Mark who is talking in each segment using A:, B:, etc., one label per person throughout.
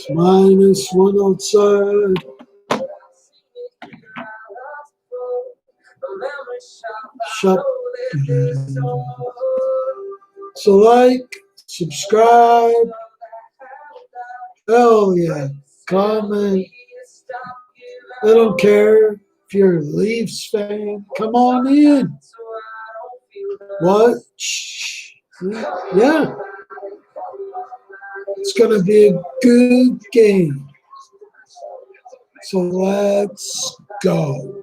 A: -1 outside. Shut. So like, subscribe. Hell yeah. Comment. I don't care if you're a Leafs fan. Come on in. Watch. Yeah. It's going to be a good game. So let's go.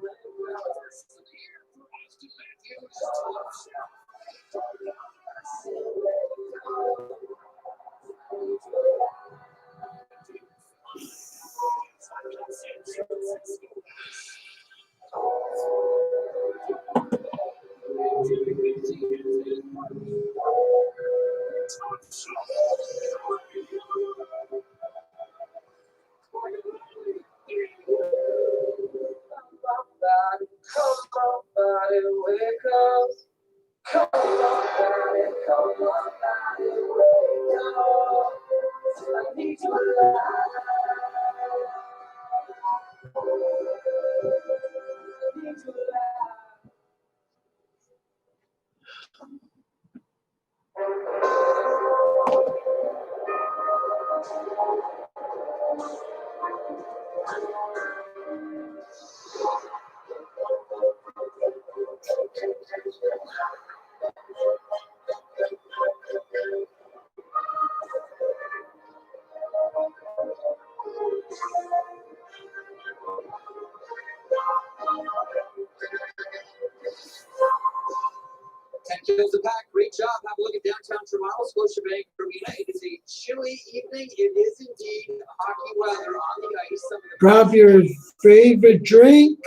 B: Kills the pack. Great job. Have a look at downtown Toronto, Scotiabank Arena. It is a chilly evening. It is indeed hockey weather on the ice.
A: Grab your favorite drink,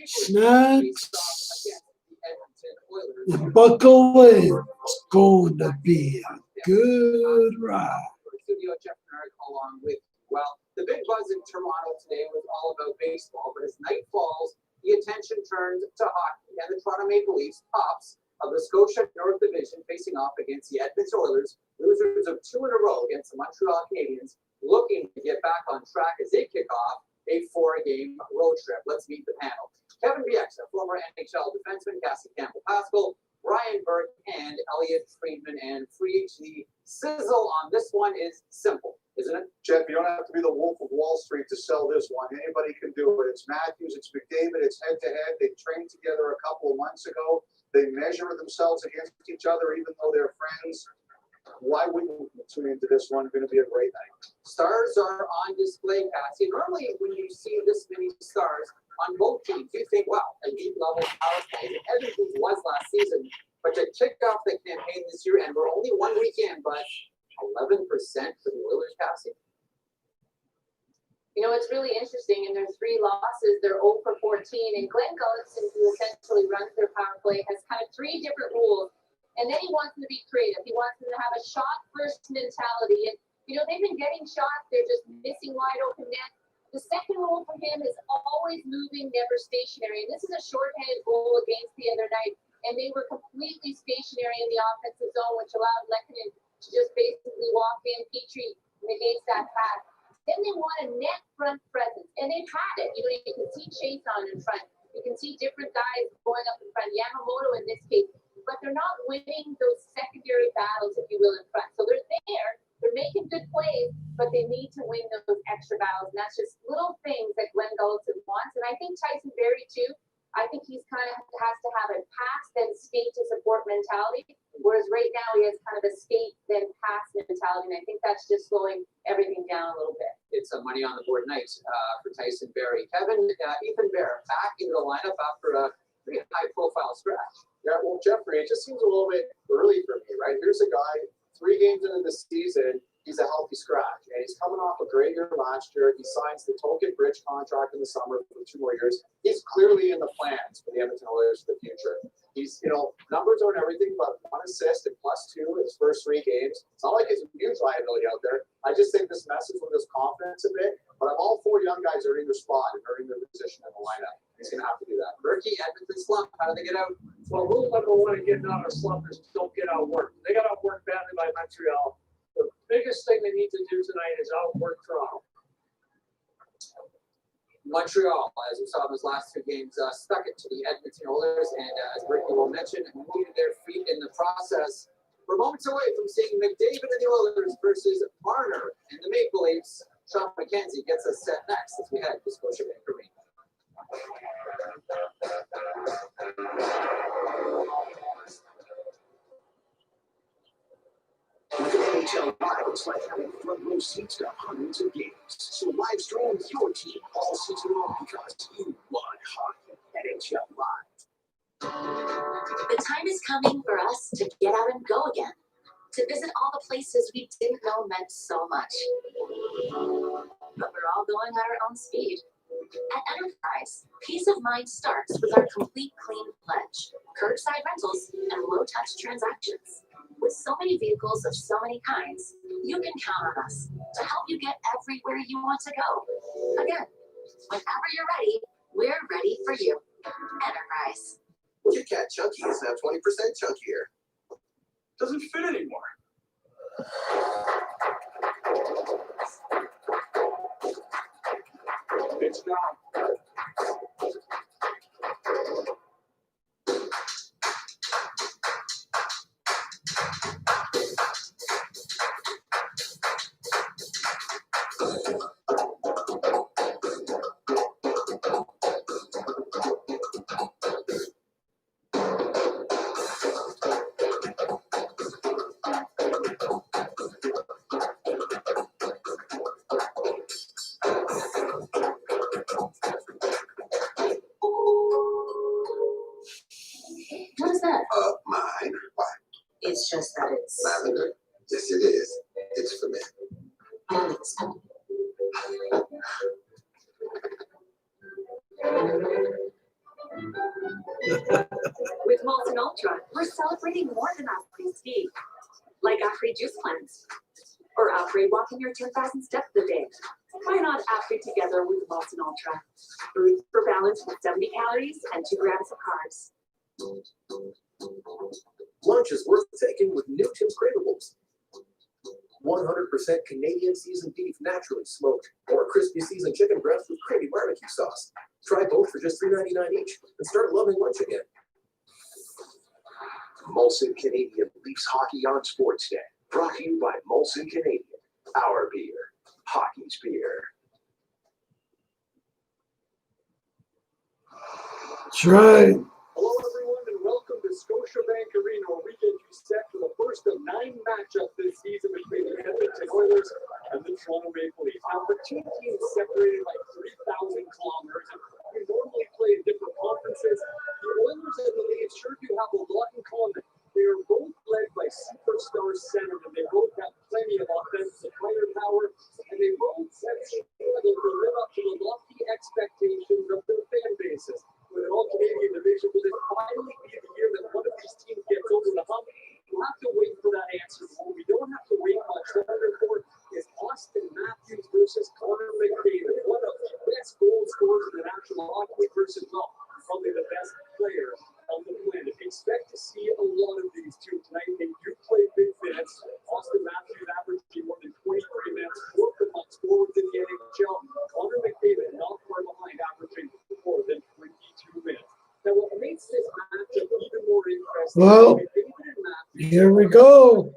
A: snacks, and buckle in. It's going to be a good ride.
B: Studio Jeff Merrick along with, well, the big buzz in Toronto today was all about baseball, but as night falls, the attention turns to hockey, and the Toronto Maple Leafs tops of the Scotia North Division facing off against the Edmonton Oilers, losers of 2 in a row against the Montreal Canadiens, looking to get back on track as they kick off a 4-game road trip. Let's meet the panel. Kevin Bieksa, former NHL defenseman, Cassie Campbell-Pascal, Brian Burke, and Elliot Friedman. And Friedge, the sizzle on this one is simple, isn't it?
C: Jeff, you don't have to be the Wolf of Wall Street to sell this one. Anybody can do it. It's Matthews, it's McDavid, it's head-to-head. They trained together a couple of months ago. They measure themselves against each other, even though they're friends. Why wouldn't you tune into this one? It's going to be a great night.
B: Stars are on display, Cassie. Normally, when you see this many stars on both teams, you think, wow, elite level power play. Edmonton's was last season, but to kick off the campaign this year, and we're only 1 weekend, but 11% for the Oilers, Cassie.
D: You know, it's really interesting. In their 3 losses, they're 0 for 14. And Glenn Gullikson, who essentially runs their power play, has kind of 3 different rules. And then he wants them to be creative. He wants them to have a shot-first mentality. And, you know, they've been getting shots. They're just missing wide open net. The second rule for him is always moving, never stationary. And this is a shorthanded goal against the other night. And they were completely stationary in the offensive zone, which allowed Lehkonen to just basically walk in. Petrie negates that pass. Then they want a net front presence, and they've had it. You know, you can see Chiasson in front. You can see different guys going up in front. Yamamoto in this case, but they're not winning those secondary battles, if you will, in front. So they're there. They're making good plays, but they need to win those extra battles, and that's just little things that Glenn Gullikson wants. And I think Tyson Barrie too. I think he's kind of has to have a pass then skate to support mentality, whereas right now he has kind of a skate then pass mentality, and I think that's just slowing everything down a little bit.
B: It's a money on the board night for Tyson Barrie. Kevin, Ethan Bear back into the lineup after a pretty high-profile scratch.
C: Yeah, well, Jeffrey, it just seems a little bit early for me, right? Here's a guy, 3 games into the season, he's a healthy scratch, and he's coming off a great year last year. He signs the token bridge contract in the summer for 2 more years. He's clearly in the plans for the Edmonton Oilers for the future. He's, you know, numbers aren't everything, but 1 assist and +2 in his first 3 games. It's not like he's a huge liability out there. I just think this messes with his confidence a bit, but I'm all for young guys earning their spot and earning their position in the lineup. He's going to have to do that.
B: Berkey, Edmonton slump. How do they get out?
E: Well, rule number 1 in getting out of a slump is don't get outworked. They got outworked badly by Montreal. The biggest thing they need to do tonight is outwork Toronto.
B: Montreal, as we saw in those last two games, stuck it to the Edmonton Oilers, and as Ricky will mention, needed their feet in the process. We're moments away from seeing McDavid and the Oilers versus Marner and the Maple Leafs. Sean McKenzie gets us set next as we head to Scotiabank Arena.
F: With NHL Live, it's like having front row seats to hundreds of games. So live stream your team all season long because you want hockey. NHL Live.
G: The time is coming for us to get out and go again, to visit all the places we didn't know meant so much. But we're all going at our own speed. At Enterprise, peace of mind starts with our complete clean pledge, curbside rentals, and low-touch transactions. With so many vehicles of so many kinds, you can count on us to help you get everywhere you want to go. Again, whenever you're ready, we're ready for you. Enterprise.
F: Kit Kat Chunky is now 20% chunkier. Doesn't fit anymore.
E: It's now.
G: What is that?
F: Mine. Why?
G: It's just that it's
F: Lavender? Yes, it is. It's for men.
G: Alex.
H: With Molson Ultra, we're celebrating more than Opry speed, like Opry juice cleanse, or Opry walking your 10,000 steps a day. Why not Opry together with Molson Ultra? Food for balance with 70 calories and 2 grams of carbs.
F: Lunch is worth taking with new Tim's Craveables. 100% Canadian seasoned beef naturally smoked, or crispy seasoned chicken breast with creamy barbecue sauce. Try both for just $3.99 each and start loving lunch again. Molson Canadian Leafs Hockey on Sports Day. Brought to you by Molson Canadian. Our beer. Hockey's beer.
A: That's right.
E: Hello, everyone, and welcome to Scotiabank Arena, where we get you set for the first of 9 matchups this season between the Edmonton Oilers and the Toronto Maple Leafs. Now, the two teams separated by 3,000 kilometers, and we normally play in different conferences. The Oilers and the Leafs sure do have a lot in common. They are both led by superstar centers, and they both have plenty of offensive firepower, and they both have struggled to live up to the lofty expectations of their fan bases. With an all-Canadian division, will it finally be the year that one of these teams gets over the hump? We'll have to wait for that answer. What we don't have to wait much longer for is Austin Matthews versus Connor McDavid, one of the best goal scorers in the National Hockey League versus probably the best player on the planet. Expect to see a lot of these two tonight. They do play big minutes. Austin Matthews averaging more than 23 minutes, 4 per month score within the NHL. Connor McDavid not far behind, averaging more than 22 minutes. Now, what makes this matchup even more interesting?
A: Well, here we go.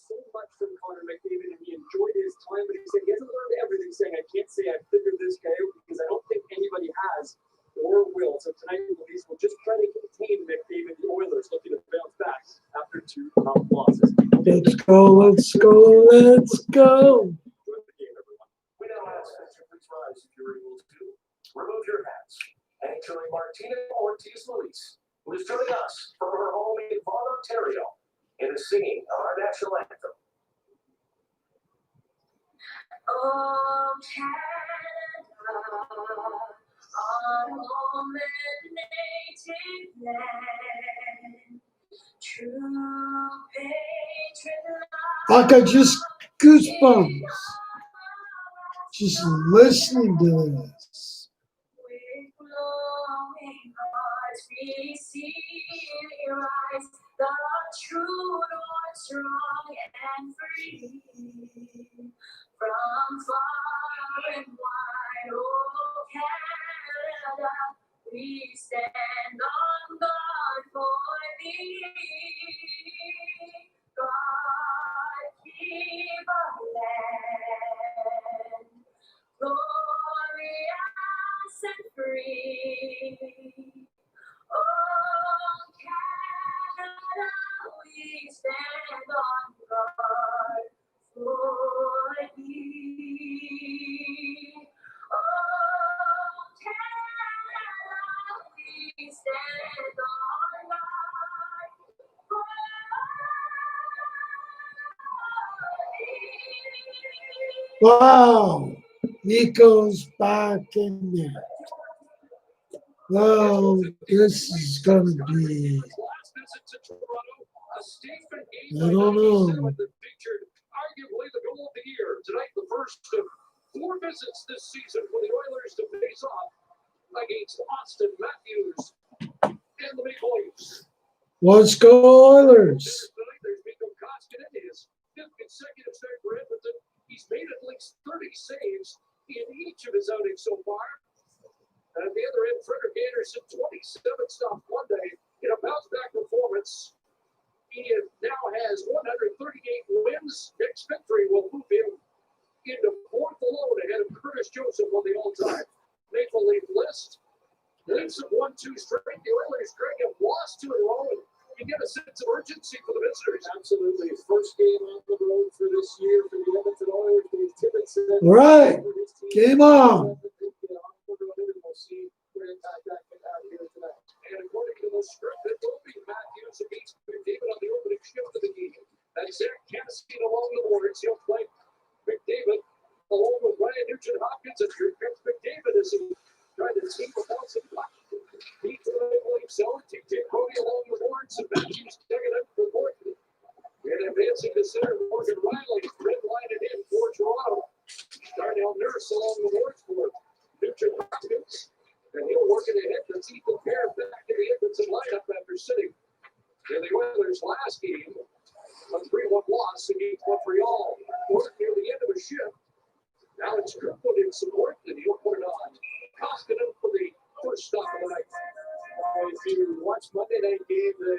A: So much from Connor McDavid, and he enjoyed his time, but he said he hasn't learned everything, saying, I can't say I figured this guy out because I don't think anybody has or will. So tonight, the Leafs will just try to contain McDavid. The Oilers looking to bounce back after 2 tough losses. Let's go, let's go, let's go.
F: We now ask that you please rise if you're able to. Remove your hats. And join Martina Ortiz-Luis, who is joining us from her home in Vaughan, Ontario, in the singing of our national anthem.
G: Oh, Canada, our home and native land, true patriot.
A: Fuck, I just goosebumps. Just listening to this.
G: With glory
H: glowing hearts receive rise, the true North strong and free. From far and wide, oh Canada, we stand on guard for thee. God, keep our land glorious and free. Oh, Canada, we stand on guard for thee. Oh, Canada, we stand on guard for thee.
I: Wow, Nico's back in there. Well, this is gonna be,
E: Last visit to Toronto, a statement game
I: I don't
E: by
I: know.
E: 97 that featured arguably the goal of the year. Tonight, the first of 4 visits this season for the Oilers to face off against Austin Matthews and the Maple Leafs.
I: let's go Oilers.
E: Tonight, there's Mikko Koskinen, his 5th consecutive start for Edmonton. He's made at least 30 saves in each of his outings so far. And at the other end, Frederick Anderson, 27 stops one day in a bounce-back performance. He now has 138 wins. Next victory will move him into 4th alone ahead of Curtis Joseph on the all-time Maple Leaf list. Leafs have won 2 straight. The Oilers, Greg, have lost 2 in a row. And you get a sense of urgency for the visitors.
A: Absolutely. First game on the road for this year for the Edmonton Oilers. Dave Tibbetson.
I: Right. Game on.
A: We'll see what impact that can have here tonight.
E: And according to the script, it will be Matthews against McDavid on the opening shift of the game. That's Zach Cassidy along the boards. He'll play McDavid along with Ryan Nugent-Hopkins. And here comes McDavid as he tried to team without some luck. Beat the Maple Leaf zone. TJ Brody along the boards. And Matthews taking it for Morton. And advancing to center, Morgan Riley redlining in for Toronto. Darnell Nurse along the boards for Nugent-Hopkins. And he'll work it ahead to Ethan Bear back to the Edmonton lineup after sitting in the Oilers' last game. A 3-1 loss against Montreal. Work near the end of a shift. Alex Kirk put in some work, and he'll put it on. Koskinen for the first stop of the night.
A: If you watch Monday night game, the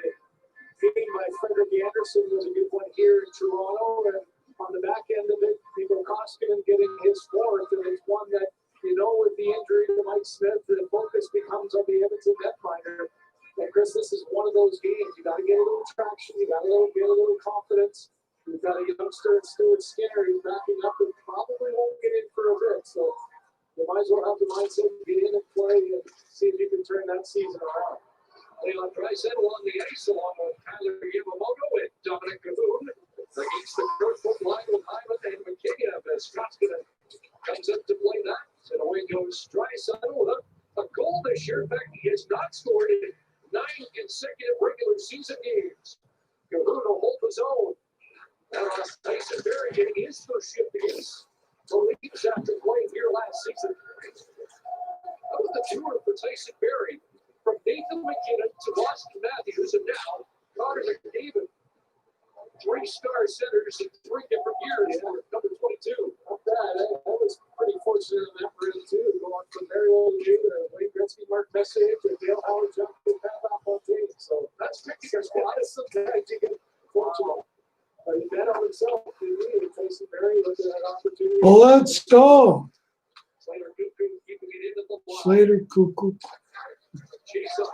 A: game by Frederick Anderson was a good one here in Toronto. And on the back end of it, Mikko Koskinen getting his 4th. And it's one that, you know, with the injury to Mike Smith, the focus becomes on the Edmonton netminder. And Chris, this is one of those games. You got to get a little traction. You got to get a little confidence. You've got a youngster in Stuart Skinner who's backing up and probably won't get in for a bit. So you might as well have the mindset to get in and play and see if you can turn that season around.
E: Leon Draisaitl on the ice along with Tyler Yamamoto and Dominic Cahoon against the Kirkwood line with Hyman and McKayev as Koskinen comes up to play that. And away goes Draisaitl with a goal this year. In fact, he has not scored in 9 consecutive regular season games. Cahoon will hold his own. Now Tyson Barrie getting his first shift against the Leafs after playing here last season. How about the tour for Tyson Barrie? From Nathan McKinnon to Austin Matthews and now Connor McDavid. 3-star centers in 3 different years for number 22.
A: Not bad. I was pretty fortunate in that room too. Going from Mario Lemieux to Wayne Gretzky, Mark Messier to Dale Howard, John Pat LaFontaine. So
E: That's picking
A: there's a lot of stuff that I think is fortunate. But he bet on himself. He really Tyson Barrie looked at that opportunity.
I: Well, let's go.
E: Slater Cuckoo keeping it into the block.
I: Slater Cuckoo.
E: Chase on.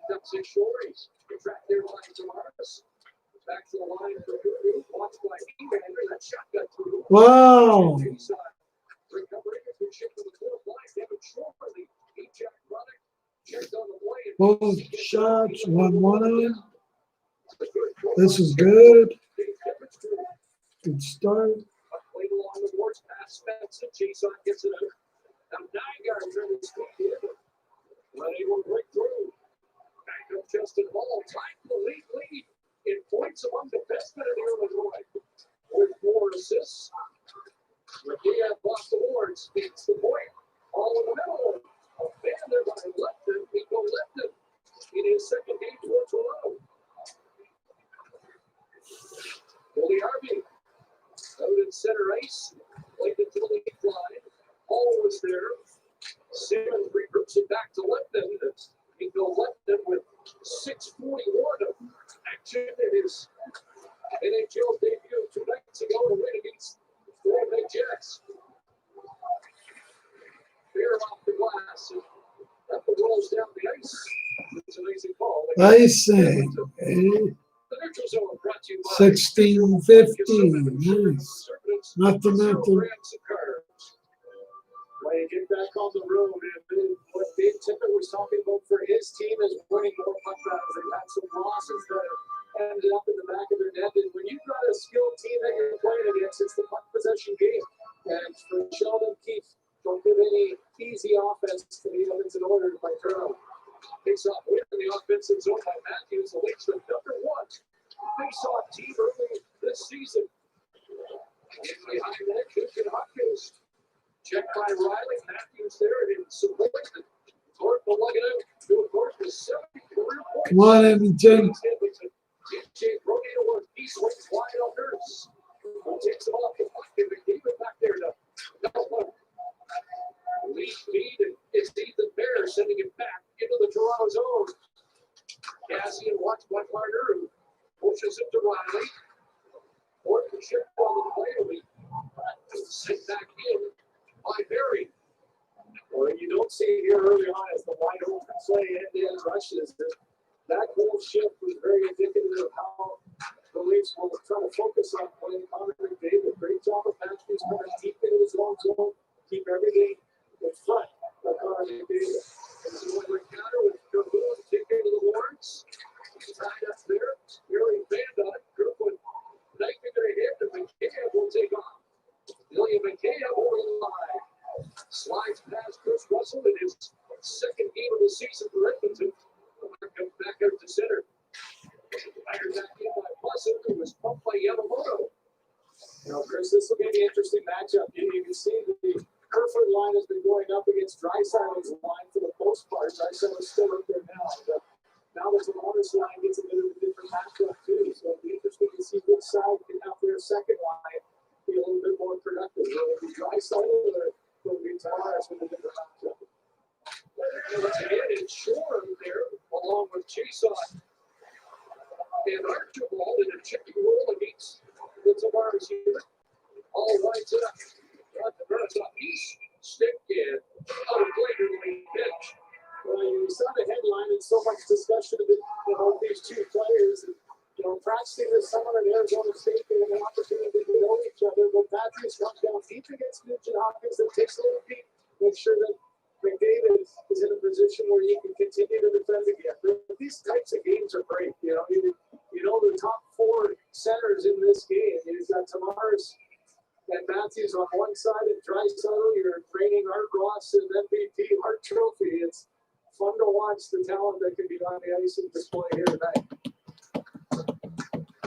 E: Ducks it short. He's tracked their line to Marcus. Back to the line for Cuckoo. Watched by Evander. That shot got through.
I: Wow.
E: Chase on. Recovering as we shift to the 4th line. Devin Shore for the Jack product. Checked on the play.
I: Both shots, 1-1. This is good. Good start.
E: Played along the boards past Spencer. Jason gets it out. Now 9 yards trying to squeak in. Unable to break through. Back up Justin Hall. Tied the lead in points among the best men in the Illinois. With 4 assists. Rakia off the boards. Beats the point. All in the middle. A banner by Lupton. his second game for Toronto. Goldie Harvey out in center ice, played it to the lead line. Hall was there. Simmons regroups it back to London. Nico London with 6:41 of action in his NHL debut 2 nights ago to win against the Winnipeg Jets. Beer off the glass. And that one rolls down the ice. It's an easy call.
I: Icing.
E: The neutral zone brought to you by
I: 16-15. Nice. Nothing.
E: Way get back on the road, and then what Dave Tippett was talking about for his team is winning more puck battles. They've had some losses that have ended up in the back of their net, and when you've got a skilled team that you're playing against, it's the puck possession game. And for Sheldon Keefe, don't give any easy offense to the Edmonton Oilers by Toronto. Takes off win in the offensive zone by Matthews, the Lakes with number 1 face-off team early this season. Behind that, Christian Hopkins. Checked by Riley, Matthews there, and it's Thornton. Thornton will lug it out to a court with 70 career points.
I: Come on, Edmonton.
E: DJ Brody to work. He swings wide on Nurse. Who takes him off the puck and McDavid back there to Delphin. Lead, and it's Ethan Bear sending it back into the Toronto zone. Cassian watch by Marner, who pushes it to Riley. Thornton shift on the play. Sent back in by Barry.
A: Well, you don't see it here early on as the wide open play end-to-end rushes. That whole shift was very indicative of how the Leafs will try to focus on playing Connor McDavid. Great job of Matthews coming deep into his own zone, keep everything in front of Connor McDavid.
E: And so when we counter with Kerfoot taking to the boards, tied up there, Barry Van on it. Kerfoot knifing their hit, and McCabe will take off. William McCabe over the line. Slides past Chris Russell in his second game of the season for Edmonton. Comes back out to center. Fired back in by Bussett, who was pumped by Yamamoto.
A: You know, Chris, this will be an interesting matchup. You can see that the Kerfoot line has been going up against Draisaitl's line for the most part. Draisaitl is still up there now. But now the Toronto's line gets a bit of a different matchup, too. So it'll be interesting to see which side can have their second line be a little bit more productive. Will it be Draisaitl or will it be Tavares with a different matchup?
E: Once again, it's Shore there, along with Chiasson and Archibald in a checking roll against the Tavares unit. All winds it up. Tavares on east, stick and out of play to the lane pitch.
A: Well, you saw the headline and so much discussion about these two players. And, you know, practicing this summer at Arizona State, they have an opportunity to know each other. But Matthews comes down deep against Nugent Hopkins and takes a little deep, make sure that McDavid is in a position where he can continue to defend again. But these types of games are great. You know the top 4 centers in this game. You've got Tavares and Matthews on one side, and Draisaitl, your reigning Art Ross and MVP Hart Trophy. It's fun to watch the talent that can be on the ice and display here tonight.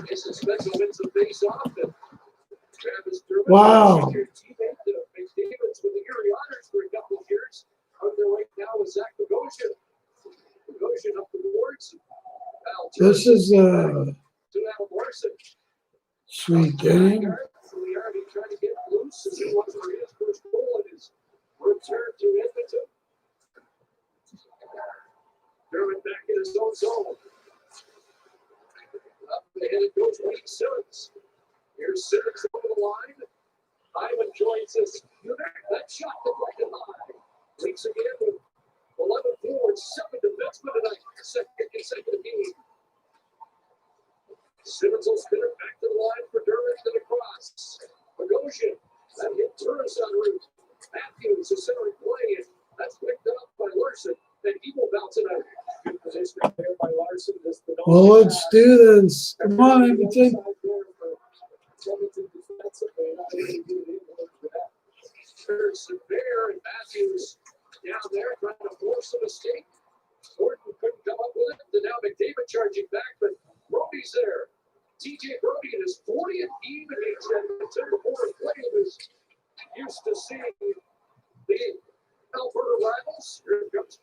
E: Mason Spencer wins the face-off, and Travis Dermott,
I: Wow.
E: your teammate, McDavid's with the Erie Otters for a couple of years. Out there right now with Zach Bogosian. Bogosian up the boards.
I: This is a
E: to Adam Larson.
I: sweet game.
E: So we already trying to get loose as he was for his first goal in his return to Edmonton. Dermott back in his own zone. Up ahead it goes Wayne Simmons. Here's Simmons over the line. Hyman joins us. That shot deflected high. Leaks again with 11 forwards, 7 defensemen tonight. Second consecutive game. Simmons will spin it back to the line for Dermott and across. Bogosian. That hit Turris en route. Matthews is centering play, and that's picked up by Larson. And he will bounce it out.
A: Good position there by Larson.
I: Well, let's do this. Come on, Edmonton.
E: There's Bear and Matthews down there trying to force a mistake. Thornton couldn't come up with it. And now McDavid charging back, but Brody's there. TJ Brody in his 40th game against Edmonton before the play was used to seeing the Alberta rivals. Here comes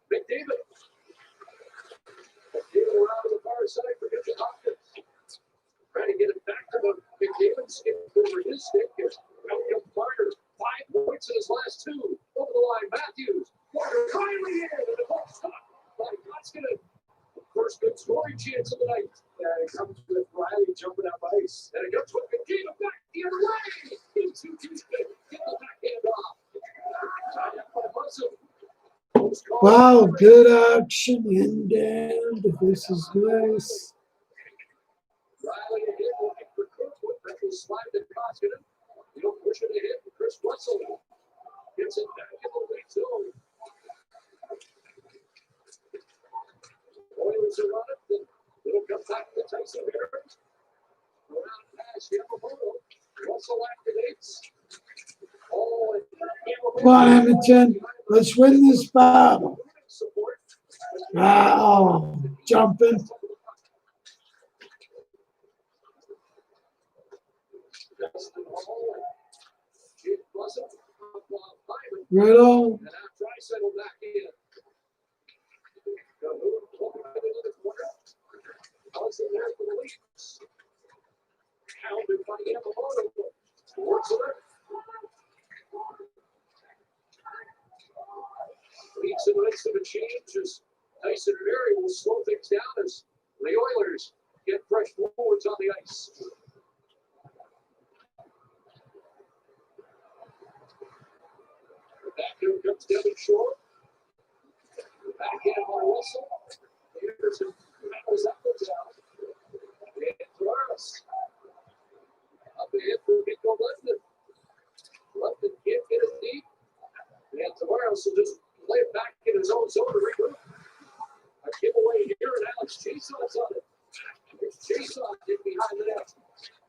E: McDavid. McDavid skipped over his stick. Out young Carter, 5 points in his last 2. Over the line, Matthews. Carter kindly in, and the ball stopped by Koskinen. First good scoring chance of the night.
A: It comes with Riley jumping up ice.
E: And it goes with McDavid back the other way. Into Tuesday. Get the backhand off. Tied up by Buzzard.
I: Wow, good action in down. This is nice.
E: Riley ahead looking for Kirkwood. That will slide to Koskinen. He'll push it ahead for Chris Russell. Gets it back in the late zone. Oilers are on it. Then it'll come back to Tyson Barrett. Around pass Yamamoto. Russell activates. Oh, and Yamamoto.
I: Come on, Edmonton. Let's win this battle.
E: Support.
I: Wow, jumping.
E: Justin Hall. Jake Buzzard. Hyman.
I: Right on.
E: And now Draisaitl back in. Cahoon looking into the corner. Buzzard there for the Leafs. Hounded by Yamamoto. Towards it. Leafs in the midst of a change as Tyson Berry will slow things down as the Oilers get fresh forwards on the ice. Back here comes Devin Shore. Backhand by Russell. Anderson battles up and down. And Tavares. Up ahead for Mikko Lundin. Lundin can't get it deep. And Tavares will just play it back in his own zone to regroup. A giveaway here, and Alex Jason's on it. It's Jason in behind the net.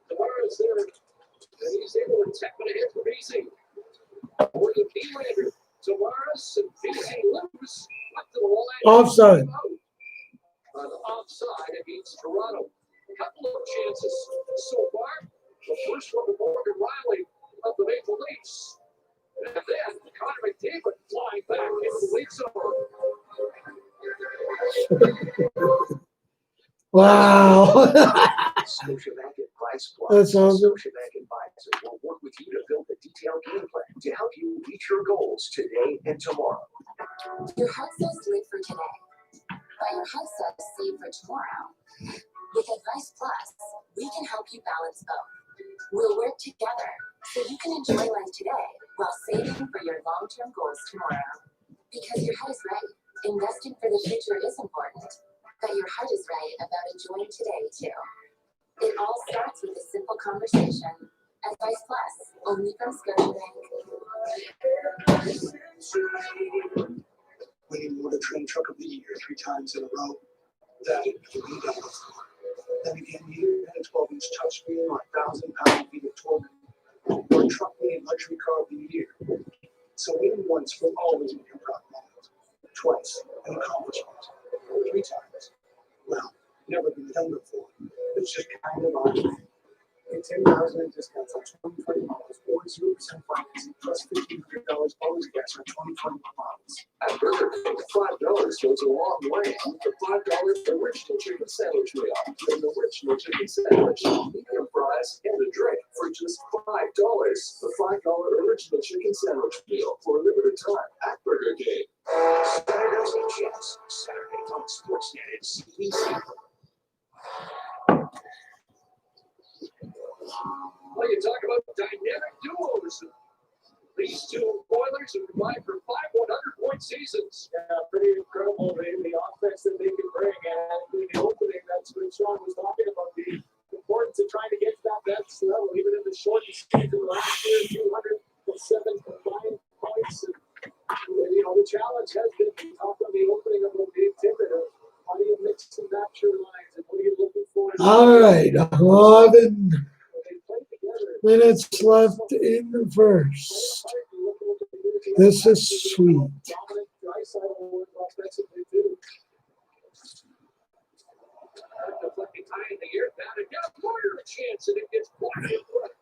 E: Tavares there. And he's able to tap it ahead for BC. Morgan Nylander, Tavares, and BC loose. Up to the line.
I: Offside.
E: Offside against Toronto. A couple of chances so far. The first one to Morgan Riley of the Maple Leafs. And then Connor McDavid flying back into the Leafs zone.
I: Wow.
F: Scotiabank Advice Plus.
I: That's awesome.
F: Scotiabank Advisors will work with you to build a detailed game plan to help you reach your goals today and tomorrow.
G: Your heart says live for today, but your heart says save for tomorrow. With Advice Plus, we can help you balance both. We'll work together so you can enjoy life today while saving for your long-term goals tomorrow. Because your heart is right, investing for the future is important, but your heart is right about enjoying today too. It all starts with a simple conversation. Advice Plus, only from Scotiabank.
J: Winning Motor Train Truck of the Year 3 times in a row. That will be done. Then again, you had a 12-inch touchscreen or 1,000-pound-feet of torque. Or a truck winning luxury car of the year. So winning once will always be a proud moment. Twice, an accomplishment. 3 times. Well, never been done before. It's just kind of odd. Get 10,000 in discounts on 2020 models or 0% financing plus $1,500 bonus gas on 2021 models.
F: At Burger King, $5 goes a long way with the $5 original chicken sandwich meal. An original chicken sandwich, medium fries, and a drink for just $5. The $5 original chicken sandwich meal for a limited time at Burger King.
J: Saturdays and Jets. Saturday on Sportsnet and CBC.
E: Well, you talk about dynamic duos. These two Oilers have combined for 5 100-point seasons.
A: Yeah, pretty incredible, the offense that they can bring. And in the opening, that's what Sean was talking about, the importance of trying to get to that next level, even in the shortened season last year, 207 combined points. And, the challenge has been to talk on the opening of Dave Tippett. How do you mix and match your lines, and what are you looking for?
I: All right, 11 minutes left in the first. This is sweet.
E: Deflecting high in the air, batted down, Warrior a chance, and it gets blocked in front.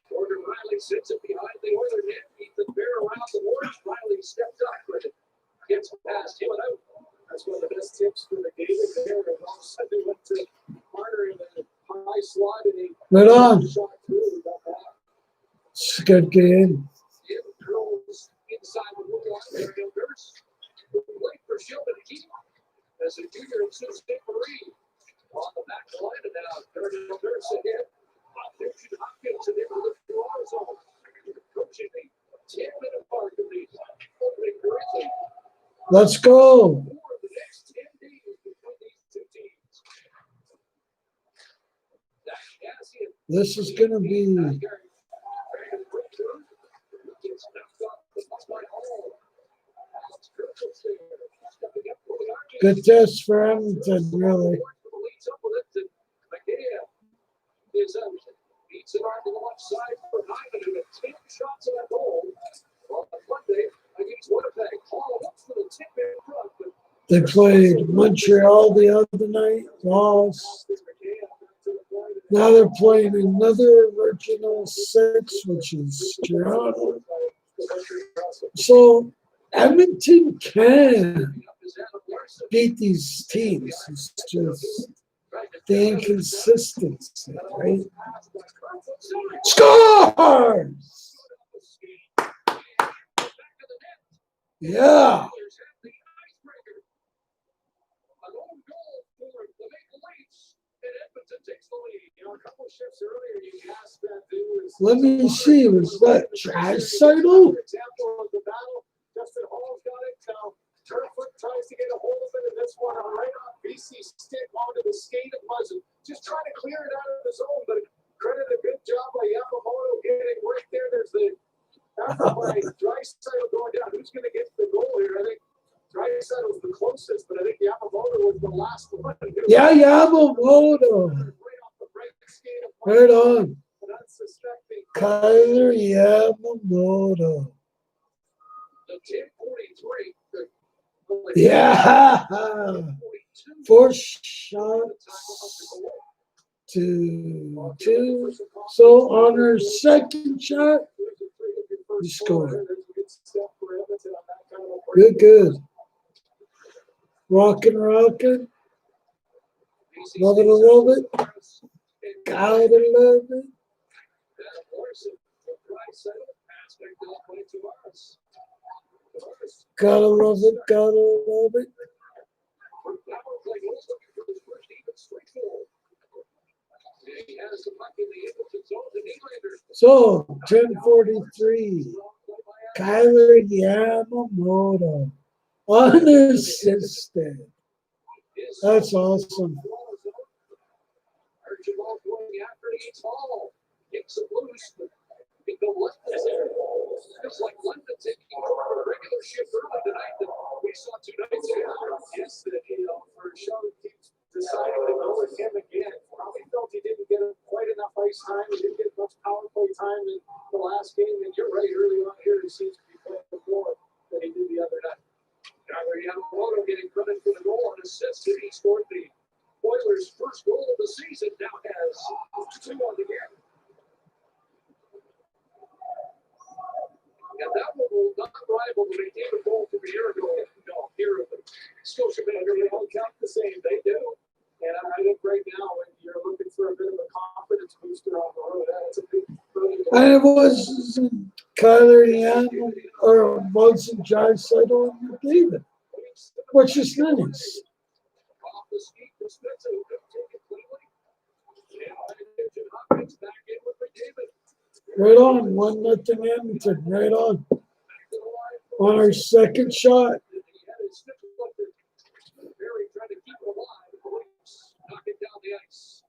E: Morgan Riley sits it behind the Oilers net. Ethan Bear around the boards. Riley stepped up, but it gets past him and out.
A: That's one of the best tips for the game there. And all of a sudden, they went to Carter and then
E: high slot and he
I: Right on.
E: shot through. Got that.
I: It's a good game.
E: Jim curls inside the blue line. There he goes. Late for Sheldon Keith as a junior in Sault Ste. Marie. On the back line and now Darnell Nurse again. Nugent Hopkins and they were looking for Arizona. Coaching the 10-minute mark of the opening currently.
I: Let's go.
E: For the next 10 days between these two teams. Zach Cassian.
I: This is going to be good test for Edmonton, really.
E: Is out. Beats it on the left side for Hyman and 10 shots on goal. On Monday against Winnipeg. Paul looks for the tip in front, but
I: They played Montreal the other night, lost. Now they're playing another original six, which is Toronto. So Edmonton can beat these teams. It's just the inconsistency, right? Scores! Yeah.
E: An own goal for the Maple Leafs, and Edmonton takes the lead. You know, a couple of shifts earlier, you asked that was.
I: Let me see, was that Draisaitl?
E: Example of the battle. Justin Hall's got it. Now, Turfoot tries to get a hold of it, and this one right off BC's stick onto the skate of Muzzin. Just trying to clear it out of the zone, but credit a good job by Yamamoto getting right there. There's the after by Draisaitl going down. Who's going to get the goal here? I think Draisaitl was the closest, but I think Yamamoto was the last one.
I: Yeah, Yamamoto. Right on. Kyler Yamamoto.
E: The 10:43.
I: Yeah. 4 shots to 2. So on her second shot, he scored. Good, good. Rockin'. Love it. Gotta love it. Gotta love it. So 10:43. Kyler Yamamoto, unassisted. That's awesome.
E: Archibald going after it, it's all. Kicks it loose, but it go left there. It's like London taking over a regular shift early tonight that we saw 2 nights ago. Yes, for Sean keeps deciding to go with him again. Probably felt he didn't get quite enough ice time. He didn't get much power play time in the last game. And you're right, early on here, he seems to be playing more than he did the other night. Kyler Yamamoto getting credit for the goal and assist. He scored the Oilers' first goal of the season. Now has 2 on the year. And that one will not rival the McDavid goal from a year ago. No, here the Scotiabank, they all count the same. They do. And I think right now, when you're looking for a bit of a confidence booster on the road, that's a big early goal.
I: And it was Kyler Yamamoto or Munson Draisaitl and McDavid, which is nice.
E: Off the ski for Spencer, who couldn't take it cleanly. And Hopkins back in with McDavid.
I: Right on, 1-0 Edmonton, right on. On our second shot.
E: Barry trying to keep it alive. The Leafs knock it down the ice.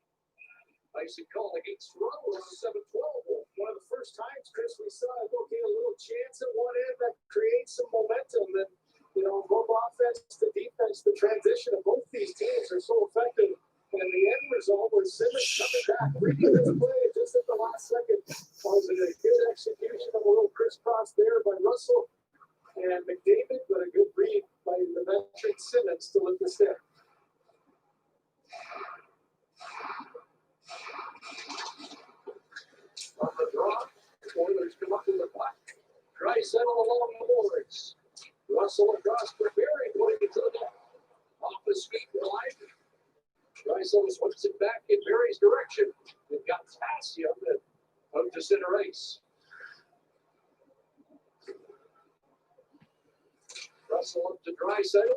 E: Icing call against Toronto on 7-12.
A: One of the first times, Chris, we saw a little chance at one end that creates some momentum. And, both offense to defense, the transition of both these teams are so effective. And the end result was Simmons coming back, bringing the play just at the last second. Was it a good execution of a little crisscross there by Russell and McDavid, but a good read by the veteran Simmons to lift the stick.
E: On the draw, Oilers come up to the puck. Draisaitl along the boards. Russell across for Barry, putting it to the net. Off the skate line. Draisaitl Bezos whips it back in Mary's direction. They've got Tassia out to center ice. Russell up to Draisaitl.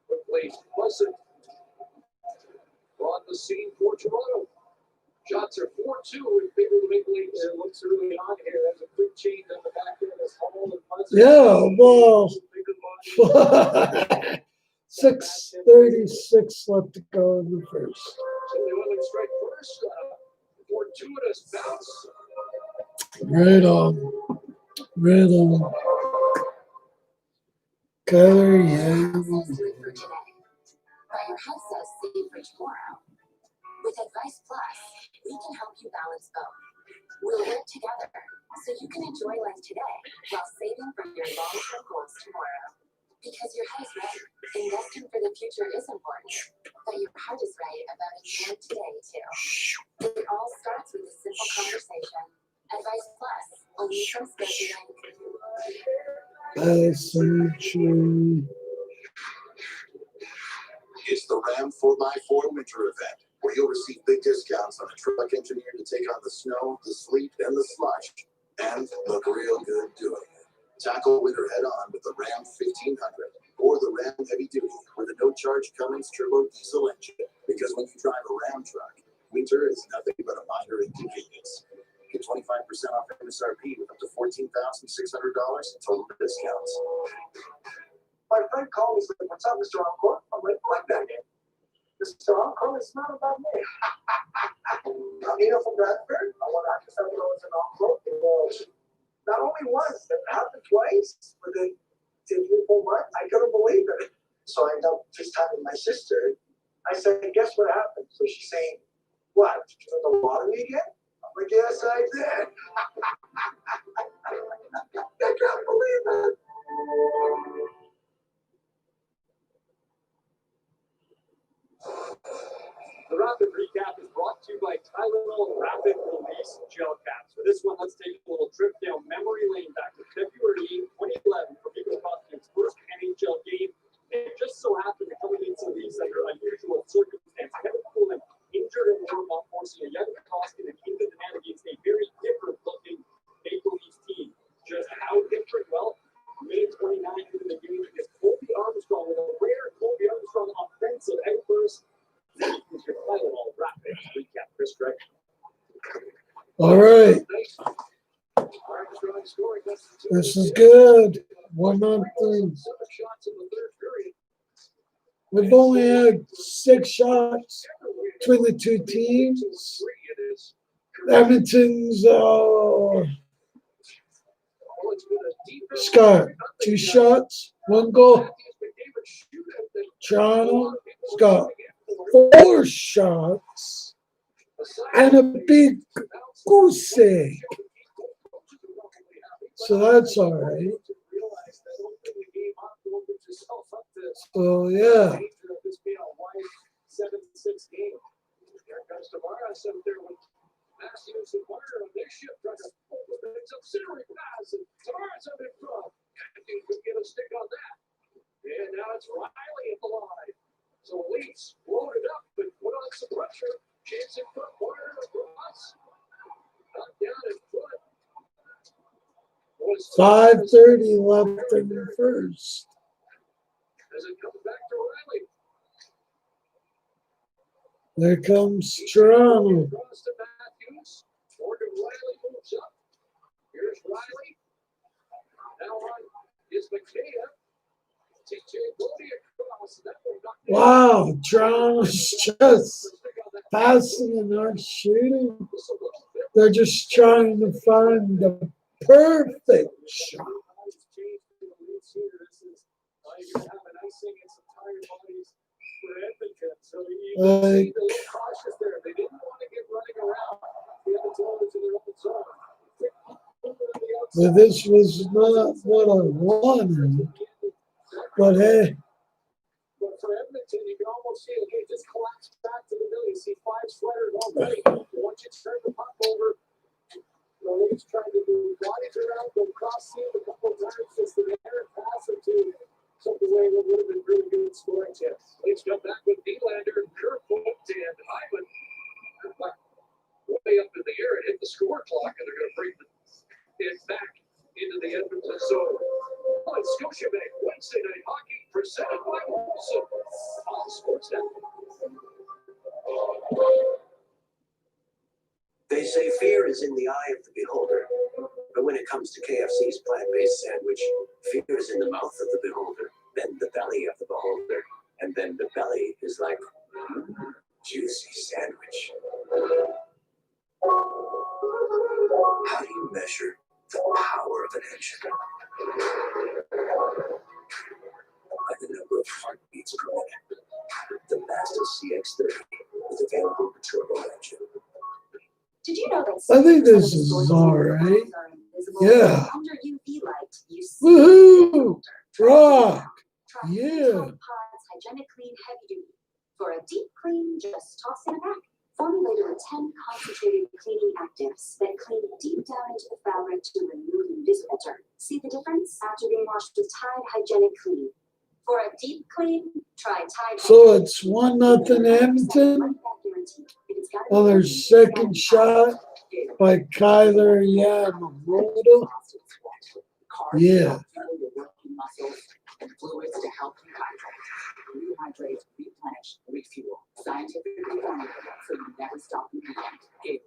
E: Quickly, Muzzin on the scene for Toronto. Shots are 4-2 in favor of the Maple Leafs. It looks really on here. There's a quick change on the back end. This Hall and Muzzin.
I: Yeah, well, 6:36 left to go in the first.
E: So they want to strike first. Fortuitous bounce.
I: Right on. Right on. Color, yeah.
G: Save for today. Buy your house says save for tomorrow. With Advice Plus, we can help you balance both. We'll work together so you can enjoy life today while saving for your long-term goals tomorrow. Because your head is right, investing for the future is important, but your heart is right about enjoying today too. It all starts with a simple conversation. Advice Plus, only from Scotiabank.
I: Century.
K: It's the Ram 4x4 winter event, where you'll receive big discounts on a truck engineered to take on the snow, the sleet, and the slush, and look real good doing it. Tackle winter head-on with the Ram 1500 or the Ram Heavy Duty with a no-charge Cummins turbo diesel engine. Because when you drive a Ram truck, winter is nothing but a minor inconvenience. Get 25% off MSRP with up to $14,600 in total discounts.
J: My friend called me and said, "What's up, Mr. Encore?" I'm like that name. Mr. Encore, it's not about me. I'm Nina from Bradford. I want to ask you an Encore. Not only once, it happened twice within 3-4 months. I couldn't believe it. So I ended up just telling my sister. I said, "Guess what happened?" So she's saying, "What? Did you win the lottery again?" I'm like, "Yes, I did." I can't believe it.
E: The Rapid Recap is brought to you by Tylenol Rapid Release Gel Caps. For this one, let's take a little trip down memory lane back to February 8, 2011 for Vigo Koskinen first NHL game. It just so happened to coming into these under unusual circumstances. Kevin Poulin injured in the warm-up, forcing a young Koskinen into the net against a very different looking Maple Leafs team. Just how different? Well, May 29th into the game against Colby Armstrong with a rare Colby Armstrong offensive outburst. Is your Tylenol Rapid Recap, Chris Gregg.
I: All right.
E: Armstrong scoring.
I: This is good. 1-0.
E: 7 shots in the third period.
I: We've only had 6 shots between the two teams. Edmonton's Scott, 2 shots, 1 goal. Toronto, Scott, 4 shots, and a big goose egg. So that's all right. So, yeah.
E: 7-6 game. Here comes Tavares up there with Matthews and Martin on their shift, trying to pull the auxiliary pass, and Tavares up in front. Matthews could get a stick on that. And now it's Riley at the line. So Leafs loaded up and put on some pressure. Chance in front, Martin across. Knocked down his foot.
I: 5:30 left in the first.
E: As it comes back to Riley.
I: There comes Toronto.
E: Across to Matthews. Morgan Riley moves up. Here's Riley. Now on is McKay. TJ Bodie across. That one knocked down.
I: Wow, Toronto's just passing and not shooting. They're just trying to find the perfect shot. Like, so this was not what I wanted, but hey.
E: But for Edmonton, you can almost see it. Just collapse back to the middle. You see 5 sweaters already. Once you turn the puck over, the Leafs trying to do bodies around, go cross field a couple of times, just an air pass or two. Something away that would have been really good scoring chance. Leafs come back with Nylander, Kerfoot, presented by Wilson on Sportsnet.
F: They say fear is in the eye of the beholder. But when it comes to KFC's plant-based sandwich, fear is in the mouth of the beholder, then the belly of the beholder, and then the belly is like, juicy sandwich. How do you measure the power of an engine? By the number of heartbeats per minute. The Mazda CX-30 is available with turbo engine.
H: Did you know that
I: I think this is all right. Yeah.
H: Under UV light, you see
I: Woohoo! Rock!
H: Try
I: Yeah.
H: Tide Pods Hygienic Clean Heavy Duty. For a deep clean, just toss in a pack. Formulated with 10 concentrated cleaning actives that clean deep down into the fabric to remove invisible dirt. See the difference after being washed with Tide Hygienic Clean. For a deep clean, try Tide.
I: So it's 1-0 Edmonton on their second shot by Kyler Yamamoto. Yeah.
B: And fluids to help you hydrate, replenish, refuel. Scientifically formulated so you never stop moving. Gatorade.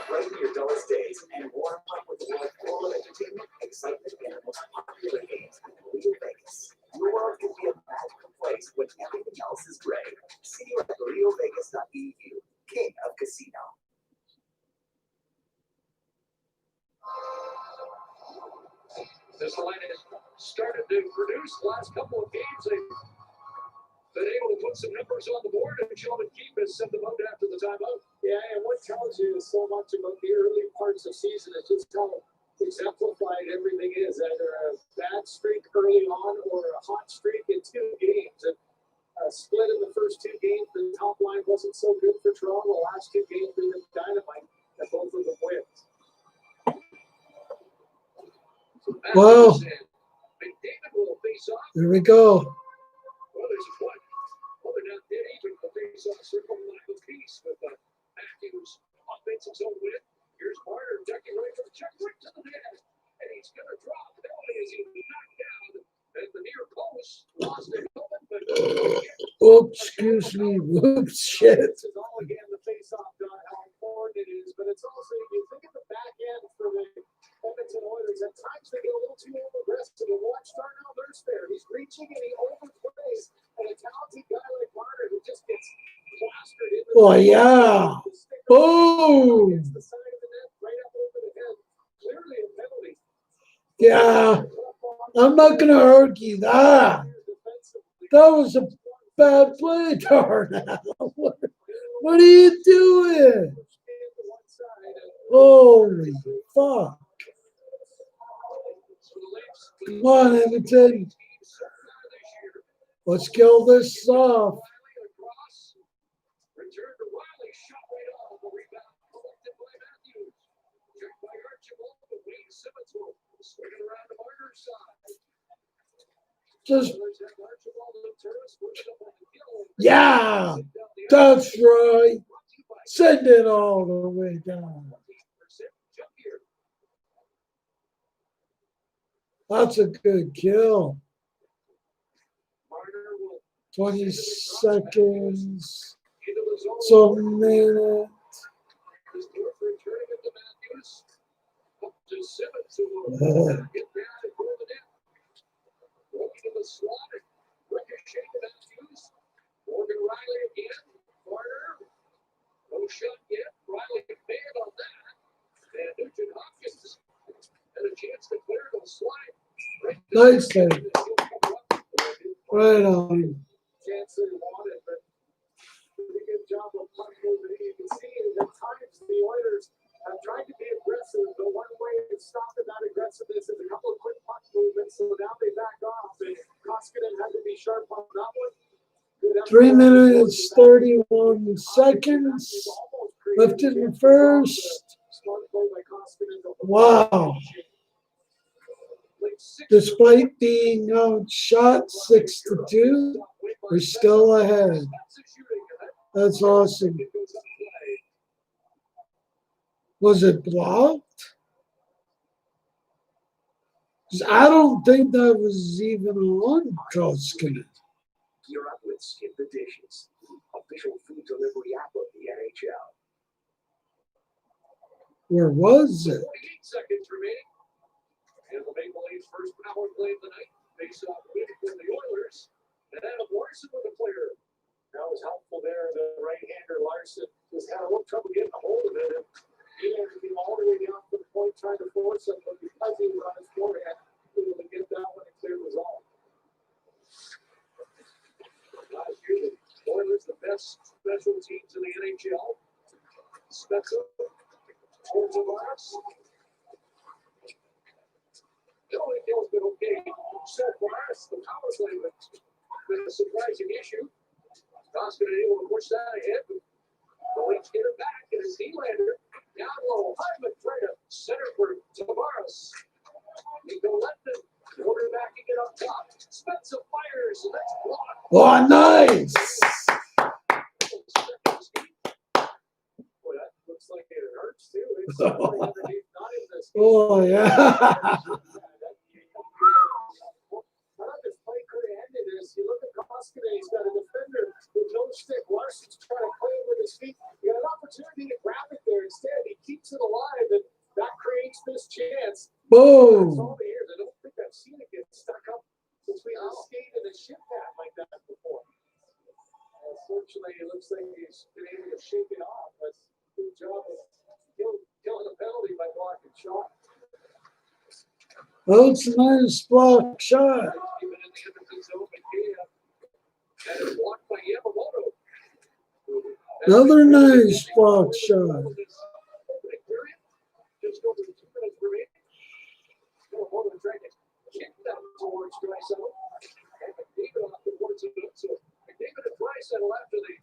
F: Brighten your dullest days and warm up with a world full of entertainment, excitement, and the most popular games at Rio Vegas. Your world can be a magical place when everything else is gray. See you at RioVegas.eu, king of casino.
E: This line has started to produce the last couple of games. They've been able to put some numbers on the board, and Sheldon Keefe has sent them out after the timeout.
A: Yeah, and what tells you so much about the early parts of season is just how exemplified everything is. Either a bad streak early on or a hot streak in 2 games. And a split in the first 2 games, the top line wasn't so good for Toronto. The last 2 games, they were dynamite, and both of them wins.
I: Well,
E: McDavid will face off.
I: there we go.
E: Well, there's a point. Well, they're not dead even the face off circle line of peace with Matthews offensive zone win. Here's Marner ducking right from the check right to the net. And he's going to drop. Penalty as he was knocked down at the near post. Lost a helmet, but
I: Oops, excuse me. Whoops, shit.
A: This is all again the face-off, not how important it is, but it's also, you think of the back end for the Edmonton Oilers. At times they get a little too aggressive. And watch Darnell Nurse there. He's reaching and he overplays. And a talented guy like Marner who just gets plastered in the
I: Oh, yeah. Boom.
A: Against the side of the net, right up over the head. Clearly a penalty.
I: Yeah. I'm not going to argue that. That was a bad play, Darnell. What are you doing? Holy fuck. Come on, Edmonton. Let's kill this off.
E: return to Riley. Shot right off. The rebound collected by Matthews. Checked by Archibald. But Wayne Simmons will swing it around to Marner's side.
I: Just,
E: Oilers have Archibald and Turris pushed up on the hill.
I: yeah, that's right. Send it all the way down.
E: Jump here.
I: That's a good kill.
E: Marner will
I: 20 seconds.
E: into the zone.
I: So a minute.
E: This North returning it to Matthews. Up to Simmons, who will get down and pull the net. Walking to the slot. Ricochet to Matthews. Morgan Riley again. Marner. No shot yet. Riley failed on that. And Nugent Hopkins had a chance to clear it on the slide. Right to
I: Nice
E: the-
I: save. Right on.
A: Chance they wanted, but pretty good job of puck moving. You can see at times the Oilers have tried to be aggressive, but one way to stop that aggressiveness is a couple of quick puck movements. So now they back off, and Koskinen had to be sharp on that one. Good effort.
I: 3 minutes, 31 seconds. Left in the first.
A: Smart play by Koskinen.
I: Wow. Despite being outshot 6-2, we're still ahead. That's awesome. Was it blocked? 'Cause I don't think that was even on Koskinen.
F: Gear up with Skip the Dishes, official food delivery app of the NHL.
I: Where was it?
E: 48 seconds remaining. And the Maple Leafs' first power play of the night. Face off with the Oilers. And Adam Larson with a clear.
A: That was helpful there. The right-hander Larson just had a little trouble getting a hold of it. He had to be all the way down to the point trying to force it, but because he was on his forehand, he was able to get that one and clear the zone.
E: Last year, the Oilers, the best special teams in the NHL. Spencer towards the Mars. Kelly Hill's been okay so far. The power play has been a surprising issue. Koskinen able to push that ahead. The Leafs get it back, and it's Nylander down low. Hyman trying to center for Tavares. Nico Letton order back and get up top. Spencer fires, and that's blocked.
I: Oh, nice.
E: Boy, that looks like it hurts too. It's not in this.
I: Oh, yeah.
A: This play could have ended this. You look at Koskinen, he's got a defender with no stick. Larson's trying to play it with his feet. He had an opportunity to grab it there. Instead, he keeps it alive, and that creates this chance. That's
I: Boom.
A: all the years. I don't think I've seen it get stuck up between the skate and the shin pad like that before. Unfortunately, it looks like he's been able to shake it off. But good job of killing the penalty by blocking shot.
I: Oh, it's a nice block shot.
E: Even in the Edmonton zone, McKay had it blocked by Yamamoto.
I: Another nice block shot.
E: Just over 2 minutes remaining. Yamamoto trying to kick that towards Draisaitl. And McDavid off towards it. So McDavid and Draisaitl after the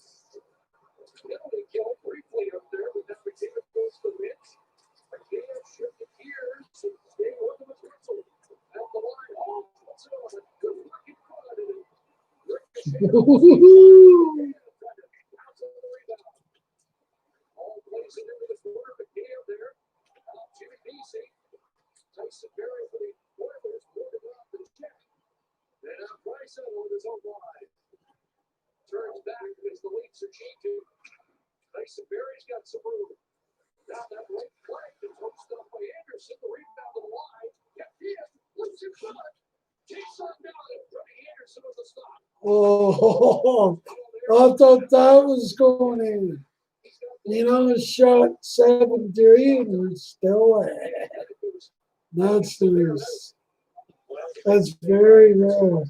E: penalty kill briefly up there, but then McDavid goes to the bench. McDavid shifted gears and staying with the Whistle at the line. Oh, that's a good looking cut. All plays it into the corner. McDavid there. Jimmy Vesey. Tyson Berry for the Oilers. Pulled it off the check. And now Draisaitl with his own line. Turns back as the Leafs are changing. Tyson Berry's got some room. Now that right flank is hooked up by Anderson. The rebound to the line. Kept in. Looks it shot. Jason down it. Freddie Anderson with the stop.
I: Oh, I thought that was going in. You know, shot 7-3 and it's still ahead. That's nice. That's very rare.
A: A couple of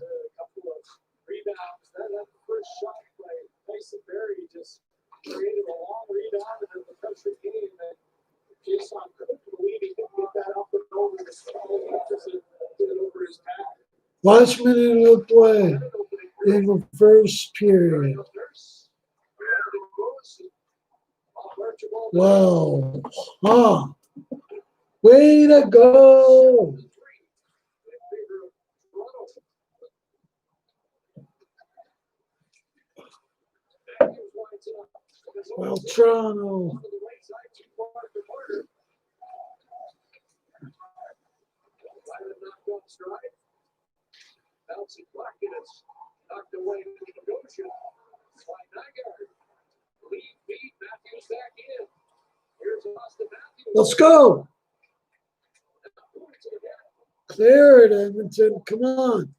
A: rebounds. That first shot by Tyson Berry just created a long rebound and then the pressure game that Jason couldn't believe he could get that up and over his just get it over his back.
I: Last minute of play in the first period. Wow. Huh. Way to go. Well, Toronto.
E: Bouncing back and it's knocked away from Negotiation by Nygaard. Lead feed, Matthews back in. Here's Austin Matthews.
I: Let's go. Clear it, Edmonton. Come on.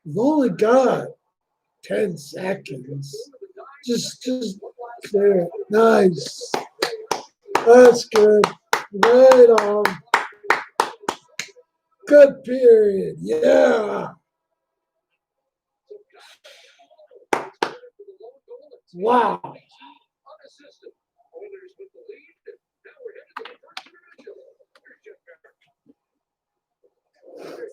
I: We've only got 10 seconds. Just clear it. Nice. That's good. Right on. Good period. Yeah. Wow.
E: Unassisted. Oilers with the lead. Now we're headed to the first intermission. Here's Jeff Becker.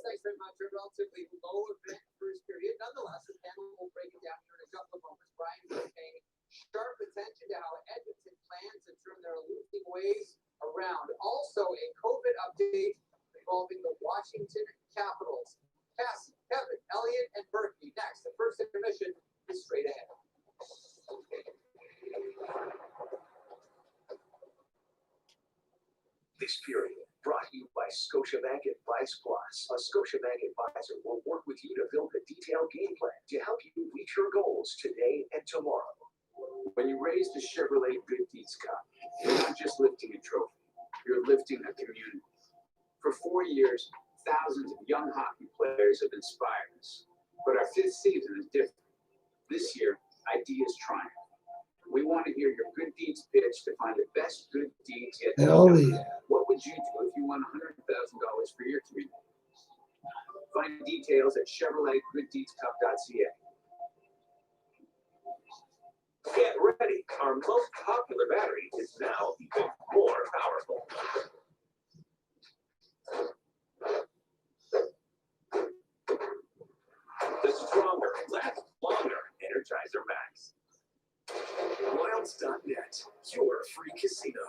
B: Thanks very much. A relatively low event first period. Nonetheless, the panel will break it down here in a couple of moments. Brian will pay sharp attention to how Edmonton plans to turn their losing ways around. Also, a COVID update involving the Washington Capitals. Cassie, Kevin, Elliott, and Berkey next. The first intermission is straight ahead.
F: This period brought to you by Scotia. Scotiabank Advice Plus. A Scotiabank advisor will work with you to build a detailed game plan to help you reach your goals today and tomorrow. When you raise the Chevrolet Good Deeds Cup, you're not just lifting a trophy, you're lifting a community. For 4 years, thousands of young hockey players have inspired us. But our 5th season is different. This year, ideas triumph. We want to hear your good deeds pitch to find the best good deeds yet.
I: Hell yeah.
F: What would you do if you won $100,000 for your community? Find details at ChevroletGoodDeedsCup.ca. Get ready. Our most popular battery is now even more powerful. The stronger, lasts longer Energizer Max. Wilds.net, your free casino.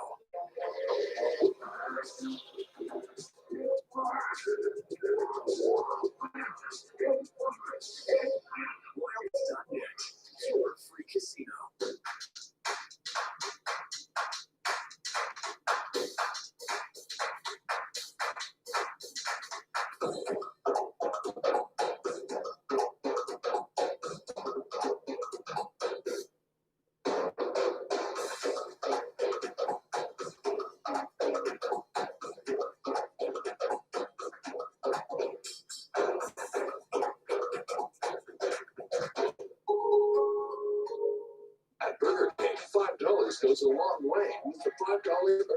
F: Wilds.net, your free casino. At Burger King, $5 goes a long way with the $5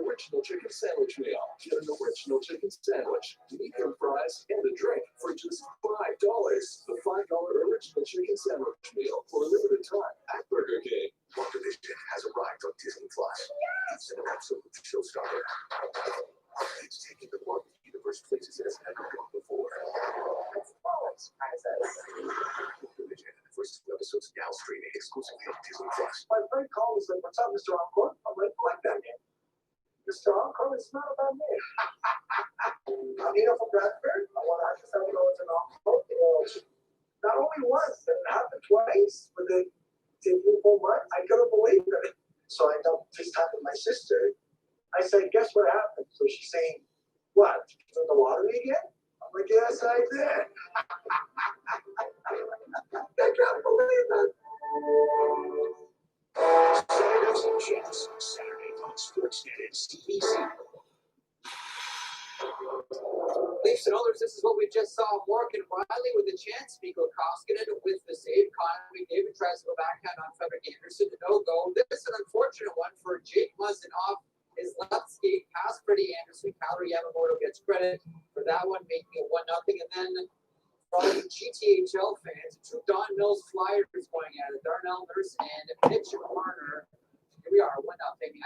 F: original chicken sandwich meal. Get an original chicken sandwich, medium fries, and a drink for just $5. The $5 original chicken sandwich meal for a limited time at Burger King. WandaVision has arrived on Disney Plus. It's an absolute showstopper. It's taking the Marvel Universe places it has never gone before. WandaVision, the first 2 episodes now streaming exclusively on Disney Plus.
J: My friend called and said, "What's up, Mr. Encore?" I'm like that name. Mr. Encore, it's not a bad name. I'm here from Bradford. I want to ask you to Encore. Not only once, but it happened twice within 4 months. I couldn't believe it. So I FaceTimed my sister. I said, "Guess what happened?" So she's saying, "What? Did you win the lottery again?" I'm like, "Yes, I did." I can't believe it.
F: Senators and Jets, Saturday on Sportsnet and CBC.
B: Leafs and others, this is what we just saw. Morgan Riley with a chance. Mikko Koskinen with the save. Conway David tries to go backhand on Frederick Anderson. No go. This is an unfortunate one for Jake Muzzin off his left skate past Freddie Anderson. Calgary Yamamoto gets credit for that one, making it 1-0. And then from GTHL fans, 2 Don Mills Flyers going at it. Darnell Nurse and Mitch Marner. Here we are, 1-0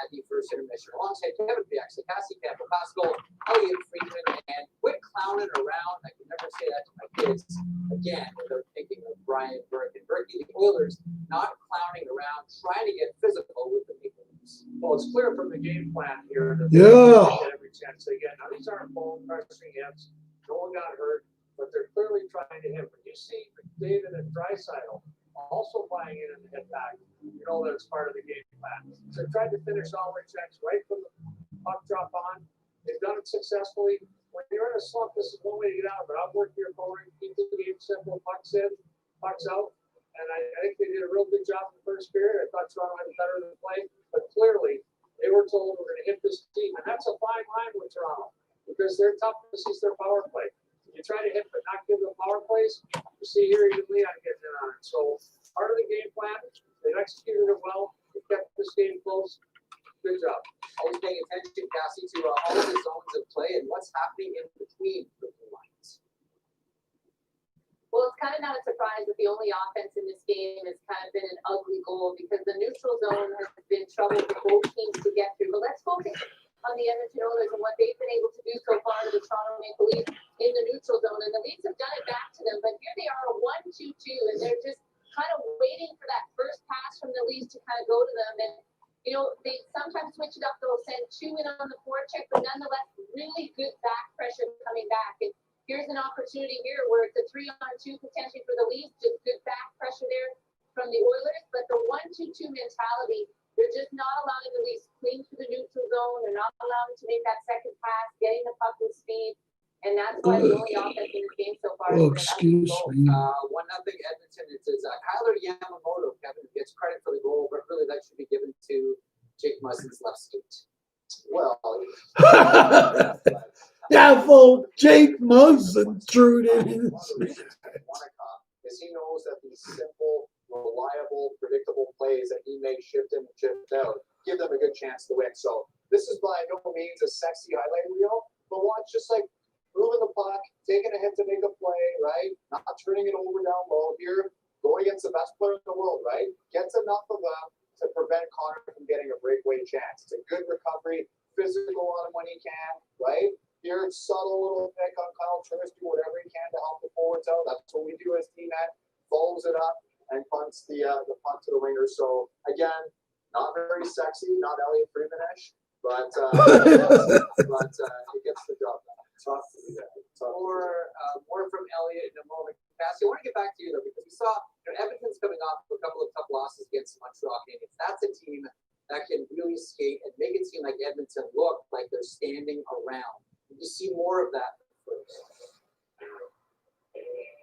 B: at the first intermission. Alongside Kevin Bieksa, Cassie Campbell, Pascal, Elliot Friedman, and quit clowning around. I can never say that to my kids again without thinking of Brian Burke. And Berkey, the Oilers, not clowning around, trying to get physical with the Maple Leafs.
J: Well, it's clear from the game plan here that
I: Yeah.
J: they get every chance they get. Now, these aren't bone crushing hits. No one got hurt, but they're clearly trying to hit. When you see McDavid and Draisaitl also buying in the hit back, you know that it's part of the game plan. So they tried to finish all their checks right from the puck drop on. They've done it successfully. When you're in a slump, this is one way to get out of it. Outwork your opponent, keep the game simple, pucks in, pucks out. And I think they did a real good job in the first period. I thought Toronto had better than play, but clearly they were told we're going to hit this team, and that's a fine line with Toronto because their toughness is their power play. You try to hit but not give them power plays. You see here, even Leon getting in on it. So part of the game plan, they've executed it well. They kept this game close. Good job.
B: Always paying attention, Cassie, to all of the zones of play and what's happening in between the blue lines.
D: Well, it's kind of not a surprise that the only offense in this game has kind of been an ugly goal because the neutral zone has been trouble for both teams to get through. But let's focus on the Edmonton Oilers and what they've been able to do so far to the Toronto Maple Leafs in the neutral zone. And the Leafs have done it back to them, but here they are a 1-2-2, and they're just kind of waiting for that first pass from the Leafs to kind of go to them. And, you know, they sometimes switch it up. They'll send 2 in on the forecheck, but nonetheless, really good back pressure coming back. And here's an opportunity here where it's a 3-on-2 potentially for the Leafs, just good back pressure there from the Oilers. But the 1-2-2 mentality, they're just not allowing the Leafs clean through the neutral zone. They're not allowing to make that second pass, getting the puck with speed. That's why the only offense in this game so far.
I: Oh,
D: has been
I: excuse
D: goal.
I: me.
B: 1-0 Edmonton. It says Kyler Yamamoto. Kevin gets credit for the goal, but really that should be given to Jake Muslin's left skate.
C: Well,
I: Yeah, well, Jake Muzzin threw it in.
C: is he knows that these simple, reliable, predictable plays that he makes shift in and shift out give them a good chance to win. So this is by no means a sexy highlight reel, but watch just like moving the puck, taking a hit to make a play, right? Not turning it over down low here, going against the best player in the world, right? Gets enough of them to prevent Connor from getting a breakaway chance. It's a good recovery, physical on him when he can, right? Here, subtle little pick on Kyle Turris, do whatever he can to help the forwards out. That's what we do as T-Net. Follows it up and punts the punt to the winger. So again, not very sexy, not Elliot Friedman-ish, but it gets the job done. Tough to do that.
B: More from Elliot in a moment. Cassie, I want to get back to you though, because we saw Edmonton's coming off a couple of tough losses against the Montreal Canadiens. That's a team that can really skate and make a team like Edmonton look like they're standing around. You see more of that first.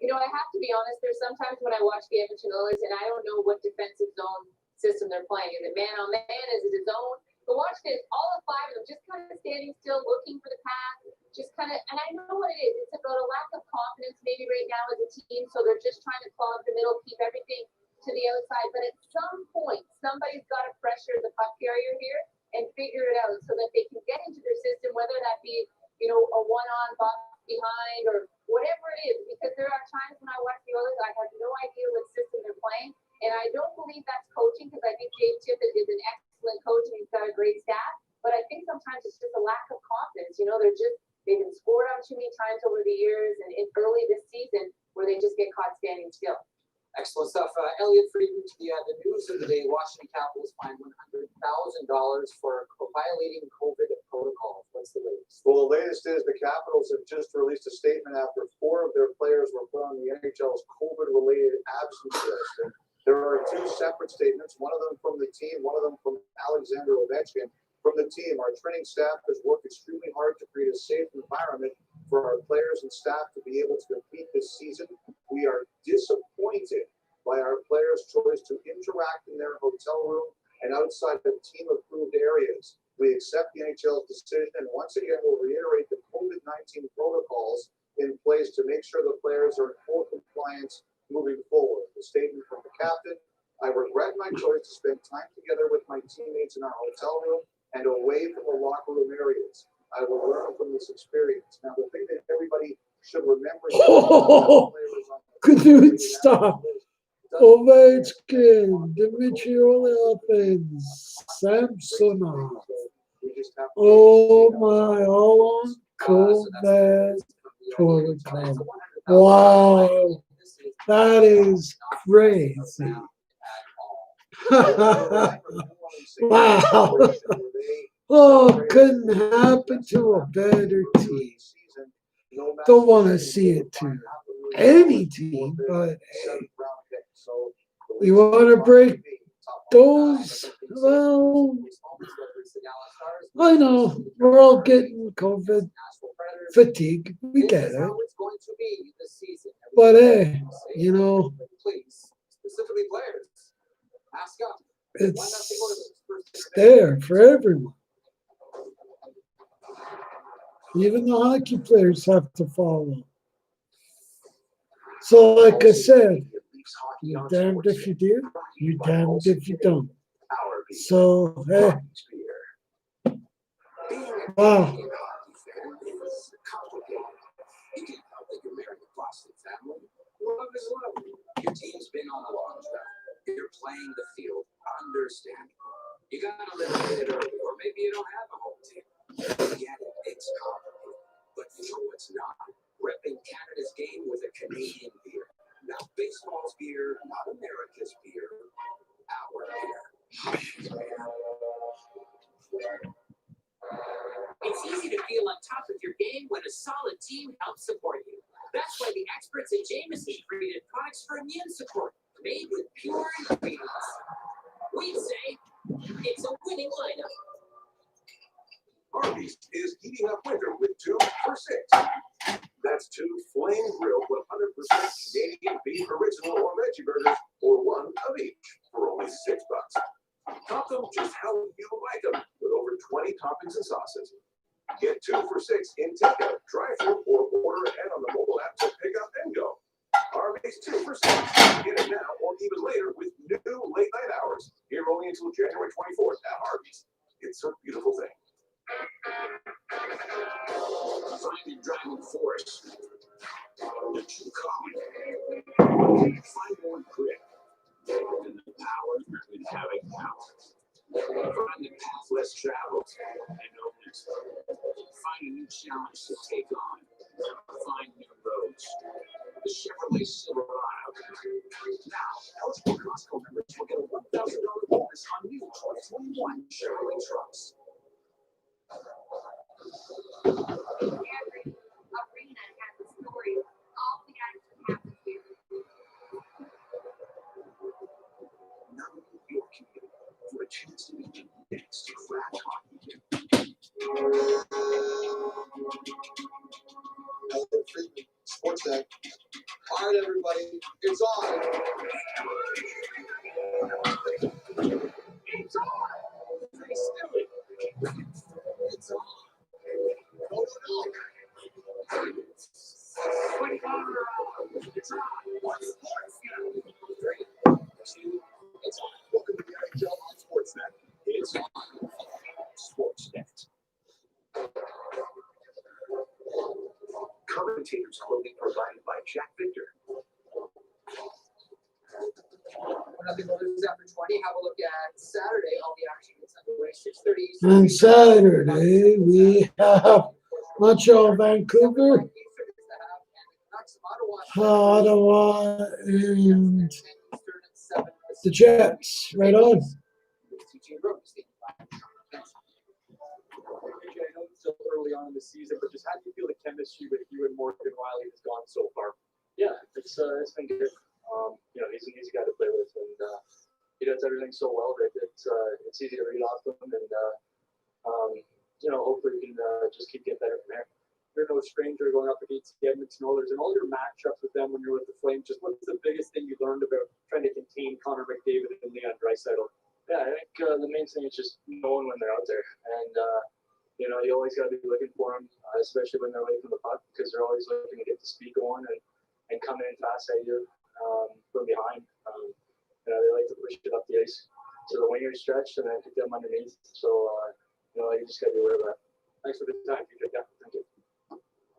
D: I have to be honest, there's sometimes when I watch the Edmonton Oilers and I don't know what defensive zone system they're playing. Is it man on man? Is it a zone? But watch this, all of five of them just kind of standing still, looking for the pass, just kind of, and I know what it is. It's about a lack of confidence maybe right now as a team, so they're just trying to clog the middle, keep everything to the outside. But at some point, somebody's got to pressure the puck carrier here and figure it out so that they can get into their system, whether that be, a one-on box behind or whatever it is. Because there are times when I watch the Oilers, I have no idea what system they're playing. And I don't believe that's coaching because I think Dave Tippett is an excellent coach and he's got a great staff. But I think sometimes it's just a lack of confidence. They've been scored on too many times over the years and early this season where they just get caught standing still.
B: Excellent stuff. Elliot Friedman, the news of the day, Washington Capitals fined $100,000 for violating COVID protocols. What's the latest?
C: Well, the latest is the Capitals have just released a statement after 4 of their players were put on the NHL's COVID-related absence list. And there are 2 separate statements, one of them from the team, one of them from Alexander Ovechkin. From the team, our training staff has worked extremely hard to create a safe environment for our players and staff to be able to compete this season. We are disappointed by our players' choice to interact in their hotel room and outside of team-approved areas. We accept the NHL's decision and once again will reiterate the COVID-19 protocols in place to make sure the players are in full compliance moving forward. The statement from the captain: I regret my choice to spend time together with my teammates in our hotel room and away from the locker room areas. I will learn from this experience. Now, the thing that everybody should remember
I: Could you stop? Ovechkin, Dmitry Olyapin, Samsonov. Oh my, all on COVID protocol. Wow, that is crazy. Wow. Oh, couldn't happen to a better team. Don't want to see it to any team, but hey, you want to break those? Well, I know we're all getting COVID fatigue. We get it. But hey,
B: specifically players, ask up.
I: It's there for everyone. Even the hockey players have to follow. So, like I said, you're damned if you do, you're damned if you don't. So, hey. Wow.
L: Your team's been on a long drive. You're playing the field. Understandable. You gotta live with it, or maybe you don't have a home team. I get it. It's complicated. But you know what's not? Repping Canada's game with a Canadian beer. Not baseball's beer, not America's beer. Our beer.
M: It's easy to feel on top of your game when a solid team helps support you. That's why the experts at Jameson created products for immune support, made with pure ingredients. We'd say it's a winning lineup.
L: Arby's is heating up winter with 2 for $6.
F: That's 2 flame grilled 100% Canadian beef original or veggie burgers, or 1 of each for only $6. Top them just how you like them, with over 20 toppings and sauces. Get 2 for $6 in takeout, drive-thru, or order ahead on the mobile app to pick up and go. Arby's 2 for $6. Get it now or even later with new late night hours. Here only until January 24th at Arby's. It's a beautiful thing.
L: Find your driving force. The true calling. Find more grit. And the power in having power. Find the path less traveled and own it. Find a new challenge to take on. Find new roads. The Chevrolet Silverado. Now, eligible Costco members will get a $1,000 bonus on new 2021 Chevrolet trucks.
D: Every arena has a story of all the acts that happen here.
L: Now your community for a chance to meet the next Frat Hockey.
C: Elliot Friedman, Sportsnet. All right, everybody, it's on.
L: It's on! Stay still. It's on.
C: No.
L: 20 miles per hour. It's on. One sports now. 3, 2, it's on.
C: Welcome to the NHL on Sportsnet.
L: It's on. Sportsnet.
F: Commentators clothing provided by Jack Victor.
B: Nothing more than after 20. Have a look at Saturday. All the action gets underway. 6:30.
I: On Saturday, we have Montreal, Vancouver, Ottawa, and the Jets. Right on.
A: I know it's still early on in the season, but just how do you feel the chemistry with you and Morgan Riley has gone so far?
N: Yeah, it's been good. You know, he's an easy guy to play with, and he does everything so well that it's easy to read off him, and you know, hopefully we can just keep getting better from there.
A: You're no stranger going up against the Edmonton Oilers and all your matchups with them when you're with the Flames. Just what's the biggest thing you learned about trying to contain Connor McDavid and Leon Draisaitl?
N: Yeah, I think the main thing is just knowing when they're out there, and you know, you always got to be looking for them, especially when they're away from the puck, because they're always looking to get the speed going and come in fast at you from behind. You know, they like to push it up the ice to the winger stretch and then hit them underneath. So you know, you just got to be aware of that.
A: Thanks for the time, PJ. Yeah, thank you.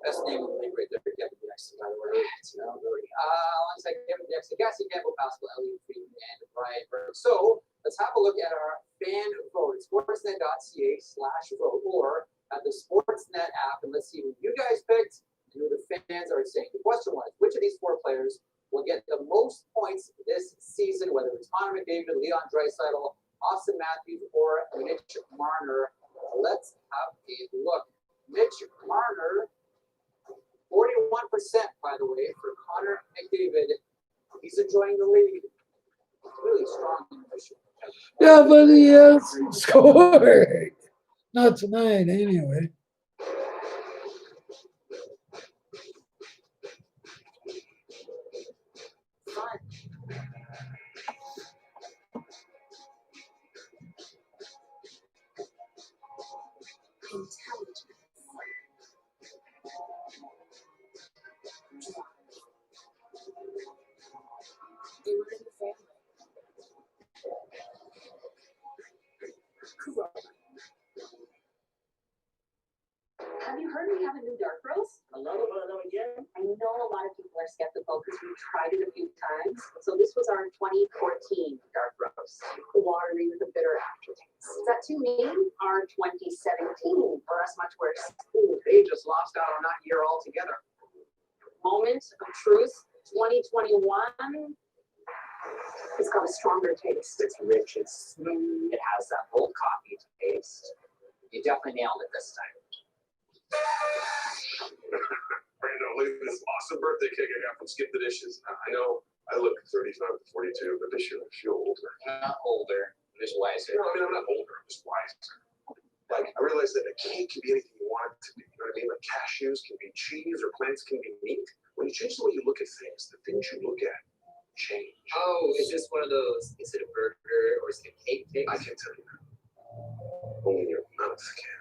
B: Best name in the league right there. Yeah, next by the way. Alongside Kevin Dixon, Cassie Campbell, Pascal Elliott, Friedman, and Brian Burke. So let's have a look at our fan vote. Sportsnet.ca/vote or at the Sportsnet app, and let's see who you guys picked and who the fans are saying. The question was, which of these 4 players will get the most points this season, whether it's Connor McDavid, Leon Draisaitl, Austin Matthews, or Mitch Marner? Let's have a look. Mitch Marner, 41%, by the way, for Connor McDavid. He's enjoying the lead. Really strong in this.
I: Yeah, but he hasn't scored. Not tonight, anyway.
G: Intelligence. They were in the family. Cool.
H: Have you heard we have a new dark roast?
M: Hello again.
H: I know a lot of people are skeptical because we've tried it a few times. So this was our 2014 dark roast, watery with a bitter aftertaste. Is that too mean? Our 2017, for us, much worse.
B: Ooh, they just lost out on that year altogether.
H: Moment of truth, 2021. It's got a stronger taste.
B: It's rich, it's smooth, it has that old coffee taste. You definitely nailed it this time.
F: Brando, look at this awesome birthday cake I got from Skip the Dishes. I know I look 35 to 42, but this year I feel older.
B: Not older, just wiser.
F: No, I mean, I'm not older, I'm just wiser. Like, I realized that a cake can be anything you want it to be. You know what I what I mean? Like cashews can be cheese or plants can be meat. When you change the way you look at things, the things you look at change.
M: Oh, is this one of those? Is it a burger or is it a cake?
F: I can tell you that. Only your mouth can.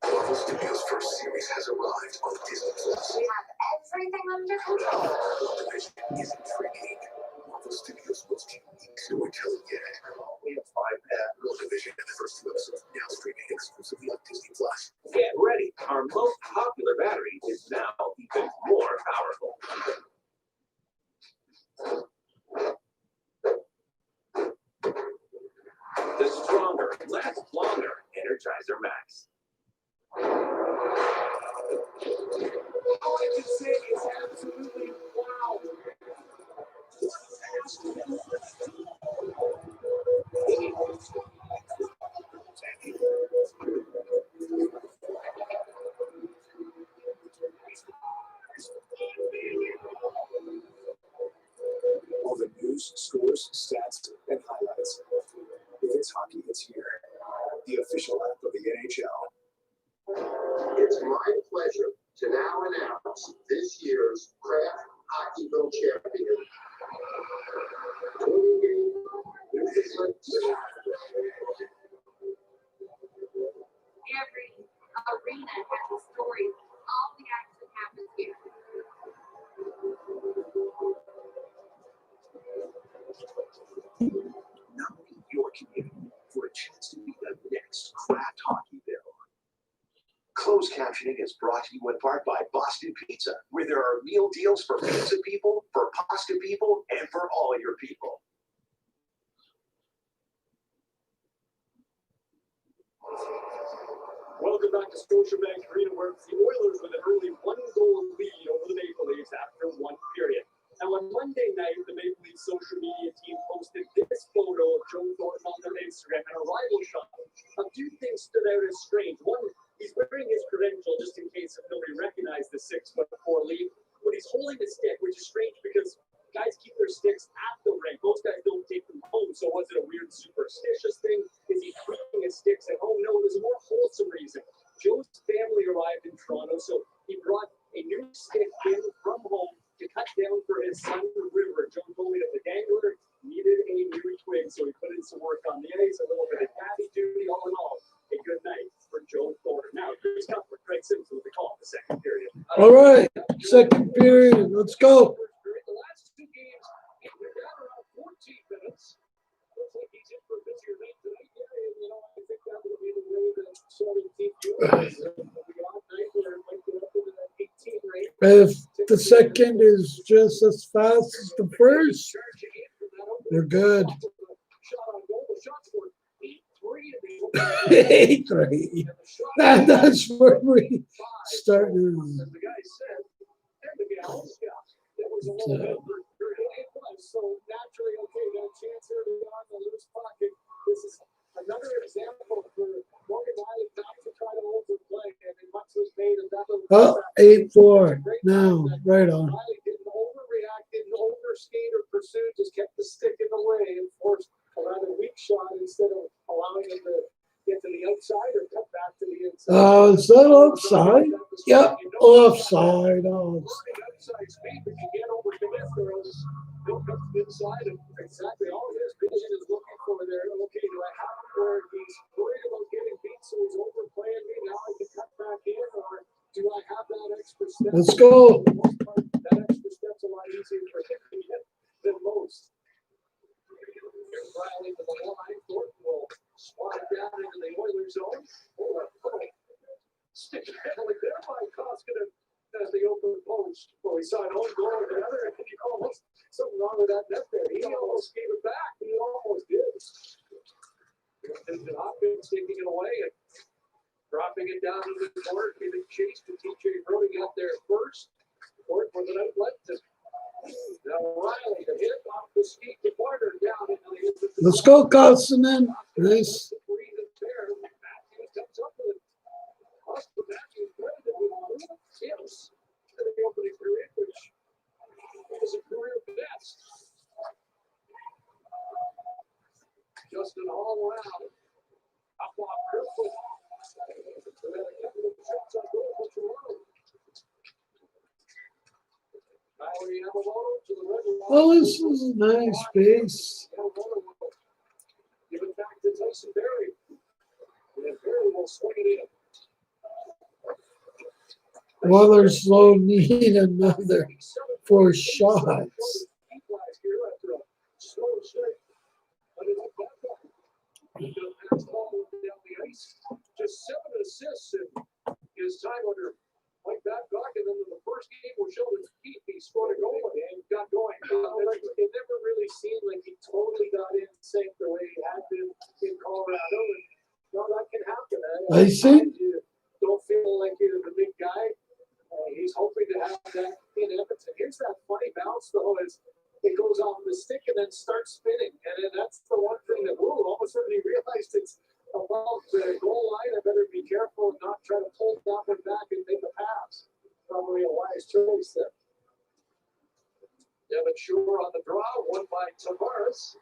F: Marvel Studios' first series has arrived on Disney Plus.
G: We have everything under control.
F: WandaVision is intriguing. Marvel Studios' most unique storytelling yet. We have 5 WandaVision and the first 2 episodes now streaming exclusively on Disney Plus.
O: Get ready. Our most popular battery is now even more powerful. The stronger, lasts longer Energizer Max.
E: All I can say is absolutely wow.
J: All the news, scores, stats, and highlights. If it's hockey, it's here. The official app of the NHL.
K: It's my pleasure to now announce this year's Kraft Hockeyville champion.
D: Every arena has a story. All the action happens here.
F: Nominate your community for a chance to be the next Kraft Hockeyville. Closed captioning is brought to you in part by Boston Pizza, where there are meal deals for pizza people, for pasta people, and for all your people.
E: Welcome back to Scotiabank Arena, where it's the Oilers with an early 1-goal lead over the Maple Leafs after one period. Now, on Monday night, the Maple Leafs social media team posted this photo of Joe Thornton on their Instagram and a rival shot. A few things stood out as strange. One, he's wearing his credential just in case if nobody recognized the 6'4" Leaf, but he's holding a stick, which is strange because guys keep their sticks at the rink. Most guys don't take them home, so was it a weird superstitious thing? Is he tweaking his sticks at home? No, there's a more wholesome reason. Joe's family arrived in Toronto, so he brought a new stick in from home to cut down for his son, River. Joe told me that the dangler needed a new twig, so he put in some work on the ice, a little bit of daddy duty, all in all. A good night for Joe Thornton. Now, here's Cuthbert, Craig Simpson with the call the second period.
I: All right, second period. Let's go.
E: The last 2 games, we're down around 14 minutes. Looks like he's in for a busier night tonight. Yeah, you know, I think that will be the way that starting team feels. We got night where it might get up into that 18 range.
I: If the second is just as fast as the first, we're good.
E: Shot on goal. The shots were
I: 8-3.
E: 8-3.
I: That's where we started.
E: As the guy said, and the gals, yeah, it was a little bit for it was. So naturally, okay, got a chance here to be on the loose pocket. This is another example for Morgan Riley not to try to overplay. I mean, much was made of that little.
I: Oh, 8-4. Now, right on.
E: Riley didn't overreact, didn't overskate or pursue, just kept the stick in the way and forced a rather weak shot instead of allowing it to get to the outside or cut back to the inside.
I: Is that offside? Yep, offside. Oh,
E: Outside speed, but you get over to this, or else he'll come to the inside, and exactly all his vision is looking for there. Okay, do I have it where he's worried about getting beat, so he's overplaying me? Now I can cut back in, or do I have that extra step?
I: let's go.
E: For the most part, that extra step's a lot easier for him to get than most. Here's Riley to the line. Thornton will swat it down into the Oilers zone. Stick it handling there by Koskinen as the open post. Well, we saw an own goal at the other end. He almost something wrong with that net there. He almost gave it back. He almost did. And Hopkins taking it away and dropping it down into the corner, giving chase to TJ Brody out there first. Court with an outlet to now Riley to hit off the skate to Carter down into the.
I: Let's go, Koskinen. Nice.
E: Comes up with Austin Matthews credited with 1 tips in the opening period, which is a career best. Justin all around. Up off Kirkwood. We had a couple of shots Yamamoto to the red line.
I: Well, this is a nice base.
E: Yamamoto will give it back to Tyson Berry. And Berry will swing it in.
I: Oilers will need another 4 shots.
E: Just 7 assists in his time under Mike Babcock, and then in the first game where Sheldon Keefe, he scored a goal and got going.
A: It never really seemed like he totally got in sync the way he had been in Colorado. And no, that can happen.
I: I see.
A: You don't feel like you're the big guy. He's hoping to have that in Edmonton. Here's that funny bounce, though, as it goes off the stick and then starts spinning. And then that's the one thing that, ooh, all of a sudden he realized it's above the goal line. I better be careful and not try to pull that one back and make a pass. Probably a wise choice there.
E: Devin Shore on the draw, won by Tavares.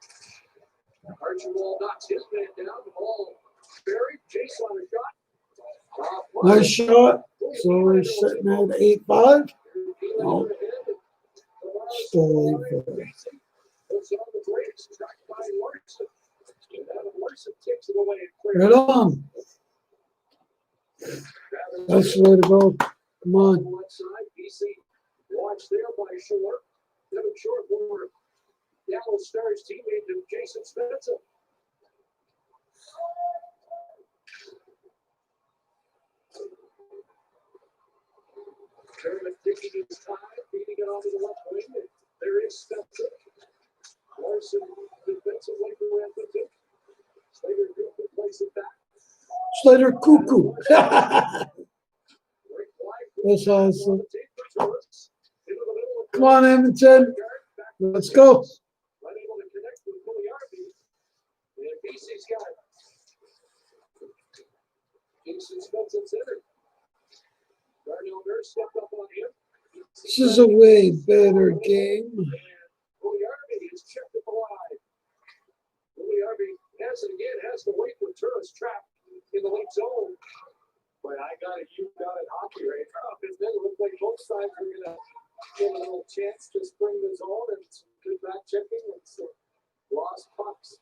E: Archibald knocks his man down. The ball buried. Chase on a shot.
I: Nice shot. So we're sitting at 8-5. No. Still 8-5. Right on. That's the way to go. Come on.
E: Watch there by Shore. Devin Shore for Dallas Stars teammate of Jason Spencer. Kermit taking his time, beating it onto the left wing. And there is Spencer. Larson defensively for Edmonton. Slater Cuckoo plays it back.
I: Slater Cuckoo. That's awesome. Come on, Edmonton. Let's go.
E: Unable to connect with Puljujarvi. And BC's got it. Jason Spencer center. Darnell Nurse stepped up on him.
I: This is a way better game.
E: Puljujarvi is checked at the line. Puljujarvi has it again, has to wait for Turris trapped in the late zone.
A: But you got it hockey right now. Because then it looked like both sides were going to get a little chance to spring the zone and some good back checking and some lost pucks.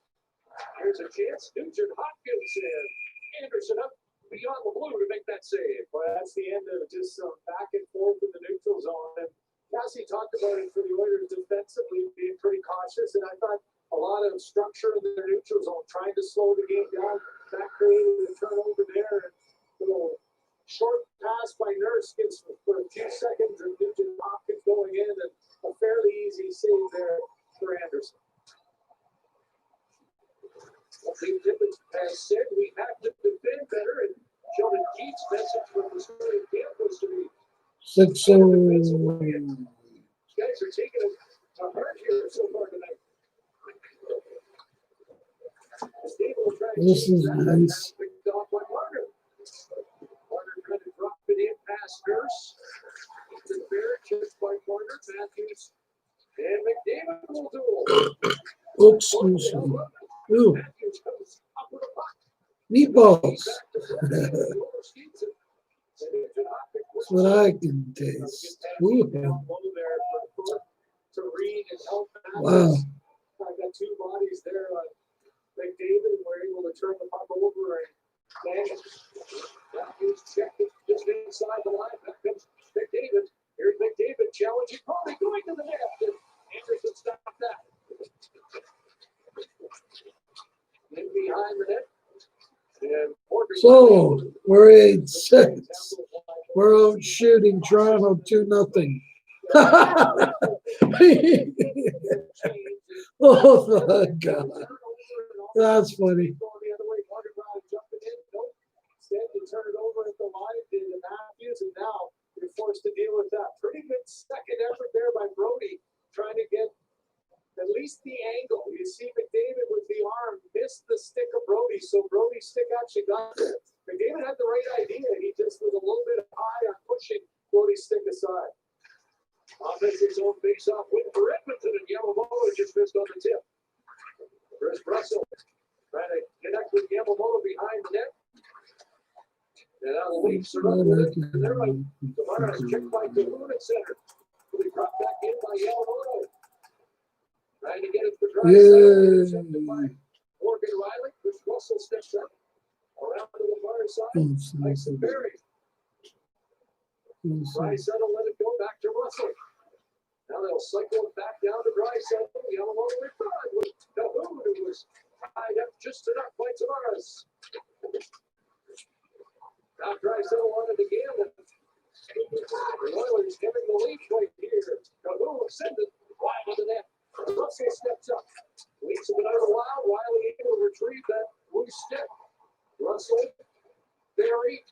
E: Here's a chance. Nugent Hopkins and Anderson up beyond the blue to make that save.
A: But that's the end of just some back and forth in the neutral zone. And Cassie talked about it for the Oilers defensively being pretty cautious. And I thought a lot of structure in the neutral zone, trying to slow the game down. That created a turnover there. And a little short pass by Nurse gets for a few seconds of Nugent Hopkins going in, and a fairly easy save there for Anderson.
E: Well, Dave Tippett has said we have to defend better, and Sheldon Keefe's message from the start of camp was to be
I: 6-0.
E: guys are taking it to heart here so far tonight.
I: This is nice.
E: Picked off by Marner. Marner trying to drop it in past Nurse. To Bear, just by Marner. Matthews and McDavid will do.
I: Oops, excuse me. Ooh,
E: Matthews comes up with a puck.
I: meatballs. That's what I can taste. Ooh. Wow.
A: I got two bodies there on McDavid, and we're able to turn the puck over and bang it.
E: Matthews checked it just inside the line. Back comes McDavid. Here's McDavid challenging Crowley going to the net. And Anderson stopped that. In behind the net. And Porter.
I: So we're 8-6. We're out shooting Toronto 2-0. Oh my God. That's funny.
A: Instead, you turn it over at the line to Matthews, and now you're forced to deal with that. Pretty good second effort there by Brody, trying to get at least the angle. You see McDavid with the arm missed the stick of Brody, so Brody's stick actually got there. McDavid had the right idea. He just was a little bit high on pushing Brody's stick aside.
E: Offensive zone face-off win for Edmonton, and Yamamoto just missed on the tip. Chris Russell trying to connect with Yamamoto behind the net. And now the Leafs are up with it. And they're like, Tavares checked by Cahoon at center. Will he drop back in by Yamamoto? Trying to get it for Draisaitl.
I: Yay.
E: Morgan Riley. Chris Russell steps up. Around to the far side. Tyson Berry. Draisaitl let it go back to Russell. Now they'll cycle it back down to Draisaitl. The other one with Todd with Cahoon, who was tied up just enough by Tavares. Now Draisaitl on it again. And the Oilers getting the lead right here. Cahoon sends it wide of the net. Russell steps up. Leads it out a while. Riley able to retrieve that loose stick. Russell, Berry,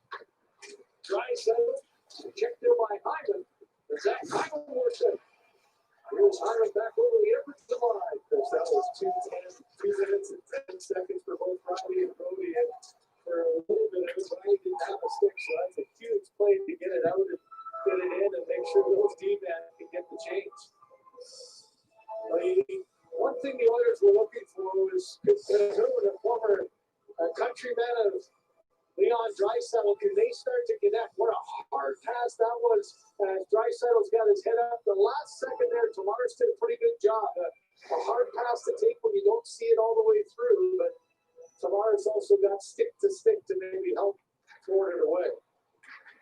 E: Draisaitl. Checked in by Hyman. And Zach Hyman works it. Here's Hyman back over the Edmonton line.
A: Chris, that was 2 minutes and 10 seconds for both Riley and Brody. And for a little bit of it, Riley didn't have a stick, so that's a huge play to get it out and get it in and make sure those D-men can get the change. One thing the Oilers were looking for was Cahoon, a former countryman of Leon Draisaitl. Can they start to connect? What a hard pass that was. Draisaitl's got his head up. The last second there, Tavares did a pretty good job. A hard pass to take when you don't see it all the way through, but Tavares also got stick to maybe help throw it away.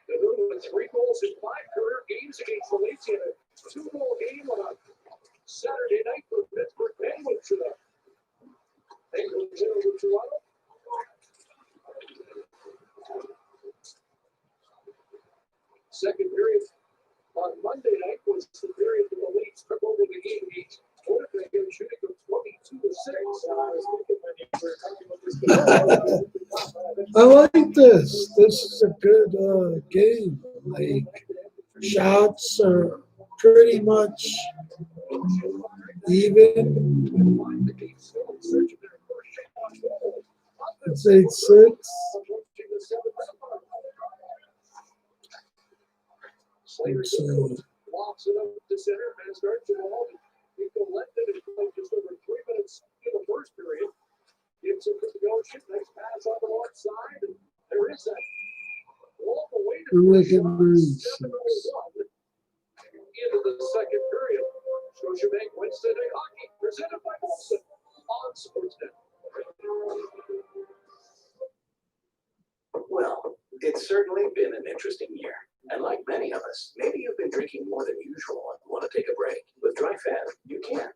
A: Cahoon with 3 goals in 5 career games against the Leafs. He had a 2-goal game on a Saturday night for Pittsburgh Penguins tonight. Penguins in over Toronto. Second period on Monday night was the period that the Leafs took over the game against Winnipeg and shooting of 22-6. I was thinking when you were talking about this game.
I: I like this. This is a good game. Like, shots are pretty much even. It's 8-6.
E: Slater walks it up to center, and starts to ball. Nico left it and played just over 3 minutes in the first period. Gives it to Goshen. Nice pass on the left side, and there is that all the way to the 7-1 into the second period. Scotiabank Wednesday Night Hockey presented by Molson on Sportsnet.
F: Well, it's certainly been an interesting year. And like many of us, maybe you've been drinking more than usual and want to take a break. With DryFab, you can.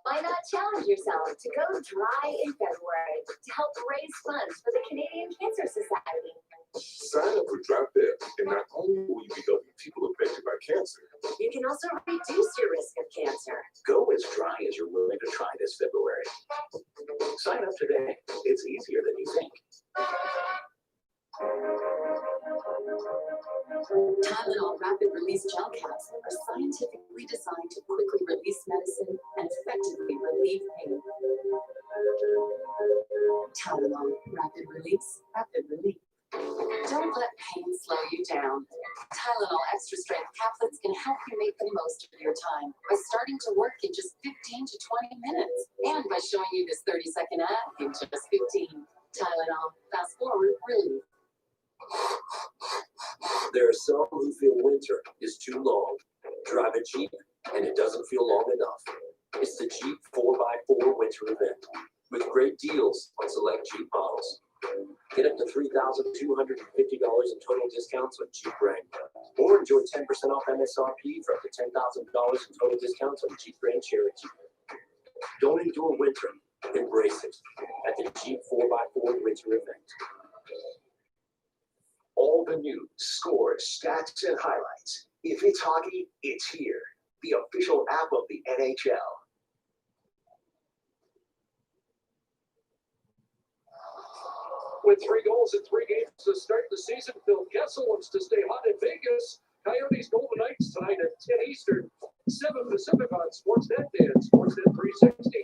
G: Why not challenge yourself to go dry in February to help raise funds for the Canadian Cancer Society?
K: Sign up for DryFab, and not only will you be helping people affected by cancer,
G: You can also reduce your risk of cancer.
F: Go as dry as you're willing to try this February. Sign up today. It's easier than you think.
H: Tylenol rapid release gel caps are scientifically designed to quickly release medicine and effectively relieve pain. Tylenol rapid release, rapid relief. Don't let pain slow you down. Tylenol extra strength caplets can help you make the most of your time by starting to work in just 15 to 20 minutes and by showing you this 30-second ad in just 15. Tylenol, fast forward relief.
F: There are some who feel winter is too long. Drive a Jeep, and it doesn't feel long enough. It's the Jeep 4x4 winter event with great deals on select Jeep models. Get up to $3,250 in total discounts on Jeep Wrangler, or enjoy 10% off MSRP for up to $10,000 in total discounts on Jeep Grand Cherokee. Don't endure winter, embrace it at the Jeep 4x4 winter event.
O: All the news, scores, stats, and highlights. If it's hockey, it's here. The official app of the NHL.
E: With 3 goals in 3 games to start the season, Phil Kessel wants to stay hot in Vegas. Coyotes Golden Knights tonight at 10 Eastern, 7 Pacific on Sportsnet and Sportsnet 360.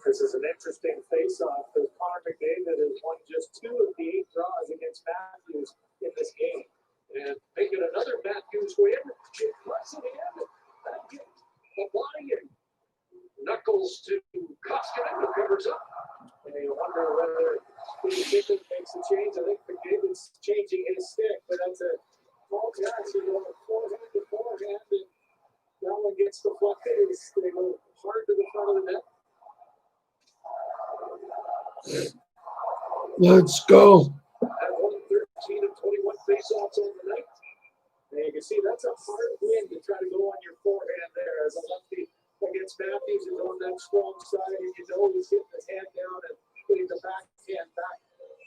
A: This is an interesting face-off because Connor McDavid has won just 2 of the 8 draws against Matthews in this game.
E: And making another Matthews win. It cuts it in. That hit the body and knuckles to Koskinen, who covers up.
A: And you wonder whether Steve Pickett makes a change. I think McDavid's changing his stick, but that's a small guy.
E: passes on a forehand to forehand, and that one gets deflected as they go hard to the front of the net.
I: Let's go.
E: At 113 of 21 faceoffs on the night. And you can see that's a hard win to try to go on your forehand there as a lefty against Matthews is on that strong side, and you know he's getting his hand down and putting the backhand back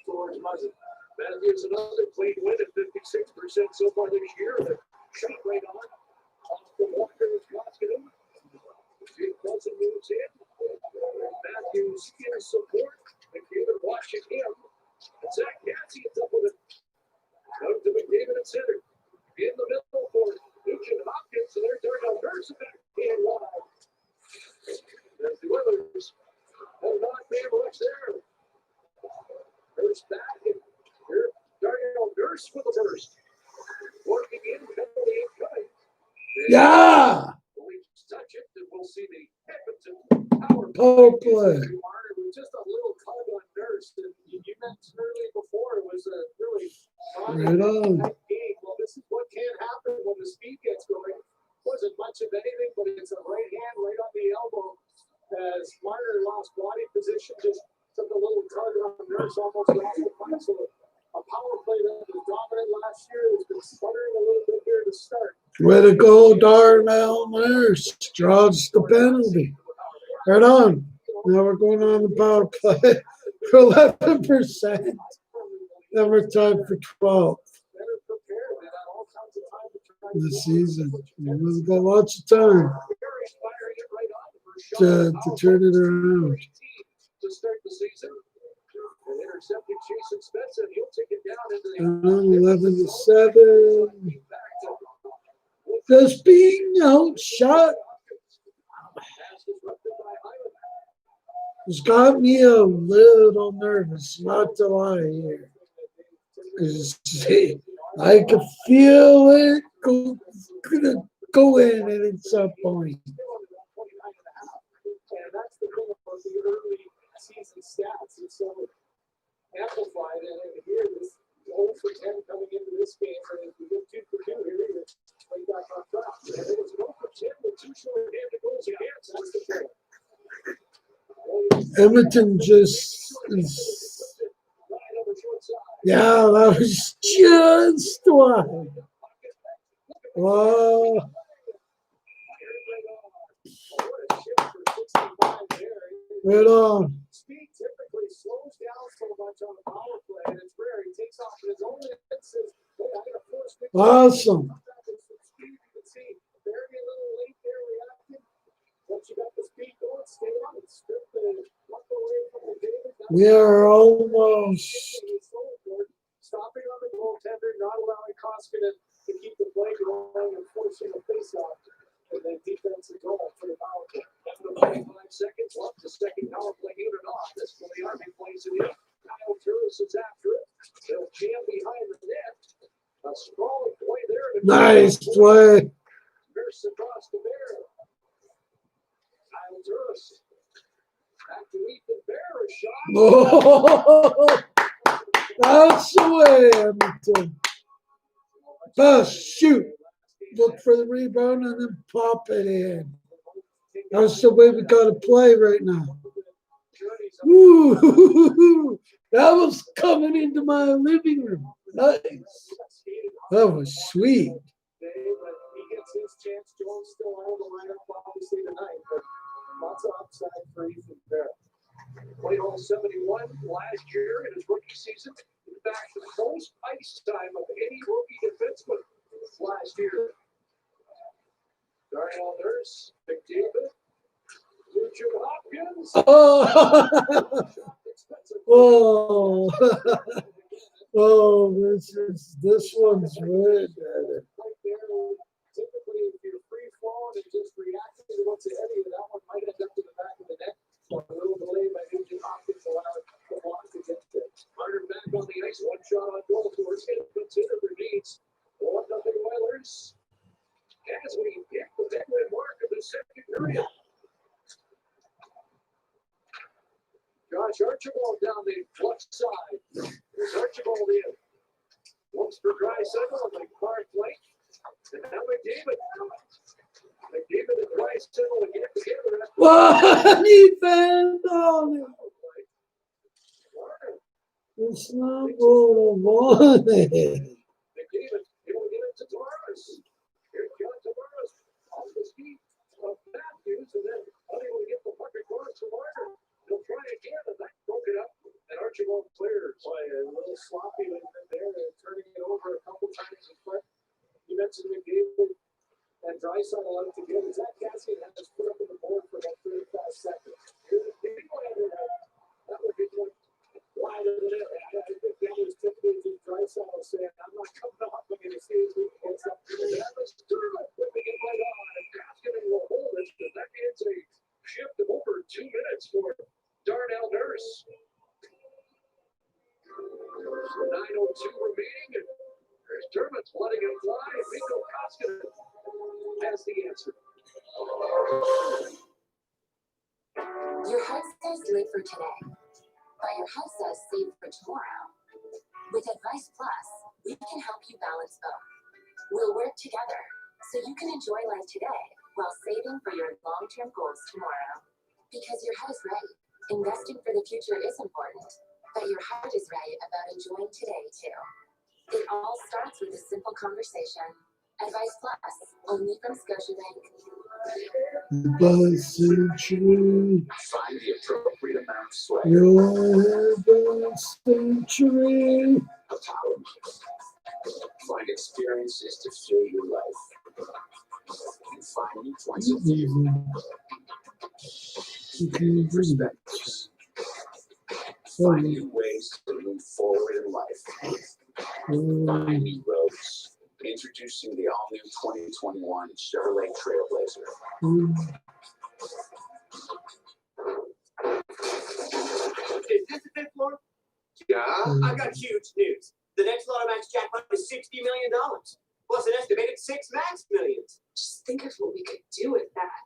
E: towards Muzzin. Matthews another clean win at 56% so far this year. The shot right on. Off the Walker is Koskinen. Muzzin moves in. Matthews in support. McDavid watching him. And Zach Cassian's up with it. Out to McDavid at center. In the middle for Nugent Hopkins. So they're Darnell Nurse back in wide. There's the Oilers. Have not been much there. Nurse back. And here, Darnell Nurse for the first. Working in, penalty incoming.
I: Yeah.
E: We touch it, and we'll see the Edmonton power
I: play.
E: Just a little tug on Nurse. And you mentioned earlier before it was a really
I: Right on.
E: game. Well, this is what can happen when the speed gets going. Wasn't much of anything, but it's a right hand right on the elbow. As Marner lost body position, just took a little tug on Nurse, almost lost the puck. So a power play that was dominant last year has been sputtering a little bit here to start.
I: Way to go, Darnell Nurse. Draws the penalty. Right on. Now we're going on the power play for 11%. Then we're tied for 12 this season. We've got lots of time to turn it around.
E: To start the season. And intercepting Jason Spencer. He'll take it down into the
I: 11-7. Just being outshot. It's got me a little nervous, not to lie here. I can feel it gonna go in at some point.
E: And that's the thing about the early season stats. It's so amplified. And here, this 0 for 10 coming into this game. And if you go 2 for 2 here, you're right back on track. And it was 0 for 10 with 2 short-handed goals against. That's the thing.
I: Edmonton just is. Yeah, that was just wide. Oh. Right on.
E: Speed typically slows down so much on the power play, and it's rare. He takes off his own and says, hey, I got to force it.
I: Awesome.
E: You can see very little late there reacting. Once you got the speed going, stay on it. Strip the luck away from the David.
I: We are almost.
E: Stopping on the goaltender, not allowing Koskinen to keep the play going and forcing a face-off. And then defensive goal for the power play. After 25 seconds left, the second power play unit off. This one, the Army plays it in. Kyle Turris is after it. They'll jam behind the net. A sprawling play there.
I: Nice play.
E: Nurse across the barrel. Kyle Turris. Back to Ethan Bear, a shot.
I: Oh, that's the way, Edmonton. Best shoot. Look for the rebound and then pop it in. That's the way we got to play right now. Woo! That was coming into my living room. Nice. That was sweet.
E: He gets his chance. Jones still out of the lineup, obviously, tonight, but lots of upside for Ethan Bear. Played all 71 last year in his rookie season. In fact, the most ice time of any rookie defenseman last year. Darnell Nurse, McDavid, Nugent Hopkins.
I: Oh, oh, oh! This one's way better.
E: Right there, typically, if you're free flowing and just reacting to what's ahead of you, that one might end up to the back of the net. A little delay by Nugent Hopkins allowed the block to get there. Marner back on the ice, one shot on goal towards him. Consider remains 1-0 Oilers. As we hit the midway mark of the second period. Josh Archibald down the left side. There's Archibald in. Looks for Draisaitl on the far flank. McDavid and Draisaitl will get together.
I: What? Defense on it. It's not what I wanted.
E: McDavid, able to get it to Tavares. Here comes Tavares. Off the feet of Matthews, and then unable to get the puck across to Marner. He'll try again, and that broke it up. And Archibald clears. Boy, a little sloppy there, and turning it over a couple times in front. You mentioned McDavid and Draisaitl out together. Zach Cassian had his foot up on the board for about 35 seconds. That would be one wide of the net. I think that was typically just Draisaitl saying, I'm not coming off. I'm going to see if we can get something. That was Sturman whipping it right on, and Cassian will hold it, but that means a shift of over 2 minutes for Darnell Nurse. 9:02 remaining, and there's Dermott's letting it fly. Mikko Koskinen has the answer.
G: Your heart says live for today, but your heart says save for tomorrow. With Advice Plus, we can help you balance both. We'll work together so you can enjoy life today while saving for your long-term goals tomorrow. Because your head is right, investing for the future is important, but your heart is right about enjoying today too. It all starts with a simple conversation. Advice Plus, only from Scotiabank.
I: Advice Century.
L: Find the appropriate amount of sweat.
I: Your Advice Century.
L: Find experiences to fill your life. And find new points of view. New perspectives. Find new ways to move forward in life. Find new roads. Introducing the all-new 2021 Chevrolet Trailblazer.
P: Is this the fifth floor? Yeah, I've got huge news. The next Lotto Max jackpot is $60 million, plus an estimated 6 max millions.
H: Just think of what we could do with that.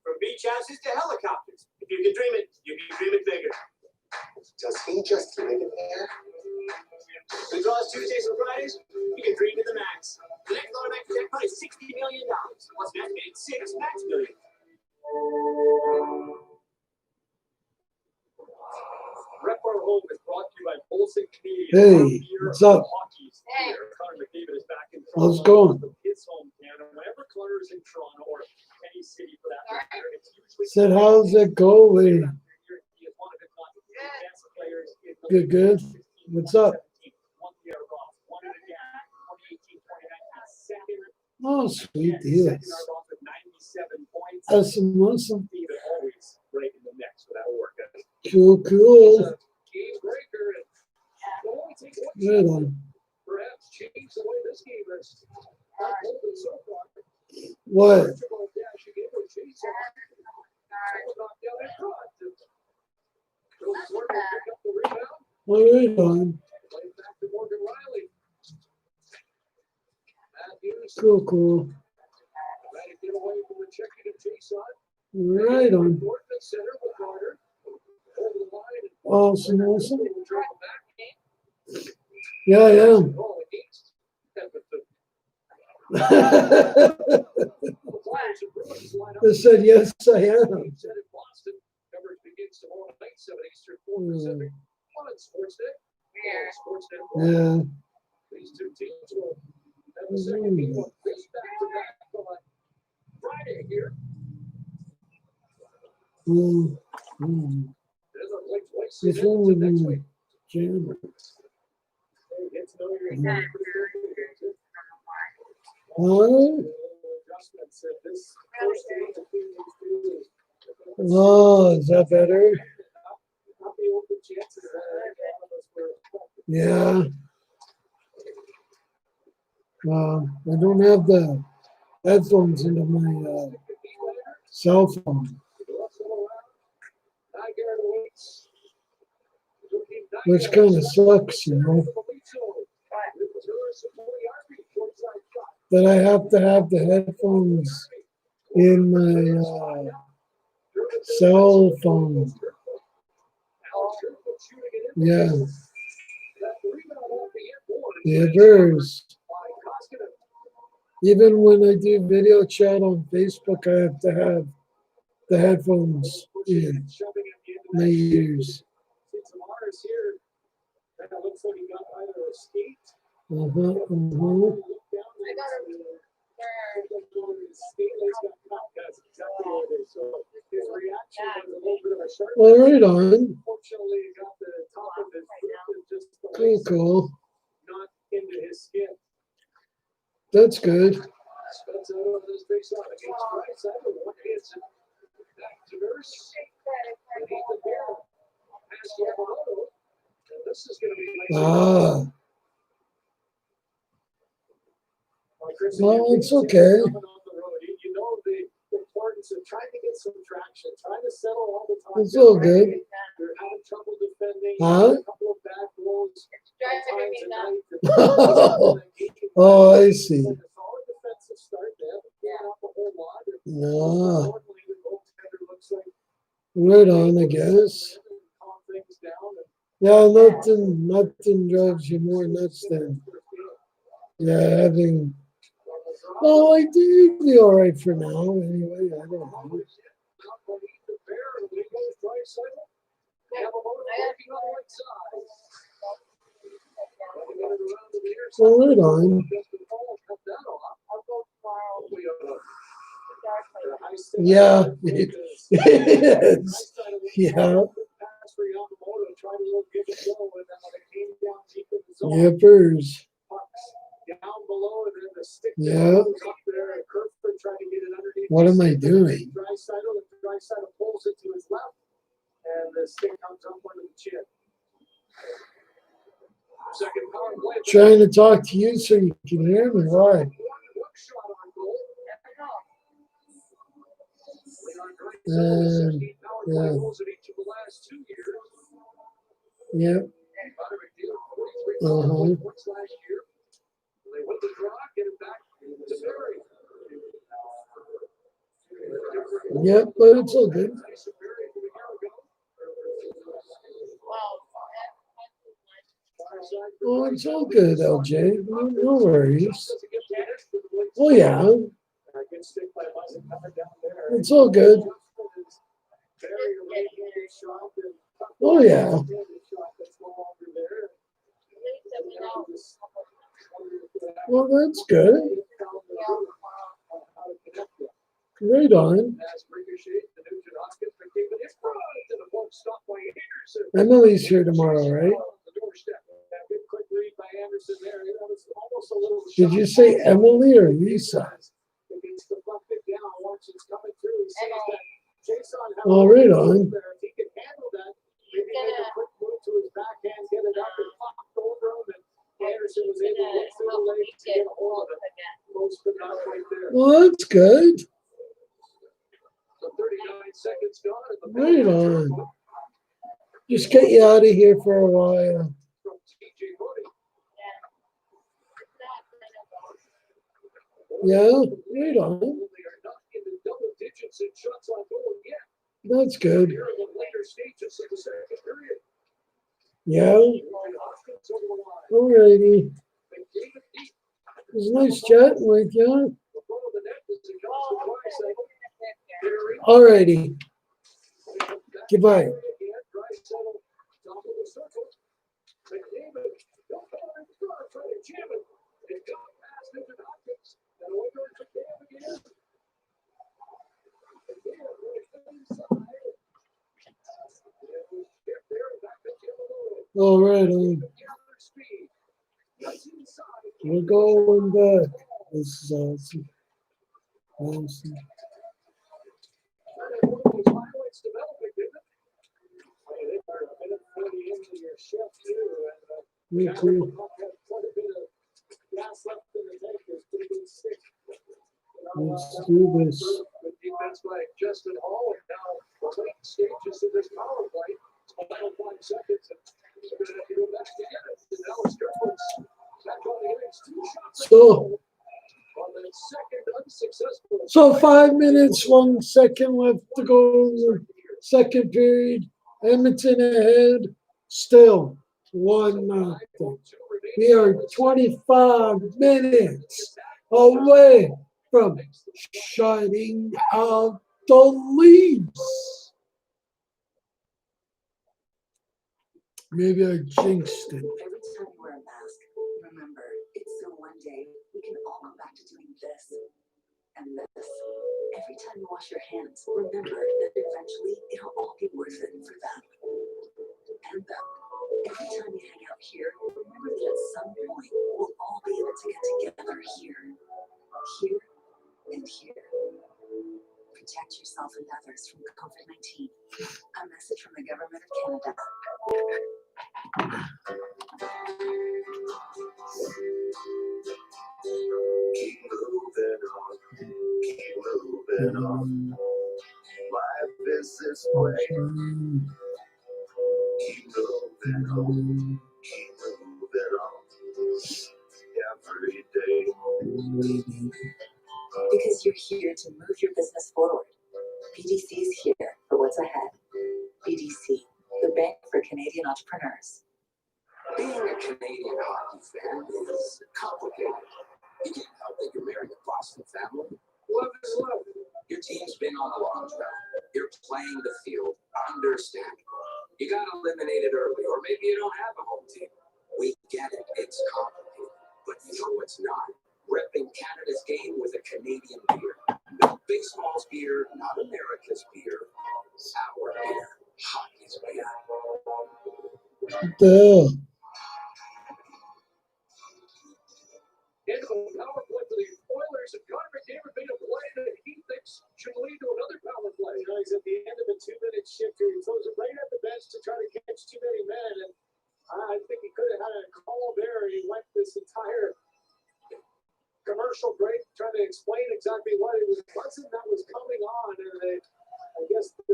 P: From beach houses to helicopters. If you can dream it, you can dream it bigger.
C: Does he just live in here?
P: The draws Tuesdays and Fridays, you can dream to the max. The next Lotto Max jackpot is $60 million, plus an estimated 6 max millions.
E: Rep Our Home is brought to you by Bolson Canadian.
I: Hey, what's up?
E: Hey. Connor McDavid is back in
I: How's it
E: Toronto.
I: going?
E: His hometown, and whenever Connor is in Toronto or any city for that matter, it's usually
I: Said, how's it going?
E: he is one of, if not the best players in the
I: Good, good. What's up?
E: 1 year off, 1 in a gap, 2018, 2019, second.
I: Oh, sweet deal.
E: Second off with 97 points.
I: Awesome, awesome.
E: David always right in the mix for that work.
I: Cool, cool.
E: Game breaker, and it'll only take one
I: Right
E: shot.
I: on.
E: Perhaps change the way this game is unfolded so far.
I: What?
E: Archibald dashing in with Chase on. Someone knocked down in front. Bill Swart will pick up the rebound.
I: Right on.
E: Play it back to Morgan Riley. Matthews
I: Cool, cool.
E: trying to get away from the checking of Chase on.
I: Right on.
E: North and center with Carter. Over the line.
I: Awesome, awesome.
E: Drop back.
I: Yeah, yeah.
E: Oh, against Edmonton.
I: I said, yes, I am.
E: Said in Boston, coverage begins tomorrow night, 7 Eastern, 4 Pacific, on Sportsnet. Sportsnet.
I: Yeah.
E: These two teams will have the second game of this back-to-back on Friday here.
I: Mm.
E: There's a play twice
I: This
E: in
I: one
E: Edmonton next
I: would
E: week.
I: be jam.
E: Get to know your
I: Mm.
E: adjustments at this first game between these two is
I: Oh, is that better?
E: not the open chances that all of us were expecting.
I: Yeah. I don't have the headphones into my cell phone, which kind of sucks, you know. That I have to have the headphones in my cell phone. Yeah. Yeah, there's. Even when I do video chat on Facebook, I have to have the headphones in my ears.
E: See, Tavares here, kind of looks like he got either a skate.
I: Uh-huh,
E: Look down
D: I
E: there,
D: got
E: his skate lace got cut. That's exactly what it is. So his reaction was a little bit of a sharp.
I: Well, right on.
E: Unfortunately, he got the top of his foot and just the
I: Cool,
E: lace
I: cool.
E: not into his skin.
I: That's good.
E: Spuds out over this face off against Draisaitl. One hits it back to Nurse. Beneath the barrel. Past Yamamoto. And this is going to be nice.
I: Ah,
E: Chris,
I: no,
E: again,
I: it's
E: things
I: okay.
E: are coming on the road. You know the importance of trying to get some traction, trying to settle all the time.
I: It's all good.
E: You're having trouble defending.
I: Huh?
E: A couple of bad blows.
D: driving me nuts.
I: Oh, I see.
E: Solid defensive start. They haven't given up a whole lot.
I: No.
E: Importantly, the goaltender looks like
I: Right on, I guess.
E: calm things down.
I: Yeah, nothing drives you more nuts than having. Well, I do be all right for now. Anyway, I don't know. Well, right on. Yeah, it is. Yeah. Yippers.
E: Down below, and then the stick
I: Yeah.
E: goes up there, and Kerfoot tried to get it underneath.
I: What
E: the
I: am I
E: stick,
I: doing?
E: Draisaitl, and Draisaitl pulls it to his left, and the stick comes up under the chin. Second power play.
I: Trying to talk to you so you can hear me. Why?
E: One shot on goal. Leon Draisaitl with
I: Yeah.
E: 16 power play goals in each of the last 2 years.
I: Yeah.
E: Not a big deal. 43
I: Uh-huh.
E: points last year. They win the draw, get it back to Barry.
I: Yeah, but it's all good.
E: Tyson Barry from a year ago.
I: Oh, it's all good, LJ. No worries. Oh, yeah. It's all good. Oh, yeah. Well, that's good. Right on. Emily's here tomorrow, right? Did you say Emily or Lisa? Oh, right on. Well, that's good. Right on. Just get you out of here for a while. Yeah, right on. That's good. Yeah. Alrighty. It was nice chatting with you. Alrighty. Goodbye. All right. We're going back. This is awesome. Awesome. Me too. Let's do this.
E: Good defense by Justin Hall, and now the late stages of this power play. Final 5 seconds, and they're going to have to go back to get it. And now it's Kerfoot's back on the innings, 2 shots.
I: So,
E: On the second unsuccessful.
I: so 5 minutes, 1 second left to go in the second period. Edmonton ahead, still 1-0. We are 25 minutes away from shutting out the Leafs. Maybe I jinxed it.
H: Every time you wear a mask, remember, it's so one day we can all go back to doing this and this. Every time you wash your hands, remember that eventually it'll all be worth it for them and them. Every time you hang out here, remember that at some point we'll all be able to get together here, and here. Protect yourself and others from COVID-19. A message from the Government of Canada.
K: Keep moving on. Keep moving on. Life is this way. Keep moving on. Keep moving on. Every day.
H: Because you're here to move your business forward. BDC's here for what's ahead. BDC, the bank for Canadian entrepreneurs.
L: Being a Canadian hockey fan is complicated. You can't help that you're marrying a Boston family. Love is love. Your team's been on the long track. You're playing the field. Understandable. You got eliminated early, or maybe you don't have a home team. We get it. It's complicated. But you know it's not. Repping Canada's game with a Canadian beer. Not baseball's beer, not America's beer. Our beer. Hockey's beer.
I: What the hell?
E: Into a power play for the Oilers, and Connor McDavid made a play that he thinks should lead to another power play.
A: You know, he's at the end of a 2-minute shift here. He throws it right at the bench to try to catch too many men, and I think he could have had a call there. He went this entire commercial break trying to explain exactly what it was. Wasn't that was coming on, and I guess the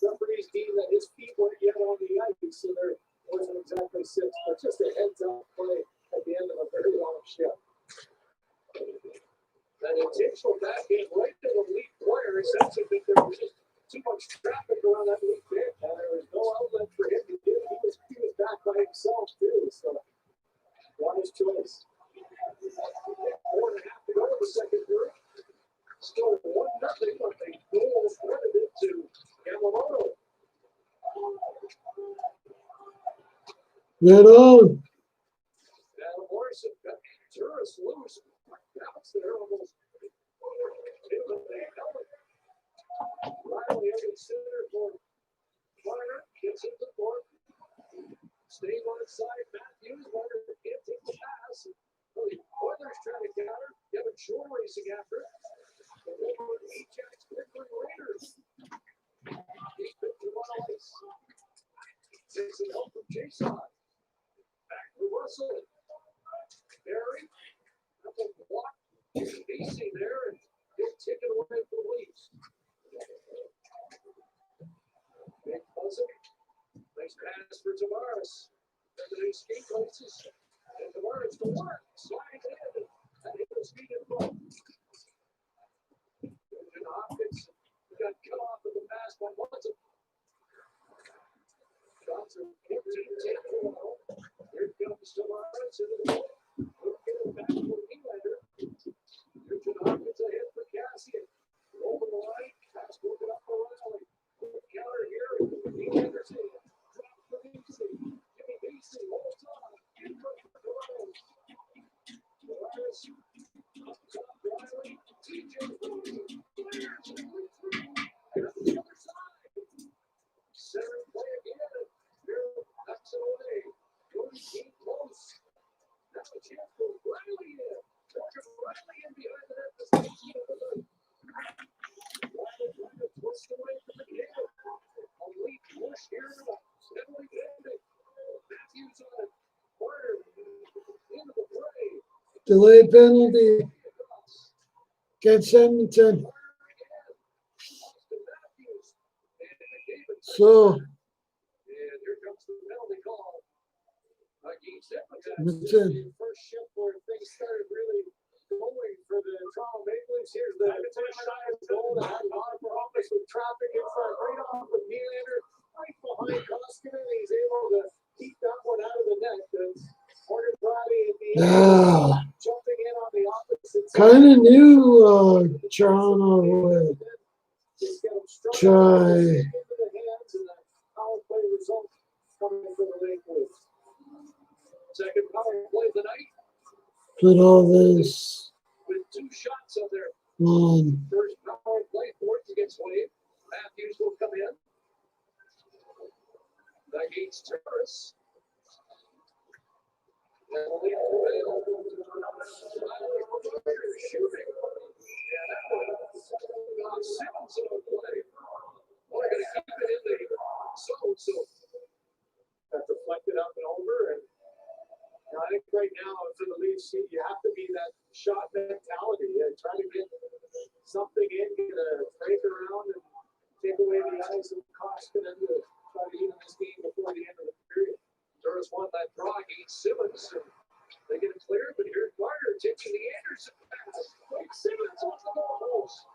A: referees deemed that his feet weren't yet on the ice, so there wasn't exactly 6, but just a heads-up play at the end of a very long shift.
E: An intentional backhand right to the lead player, sensing that there was just too much traffic around that lead pit, and there was no outlet for him to do. He was back by himself too, so won his choice. 4.5 to go in the second period. Still 1-0, but the goal was credited to Yamamoto.
I: Get on.
E: Now Morrison got Turris loose. Bounce there almost. Riley under the center for Marner. Gets it to Thorpe. Staying on its side, Matthews. Marner can't take the pass. Well, the Oilers trying to counter. Kevin Shore racing after it. And over to Ajax Pittsburgh Raiders. He's picked to one ice. Takes it out from Jason. Back to Russell. Barry. That's a block. Easy there, and he'll take it away from the Leafs. Big Buzzard. Nice pass for Tavares. The escape places. And Tavares to work. Sliding in. And he was feet in front. And Hopkins got cut off of the pass by Munson. Johnson 14 take the ball. Here comes Tavares into the goal. We'll get it back to Nylander. Here's Hopkins ahead for Cassian. Over the line. Pass broken up for Riley. Counter here. Nylander's in. Drop for Beasley. Jimmy Beasley holds on. In front for Tavares. Tavares. Up top, Riley. TJ flares. And on the other side. Center play again. Here, knocks it away. Cody came close. Now a chance for Riley in. Riley in behind the net. Riley trying to twist away from the game. A late push here. Steadily ending. Matthews on it. Carter into the play.
I: Delay penalty against Edmonton. So,
E: And here comes the penalty call.
I: Edmonton.
A: First shift where things started really going for the Toronto Maple Leafs. Here's the first shot of goal that had a lot of problems with traffic in front, right off of Nylander, right behind Koskinen. He's able to keep that one out of the net. Morgan Bradley at the end, jumping in on the opposite
I: Kind of knew Toronto would try.
E: Second power play of the night.
I: Put all this
E: With 2 shots on their
I: on.
E: first power play, Fords against Wade. Matthews will come in. Against Turris. And will lead the way. Shooting. And that one, Simmons on play. We're going to keep it in the zone, so that deflected up and over. And I think right now, for the lead seat, you have to be that shot mentality and try to get something in, get a break around and take away the eyes of Koskinen to try to even this game before the end of the period. Turris won that draw against Simmons. And they get it clear, but here's Carter taking the Anderson pass. Quick Simmons on the post.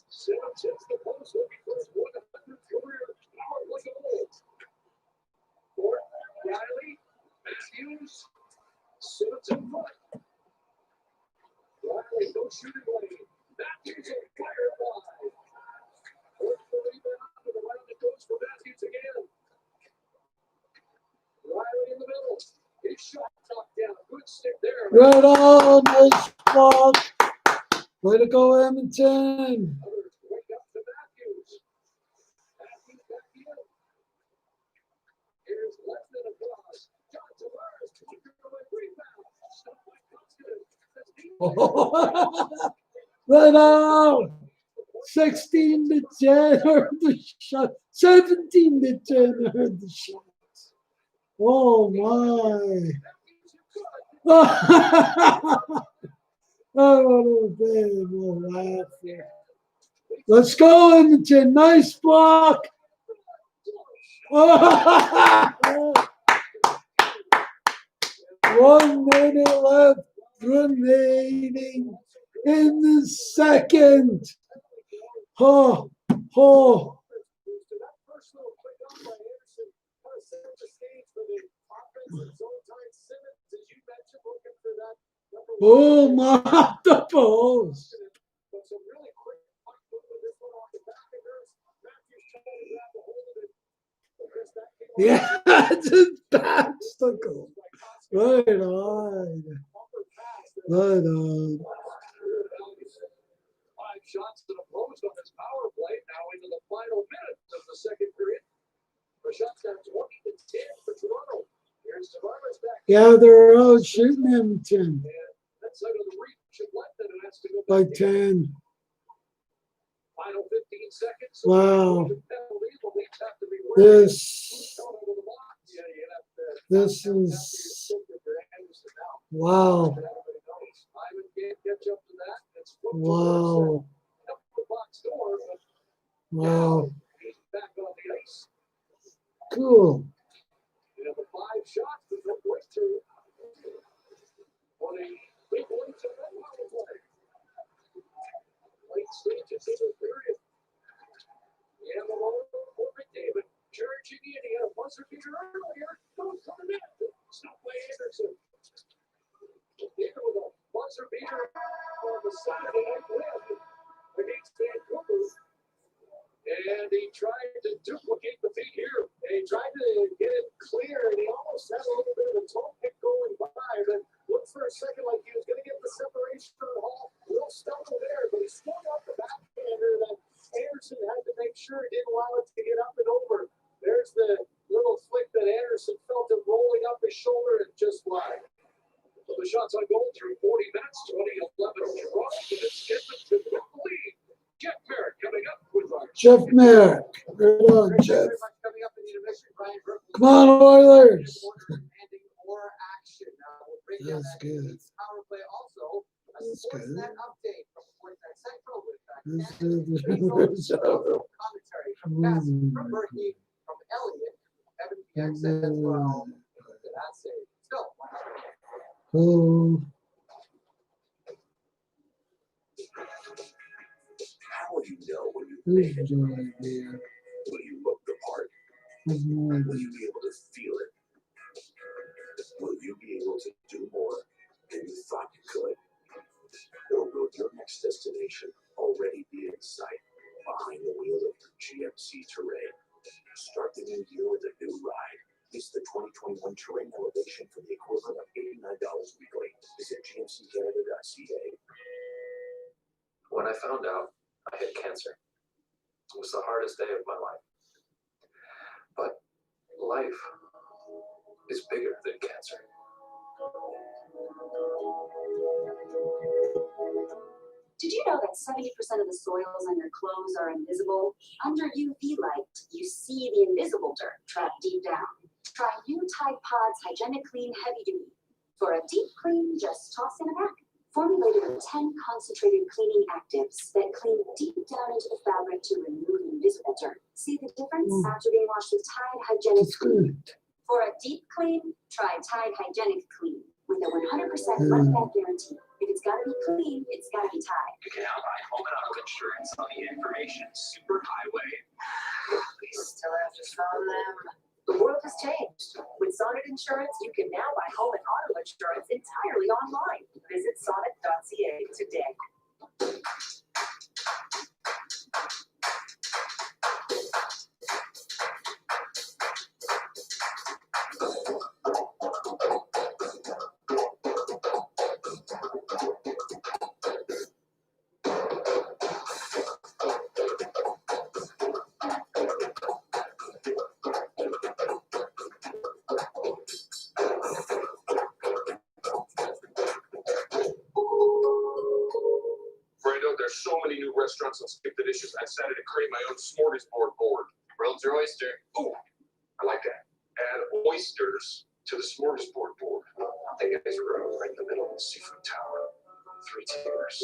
E: Simmons hits the post looking for his 100th career power play goal. Fort, Riley, Matthews, Simmons in front. Riley, no shooting lane. Matthews will fire it wide. Fort the rebound to the right that goes for Matthews again. Riley in the middle. His shot knocked down. Good stick there.
I: Right on, nice block. Way to go, Edmonton.
E: Others wake up to Matthews. Matthews back in. Here's Lesnar across. John Tavares to the rebound. Stop by Koskinen.
I: Right on. 16 to 10 heard the shot. 17 to 10 heard the shot. Oh my. Oh, baby, we'll laugh here. Let's go, Edmonton. Nice block. 1 minute left remaining in the second. Oh, oh. Oh, my, the post. Yeah, just obstacle. Right on. Right on.
E: 5 shots to the post on this power play. Now into the final minutes of the second period. The shots got 20 to 10 for Toronto. Here's Tavares back.
I: Yeah, they're out shooting Edmonton
E: That's out of the reach of London, and has to go
I: by
E: back
I: 10.
E: Final 15 seconds.
I: Wow. This is wow. Wow. Wow. Cool.
E: And the 5 shots that no breakthrough. On a big one to that power play. Late stages of the period. Yeah, the ball for McDavid. Charging in. He had a buzzer beater earlier. Goes to the net. Stopped by Anderson. McDavid with a buzzer beater on the side of the right rim against Vancouver. And he tried to duplicate the feed here. And he tried to get it clear, and he almost had a little bit of a toe kick going by, but looked for a second like he was going to get the separation from the hall. A little stumble there, but he swung off the backhander that Anderson had to make sure he didn't allow it to get up and over. There's the little flick that Anderson felt him rolling up his shoulder and just wide. So the shots on goal through 40 minutes, 20-11 Toronto, and it's Edmonton with the lead. Jeff Merrick coming up with our
I: Jeff Merrick. Right on, Jeff.
B: Coming up in the intermission, Brian Brooke.
I: Come on, Oilers.
B: More action. We'll break down
I: That's
B: that
I: good.
B: power play also. A
I: That's
B: Sportsnet
I: good.
B: update from Sportsnet Central with
I: This is
B: commentary from Cass, from Berkey, from Elliot, Evan Jackson as well. That's it. Still,
I: oh.
K: How will you know when you
I: Who's doing it here?
K: will you look the part?
I: Who's doing
K: Will you be able to feel it? Will you be able to do more than you thought you could?
F: I found out I had cancer, it was the hardest day of my life. But life is bigger than cancer.
H: Did you know that 70% of the soils on your clothes are invisible? Under UV light, you see the invisible dirt trapped deep down. Try new Tide Pods Hygienic Clean Heavy Duty. For a deep clean, just toss in a bag. Formulated with 10 concentrated cleaning actives that clean deep down into the fabric to remove invisible dirt. See the difference after being washed with Tide Hygienic Clean? For a deep clean, try Tide Hygienic Clean with a 100% money-back guarantee. If it's gotta be clean, it's gotta be Tide.
L: You can now buy home and auto insurance on the Information Superhighway.
H: We still have to phone them. The world has changed. With Sonnet Insurance, you can now buy home and auto insurance entirely online. Visit sonnet.ca today.
Q: Brando, there's so many new restaurants on Skip the Dishes. I decided to create my own smorgasbord board. World's your oyster. Ooh, I like that. Add oysters to the smorgasbord board. I think it's right in the middle of the seafood tower. 3 tiers.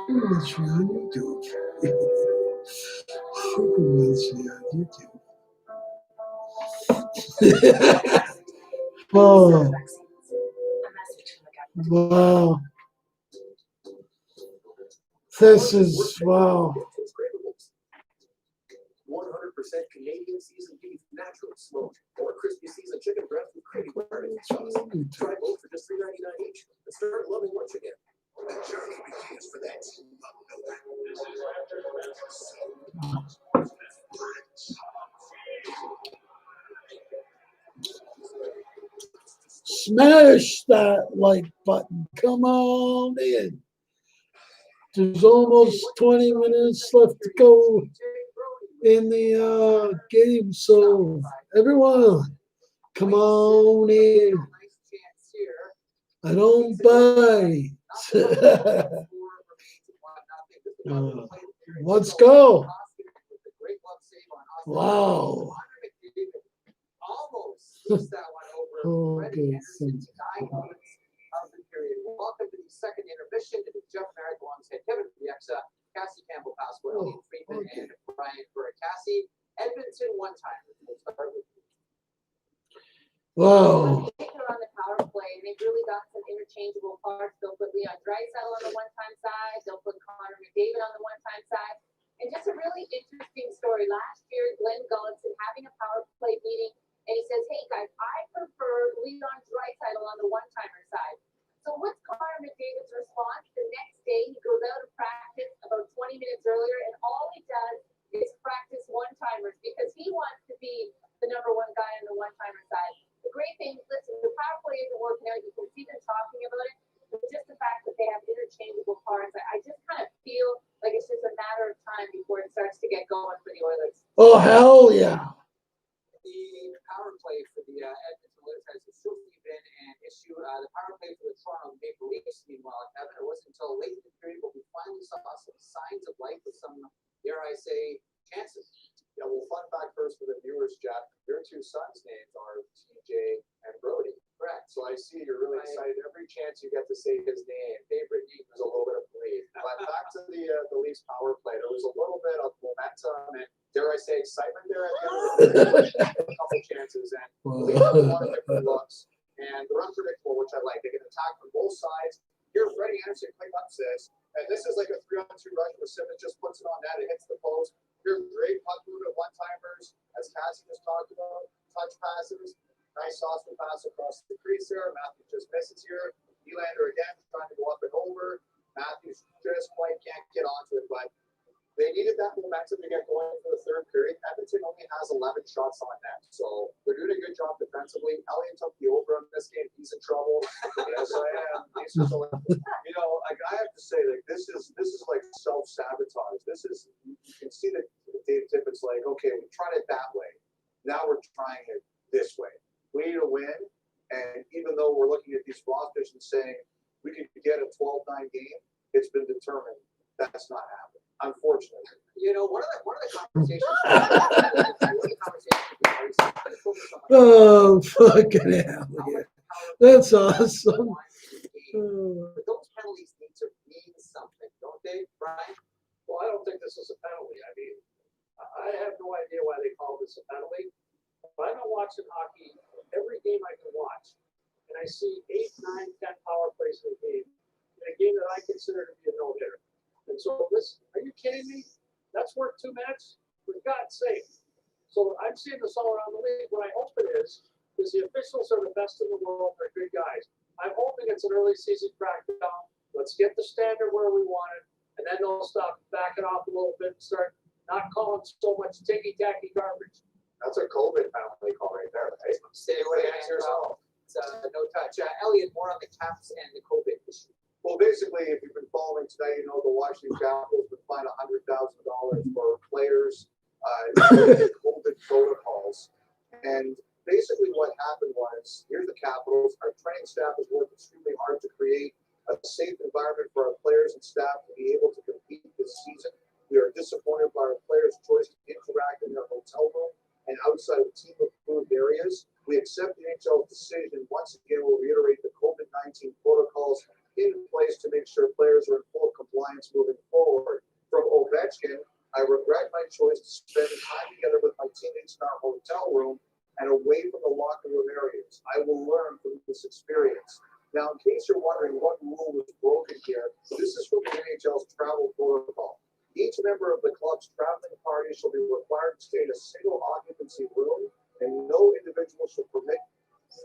I: Watch me on YouTube. Watch me on YouTube. Oh. Wow. This is wow.
F: 100% Canadian seasoned beef, naturally smoked, or crispy seasoned chicken breast with creamy barbecue sauce. Try both for just $3.99 each and start loving lunch again. The journey begins for that team up
I: Smash that like button. Come on in. There's almost 20 minutes left to go in the game, so everyone, come on in. I don't buy. Let's go. Wow. Okay.
B: Welcome to the second intermission. It is Jeff Merrick alongside Kevin Bieksa, Cassie Campbell Pasquale, Elliot Friedman, and Brian Buracassi. Edmonton one-time. We'll start with you.
I: Wow.
D: They're on the power play, and they've really got some interchangeable parts. They'll put Leon Draisaitl on the one-time side. They'll put Connor McDavid on the one-time side. And just a really interesting story. Last year, Glenn Gulletson having a power play meeting, and he says, "Hey guys, I prefer Leon Draisaitl on the one-timer side." So what's Connor McDavid's response? The next day, he goes out of practice about 20 minutes earlier, and all he does is practice one-timers because he wants to be the number one guy on the one-timer side. The great thing, listen, the power play isn't working out. You can see them talking about it. But just the fact that they have interchangeable parts, I just kind of feel like it's just a matter of time before it starts to get going for the Oilers.
I: Oh, hell yeah.
B: The power play for the Edmonton Oilers has historically been an issue. The power play for the Toronto Maple Leafs, meanwhile, Kevin, it wasn't until late in the period where we finally saw some signs of life with some, dare I say, chances.
C: Yeah, well, fun fact first for the viewers, Jeff. Your 2 sons' names are TJ and Brody. Correct. So I see you're really excited every chance you get to say his name. Favorite name is a little bit of belief. But back to the Leafs power play. There was a little bit of momentum and, dare I say, excitement there at the end of the day. A couple chances and the Leafs have a lot of different looks. And they're unpredictable, which I like. They can attack from both sides. Here, Freddie Anderson cleaned up this. And this is like a 3-on-2 rush where Simmons just puts it on net. It hits the post. Here's great puck movement, one-timers, as Cassie just talked about. Touch passes. Nice saucer pass across the crease there. Matthews just misses here. Nylander again trying to go up and over. Matthews just quite can't get onto it, but they needed that momentum to get going for the third period. Edmonton only has 11 shots on net, so they're doing a good job defensively. Elliott took the over in this game. He's in trouble. Yes, I am. You know, I have to this is like self-sabotage. This is, you can see that Dave Tippett's like, okay, we tried it that way. Now we're trying it this way. We need to win. And even though we're looking at these rosters and saying we could get a 12-9 game, it's been determined that's not happening, unfortunately.
B: You know, one of the conversations.
I: Oh, fucking hell, yeah. That's awesome.
B: But those penalties need to mean something, don't they, Brian?
A: Well, I don't think this is a penalty. I mean, I have no idea why they call this a penalty. But I've been watching hockey every game I can watch, and I see 8, 9, 10 power plays in a game that I consider to be a no-hitter. And so this, are you kidding me? That's worth 2 minutes? For God's sake. So I'm seeing this all around the league. What I hope it is the officials are the best in the world. They're good guys. I'm hoping it's an early season crackdown. Let's get the standard where we want it, and then they'll stop backing off a little bit and start not calling so much ticky-tacky garbage.
C: That's a COVID penalty call right there, right?
B: Stay away, yourself. It's no touch. Elliot, more on the Caps and the COVID issue.
C: Well, basically, if you've been following today, you know the Washington Capitals would find $100,000 for players, COVID protocols. And basically what happened was, here's the Capitals. Our training staff has worked extremely hard to create a safe environment for our players and staff to be able to compete this season. We are disappointed by our players' choice to interact in their hotel room and outside of team-approved areas. We accept the NHL's decision. Once again, we'll reiterate the COVID-19 protocols in place to make sure players are in full compliance moving forward. From Ovechkin, I regret my choice to spend time together with my teammates in our hotel room and away from the locker room areas. I will learn from this experience. Now, in case you're wondering what rule was broken here, this is from the NHL's travel protocol. Each member of the club's traveling party shall be required to stay in a single occupancy room, and no individual shall permit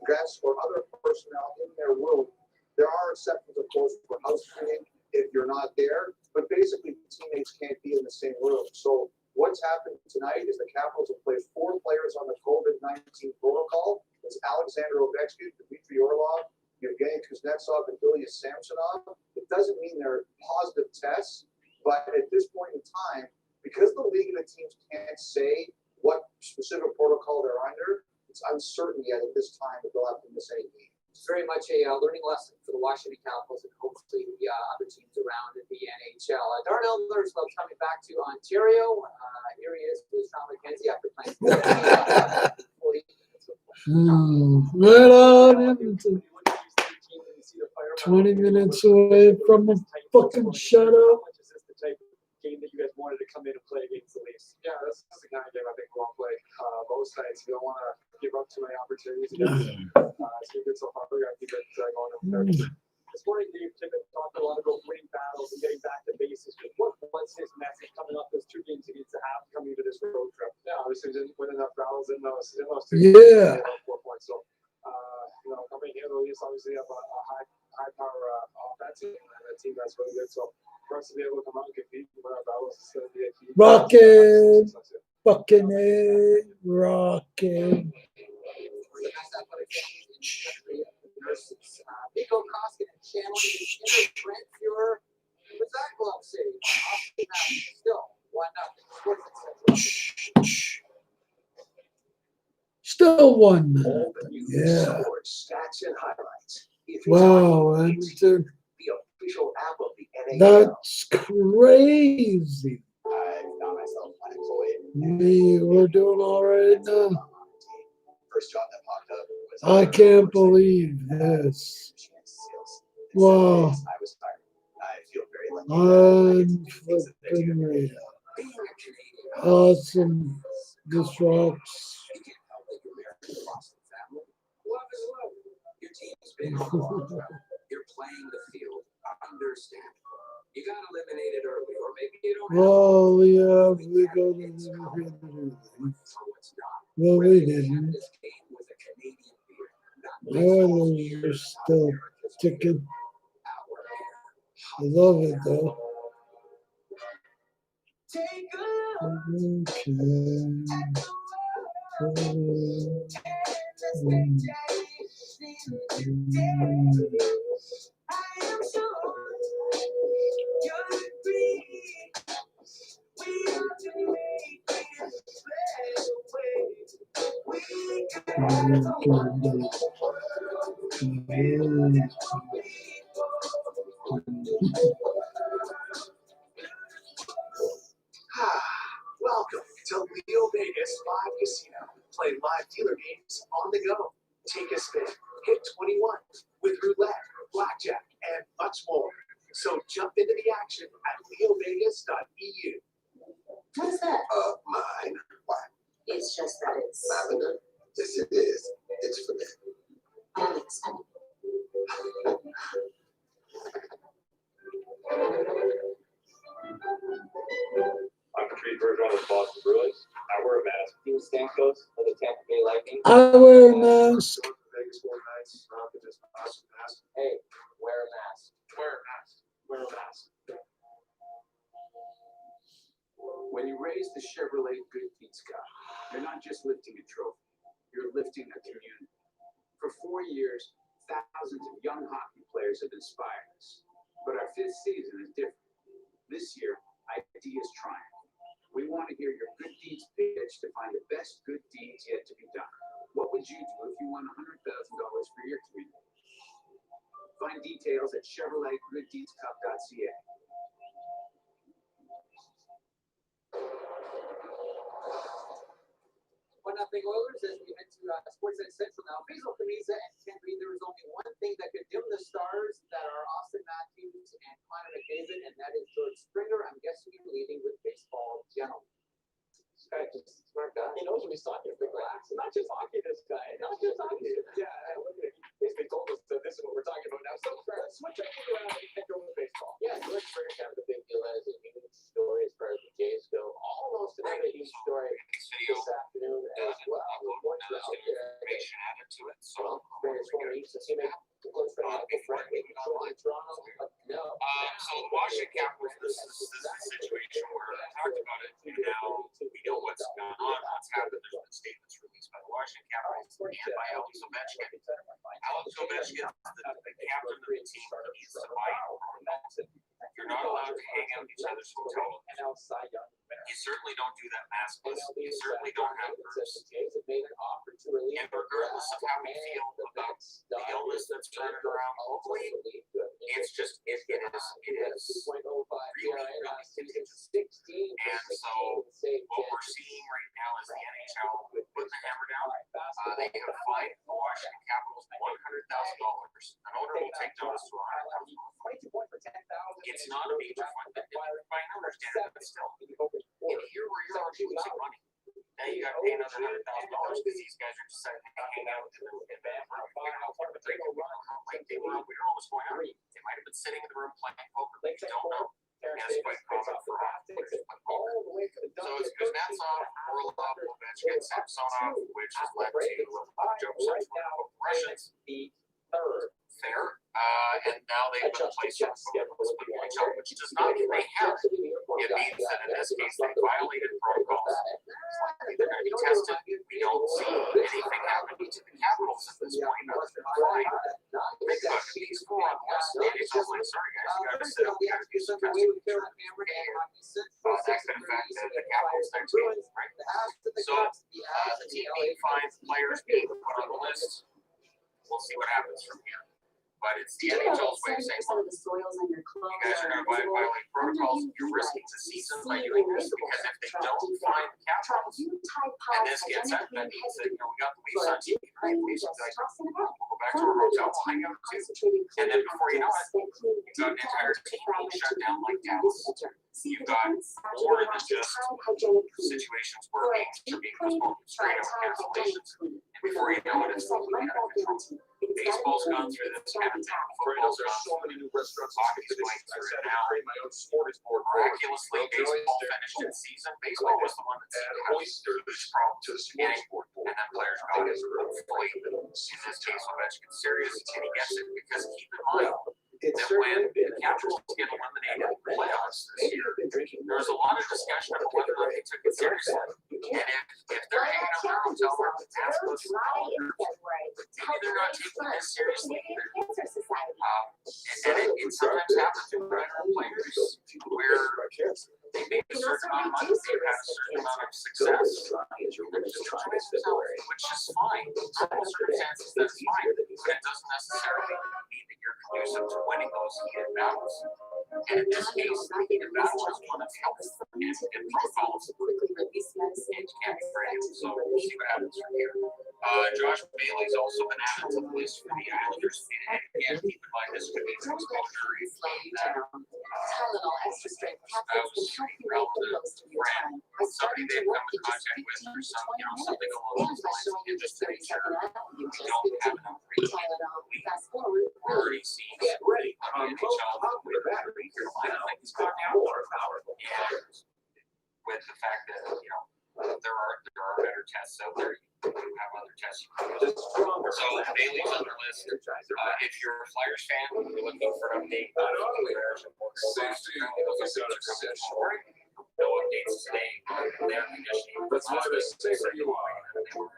C: guests or other personnel in their room. There are exceptions, of course, for house cleaning if you're not there, but basically teammates can't be in the same room. So what's happened tonight is the Capitals have placed 4 players on the COVID-19 protocol. It's Alexander Ovechkin, Dmitry Orlov, Evgeny Kuznetsov, and Ilya Samsonov. It doesn't mean they're positive tests, but at this point in time, because the league and the teams can't say what specific protocol they're under, it's uncertain yet at this time if they'll have to miss any game.
B: It's very much a learning lesson for the Washington Capitals and hopefully the other teams around in the NHL. Darnell Nurslow coming back to Ontario. Here he is with Sean McKenzie after playing 40
I: right on, Edmonton. 20 minutes away from a fucking shutout.
A: Is this the type of game that you guys wanted to come in and play against the Leafs?
E: Yeah, this is the kind of game I think we'll play both sides. You don't want to give up too many opportunities against it. So good so far. We got to keep it going.
A: This morning, Dave Tippett talked a lot about winning battles and getting back to basics. What was his message coming up those 2 games against the half coming to this road trip?
E: Yeah, obviously didn't win enough battles in those 2
I: Yeah.
E: 4 points. So, coming here, the Leafs obviously have a high power offense and a team that's really good. So for us to be able to come out and compete and win our battles is going to be a key.
I: Rockin', fucking A, rockin'.
B: Nico Koskinen channeling his inner Brent Fuhrer. With that glove save, Austin Matthews still 1-0.
I: Still 1.
O: All the news,
I: Yeah.
O: scores, stats, and highlights. If it's
I: Wow,
O: on, it's
I: Edmonton.
O: the official app of the NHL.
I: That's crazy.
K: I found myself unemployed.
I: Me, we're doing all right now.
K: First job that popped up was
I: I can't believe this. Wow.
K: I was fired. I feel very lucky.
I: Unflipping real. Awesome. This rocks.
L: Your team's been on a long drought. You're playing the field. Understand. You got eliminated early, or maybe you don't have.
I: Oh, yeah, we go to the well, we didn't. Oilers are still ticking. I love it, though. Okay.
O: Welcome to Leo Vegas Live Casino. Play live dealer games on the go. Take a spin, hit 21 with roulette, blackjack, and much more. So jump into the action at leovegas.eu.
G: What is that?
K: Mine. Why?
G: It's just that it's
K: Lavender. Yes, it is. It's for me.
G: Alex.
R: I'm Patrice Bergeron of the Boston Bruins. I wear a mask.
B: Steven Stamkos of the Tampa Bay Lightning.
I: I wear a mask.
C: Vegas Golden Knights, not just mask.
B: Hey, wear a mask.
R: Wear a mask. Wear a mask.
L: When you raise the Chevrolet Good Deeds Cup, you're not just lifting a trophy, you're lifting a community. For 4 years, thousands of young hockey players have inspired us. But our 5th season is different. This year, ideas triumph. We want to hear your good deeds pitch to find the best good deeds yet to be done. What would you do if you won $100,000 for your community? Find details at ChevroletGoodDeedsCup.ca.
B: 1-0 Oilers as we head to Sportsnet Central now. Faisal Kamiza and Ken Reed, there is only one thing that could dim the stars that are Austin Matthews and Connor McDavid, and that is George Springer. I'm guessing you're leading with baseball gentlemen. This guy just a smart guy. He knows what he's talking about. Relax. Not just hockey, this guy. Not just hockey. Yeah, look at it. He basically told us that this is what we're talking about now. So switch everything around and go with baseball. Yeah, George Springer's kind of the big deal. That is a huge story as far as the Jays go. Almost another huge story this afternoon as well.
Q: Information added to it. So
B: Springer's former East teammate, close friend Michael Frank, joined Toronto. No.
Q: So the Washington Capitals, this is a situation where I talked about it, and now we know what's going on, what's happened. There's been statements released by the Washington Capitals and by Alex Ovechkin. Alex Ovechkin, the captain of the team, needs to buy your. You're not allowed to hang out at each other's hotel rooms. You certainly don't do that maskless. You certainly don't have groups. And regardless of how we feel about the illness that's turning around locally, it's just, it is really contagious. And so what we're seeing right now is the NHL putting the hammer down. They have fined the Washington Capitals $100,000. An owner will take notice to $100,000. It's not a major fine. By numbers, but still. And here where you're already losing money. Now you got to pay another $100,000 because these guys are deciding to hang out in the bed. We don't know what they were. We don't know what's going on. They might have been sitting in the room playing poker. We don't know. And it's quite common for hockey players to play poker. So it's Kuznetsov, Orlov, Ovechkin, Samsonov, which has led to a jump search for the Russians. Fair. And now they've been placed on split points out, which does not mean they have. It means that in this case they violated protocols. They're going to be tested. We don't see anything happening to the Capitals at this point. Fine. Think about it. These four-on lists. NHL's like, sorry guys, you got to sit up. You got to do some testing. That could affect the Capitals next game, right? So the team being fined, players being put on the list. We'll see what happens from here. But it's the NHL's way of saying, look, you guys are going to violate protocols. You're risking the season by doing this because if they don't find the Capitals and this gets out, that means that we got the Leafs on TV. Right? The Leafs are like, we'll go back to our hotel, we'll hang out too. And then before you know it, you've got an entire team being shut down like Dallas. You've got more than just situations where games are being postponed, straight up cancellations. And before you know it, it's totally out of control. Baseball's gone through this kind of thing. Football's gone so many new restaurants.
L: Hockey's going through it now.
Q: My own smorgasbord.
L: Miraculously, baseball finished its season. Baseball was the one that said
Q: oysters problem to the smorgasbord.
L: And then players got it. Hopefully, in this case, Ovechkin serious, and he gets it because keep in mind that when the Capitals get eliminated in the playoffs this year, there was a lot of discussion about whether or not they took it seriously. And if they're hanging out in their hotel room, that's what's wrong. Maybe they're not taking this seriously either. And it sometimes happens with veteran players where They make a certain amount of money, they've had a certain amount of success. Which is fine. In certain circumstances, that's fine. But it doesn't necessarily mean that you're conducive to winning those heated battles. And in this case, the heated battle is one of health and protocols. It can't be ready, so we'll see what happens from here. Josh Bailey's also been added to the list for the Islanders. And again, keep in mind this could be an exposure
G: Tylenol extra strength tablets can help you make the most of your time by starting to work in just 15 to 20 minutes. And by showing you just 30-second ad, you just 15. Tylenol. Fast forward,
L: already seen get ready on both popular batteries. Your lineup is more powerful. Yeah. With the fact that there are better tests out there. You have other tests you can use. So Bailey's on the list. If you're a Flyers fan, you're looking for an update. No updates today. Their conditioning.
Q: That's why they say where you are.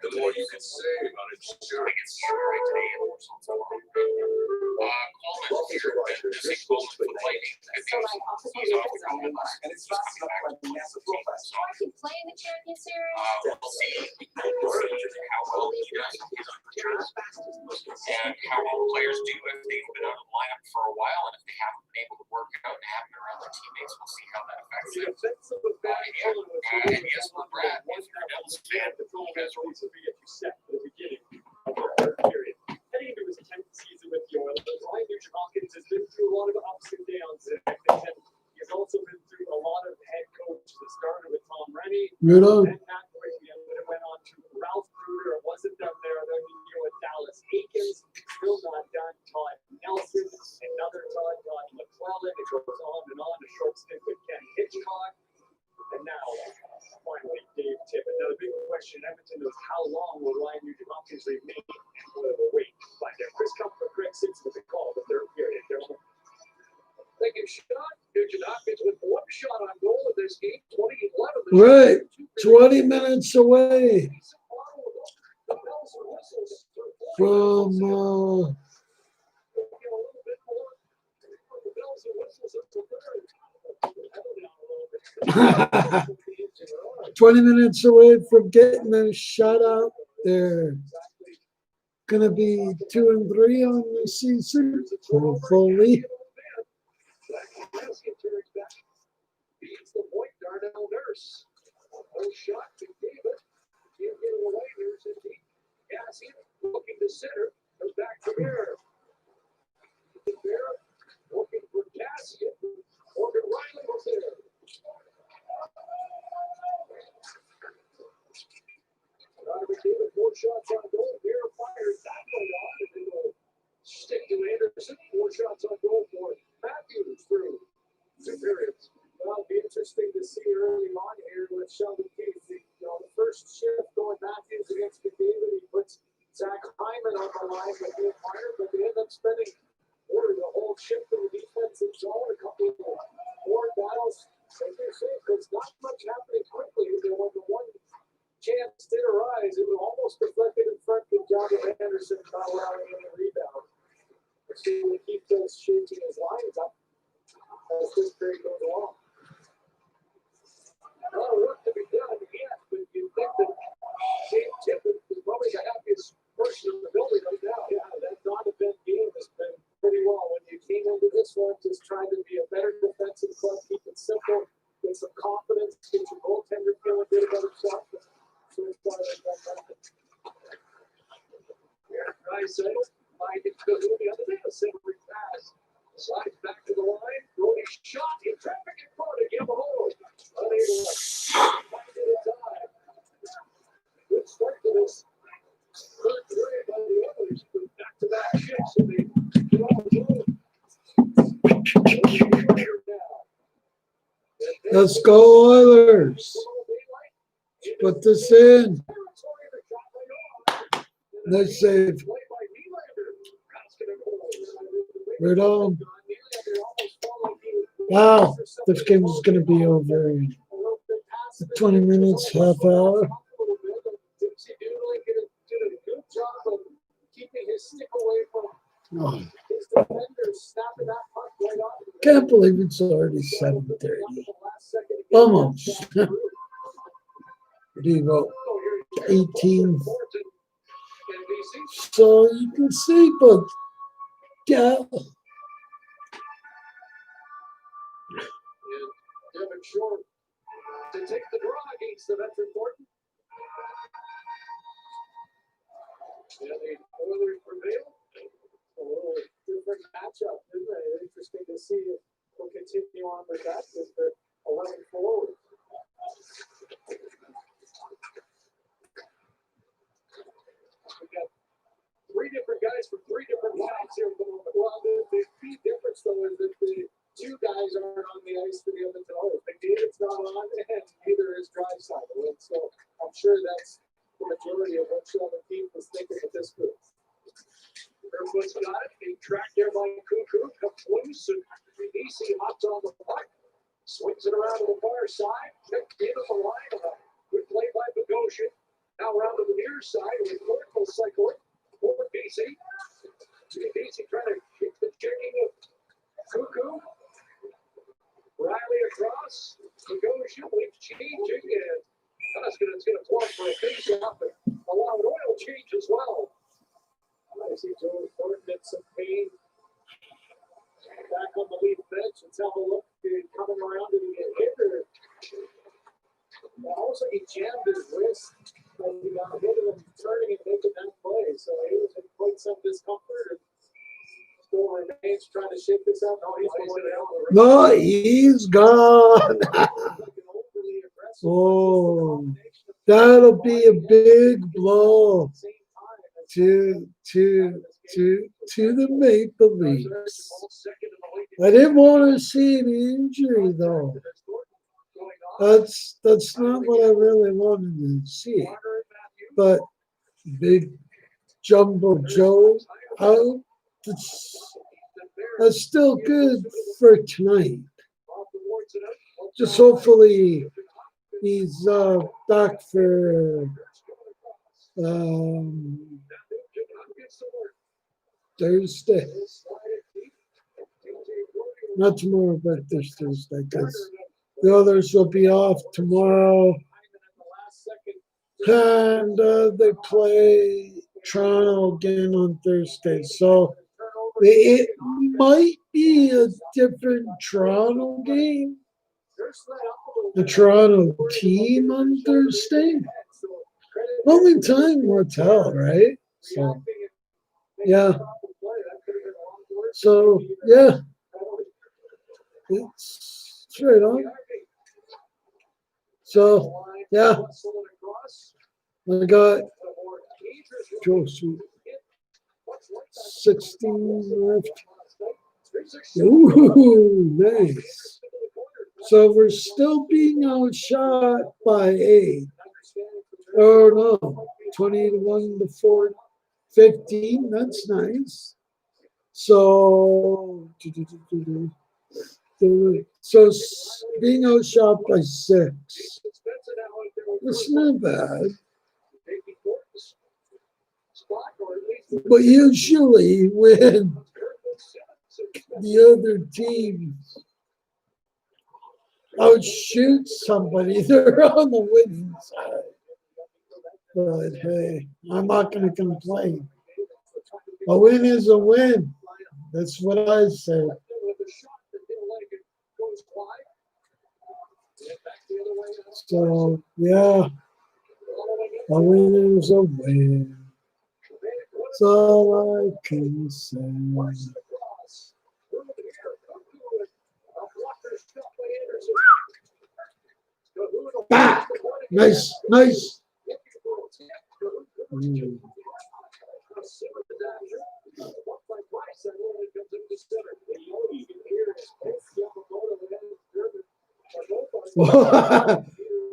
Q: The more you can save on insurance.
L: Right today and more so tomorrow. Coleman here, missing Coleman for the Lightning. I think he's off the COVID list. And it's not coming back to
G: Are you playing the Champions Series?
L: we'll see how well he does. And how well players do if they've been out of the lineup for a while and if they haven't been able to work out and haven't been around their teammates. We'll see how that affects them. And yes, we're Brad. If you're a Devils fan, you guys are
E: to get you set for the beginning of the third period. Heading into his 10th season with the Oilers, Ryan Nugent-Hopkins has been through a lot of ups and downs. He has also been through a lot of head coaches. It started with Tom Rennie, then Matt Whitfield, but it went on to Ralph Kruger. It wasn't done there. Then you deal with Dallas Eakins, still not done. Todd Nelson, another Todd McClellan. It goes on and on. A short stint with Ken Hitchcock. And now, finally, Dave Tippett. Now, the big question in Edmonton is how long will Ryan Nugent-Hopkins remain and will it wait? Find out. Chris Comfort, Greg Simpson with the call the third period. Second shot, Nugent-Hopkins with one shot on goal in this game. 20-11.
I: Right, 20 minutes away from 20 minutes away from getting a shutout. They're gonna be 2-3 on the season, hopefully.
E: Beats the point, Darnell Nurse. No shot to David. Can't get it away. Nurse in deep. Cassie looking to center. Goes back to Bear. Bear looking for Cassie. Morgan Riley was there. David, 4 shots on goal. Bear fires that one on. And they will stick to Anderson. 4 shots on goal for Matthews through 2 periods. Well, it'll be interesting to see early on here with Sheldon Keefe. The first shift going Matthews against McDavid, he puts Zach Hyman on the line with the Empire, but they end up spending the whole shift in the defensive zone, a couple of more battles. Like you're saying, there's not much happening quickly. When the one chance did arise, it was almost reflected in front of Jonathan Anderson not allowing any rebound. Let's see if Keefe does shifting his lines up as this period goes along. A lot of work to be done, yes, but you think that Dave Tippett is probably the happiest person in the building right now. Yeah, that non-event game has been pretty well. When you came into this one, just trying to be a better defensive club, keep it simple, get some confidence, get your goaltender feeling good about himself. So it's why they got that. Draisaitl finding Kahun the other day, a centering pass. Slides back to the line. Brody shot in traffic in front of him. Unable to find it in time. Good start to this third period by the Oilers. Back-to-back shifts, and they get on the road.
I: Let's go, Oilers. Put this in. Nice save. Right on. Wow, this game is going to be over in 20 minutes, half hour. Oh. Can't believe it's already 7:30. Almost. Devo 18. So you can see, but yeah.
E: Devin Short to take the draw against the veteran Thornton. And the Oilers prevail. A little different matchup, isn't it? Interesting to see if we'll continue on with that with the 11 forward. We got three different guys from three different lines here. Well, the key difference though is that the two guys aren't on the ice for the Edmonton Oilers. McDavid's not on, and neither is Draisaitl. And so I'm sure that's the majority of what Sheldon Keefe was thinking with this group. Kerfoot's got it. Being tracked there by Cuckoo. Comes loose, and Easy hops on the puck. Swings it around to the far side. Checked into the line. Good play by Bogosian. Now around to the near side with Thornton cycling for BC. BC trying to keep the checking of Cuckoo. Riley across. Bogosian leaves changing, and that's gonna plug for a face off and allow an oil change as well. I see Joey Thornton in some pain. Back on the lead bench. Let's have a look. Coming around to the hitter. Also, he jammed his wrist and he got hit him turning and making that play. So he was in quite some discomfort and still remains trying to shake this out.
I: No, he's gone. Oh, that'll be a big blow to the Maple Leafs. I didn't want to see an injury though. That's not what I really wanted to see. But big Jumbo Joe out. That's still good for tonight. Just hopefully he's back for Thursday. Not tomorrow, but this Thursday, because the others will be off tomorrow. And they play Toronto again on Thursday. So it might be a different Toronto game. The Toronto team on Thursday. Only time will tell, right? So, yeah. So, yeah. It's right on. So, yeah. I got 16 left. Ooh, nice. So we're still being outshot by 8. Oh no, 21 to 15. That's nice. So being outshot by 6. That's not bad. But usually when the other team outshoot somebody, they're on the winning side. But hey, I'm not going to complain. A win is a win. That's what I say. So, yeah, a win is a win. That's all I can say. Back! Nice, nice.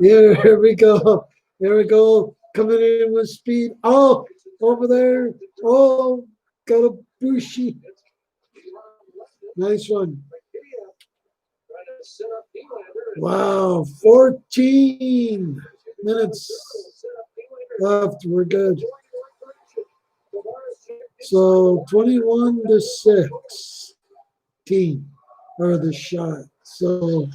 I: Here we go. Here we go. Coming in with speed. Oh, over there. Oh, got a bushy. Nice one. Wow, 14 minutes left. We're good. So 21 to 16 are the shot. So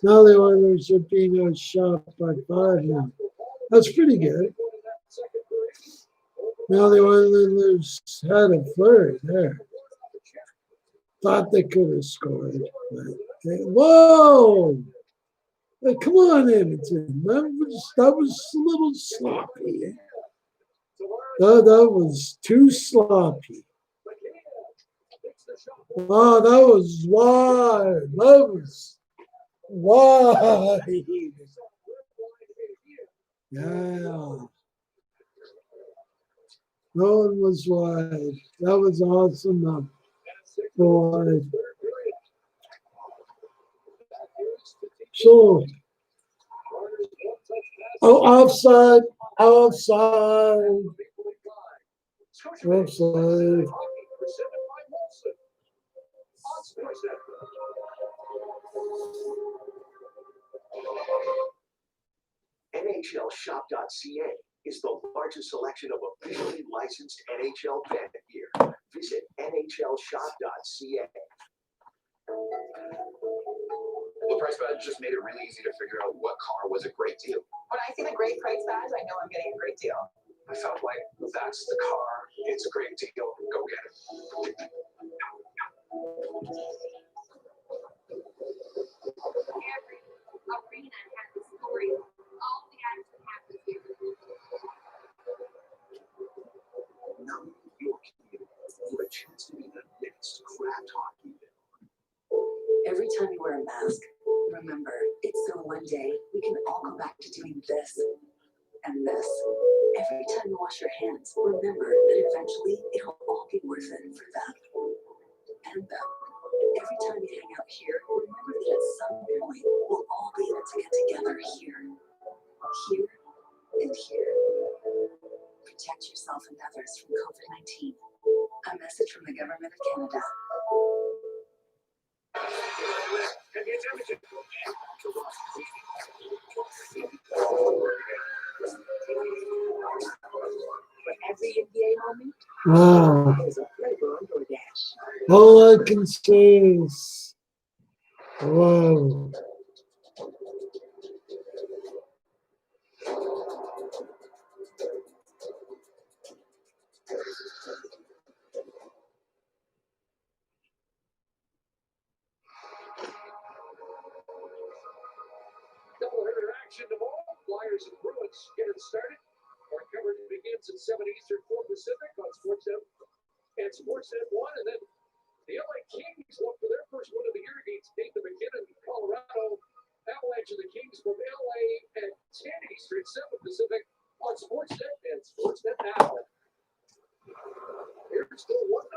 I: Now the Oilers are being outshot by 5 now. That's pretty good. Now the Oilers had a flurry there. Thought they could have scored. Whoa! Hey, come on, Edmonton. That was a little sloppy. That was too sloppy. Oh, that was wide. That was wide. Yeah. That one was wide. That was awesome. Wide. So, offside. Offside. Offside.
O: NHLShop.ca is the largest selection of officially licensed NHL fan gear. Visit NHLShop.ca.
F: The price badge just made it really easy to figure out what car was a great deal.
B: When I see the great price badge, I know I'm getting a great deal.
O: I felt like that's the car. It's a great deal. Go get it.
D: Every arena has a story. All the action happens here.
O: Now, your community for a chance to be the next craft hockey.
H: Every time you wear a mask, remember, it's so one day we can all go back to doing this and this. Every time you wash your hands, remember that eventually it'll all be worth it for them and them. Every time you hang out here, remember that at some point we'll all be able to get together here and here. Protect yourself and others from COVID-19. A message from the Government of Canada.
O: For every NBA moment,
I: Wow.
O: there's a flavor on DoorDash.
I: All I can say is, wow.
E: Doubleheader action tomorrow. Flyers and Bruins get it started. Our coverage begins at 7 Eastern, 4 Pacific on Sportsnet and Sportsnet 1. And then the LA Kings look for their first win of the year against Nathan McKinnon, Colorado. Avalanche and the Kings from LA at 10 Eastern, 7 Pacific on Sportsnet and Sportsnet Now. Here's still 1-0.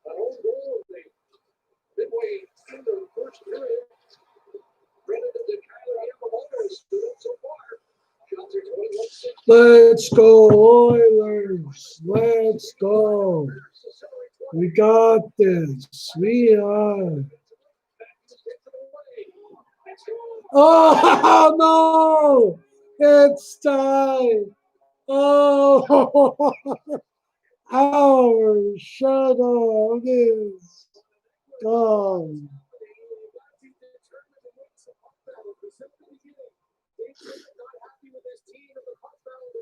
E: An own goal in the midway into the first period. Credited to Kyler Yamamoto has stood up so far. Shots are 21-6.
I: Let's go, Oilers. Let's go. We got this. We are. Oh, no. It's tied. Oh, our shadow is gone.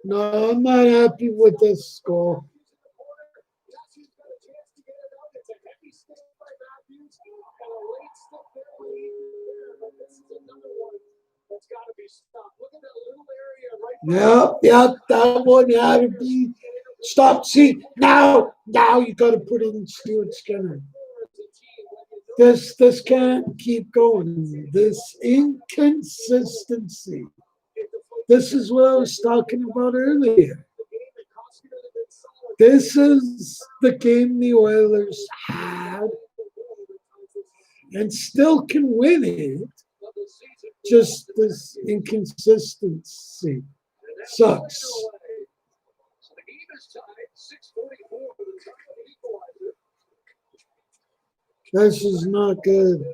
I: No, I'm not happy with this score. Yep, that one had to be stopped. See, now you got to put in Stuart Skinner. This can't keep going. This inconsistency. This is what I was talking about earlier. This is the game the Oilers had and still can win it. Just this inconsistency sucks. This is not good.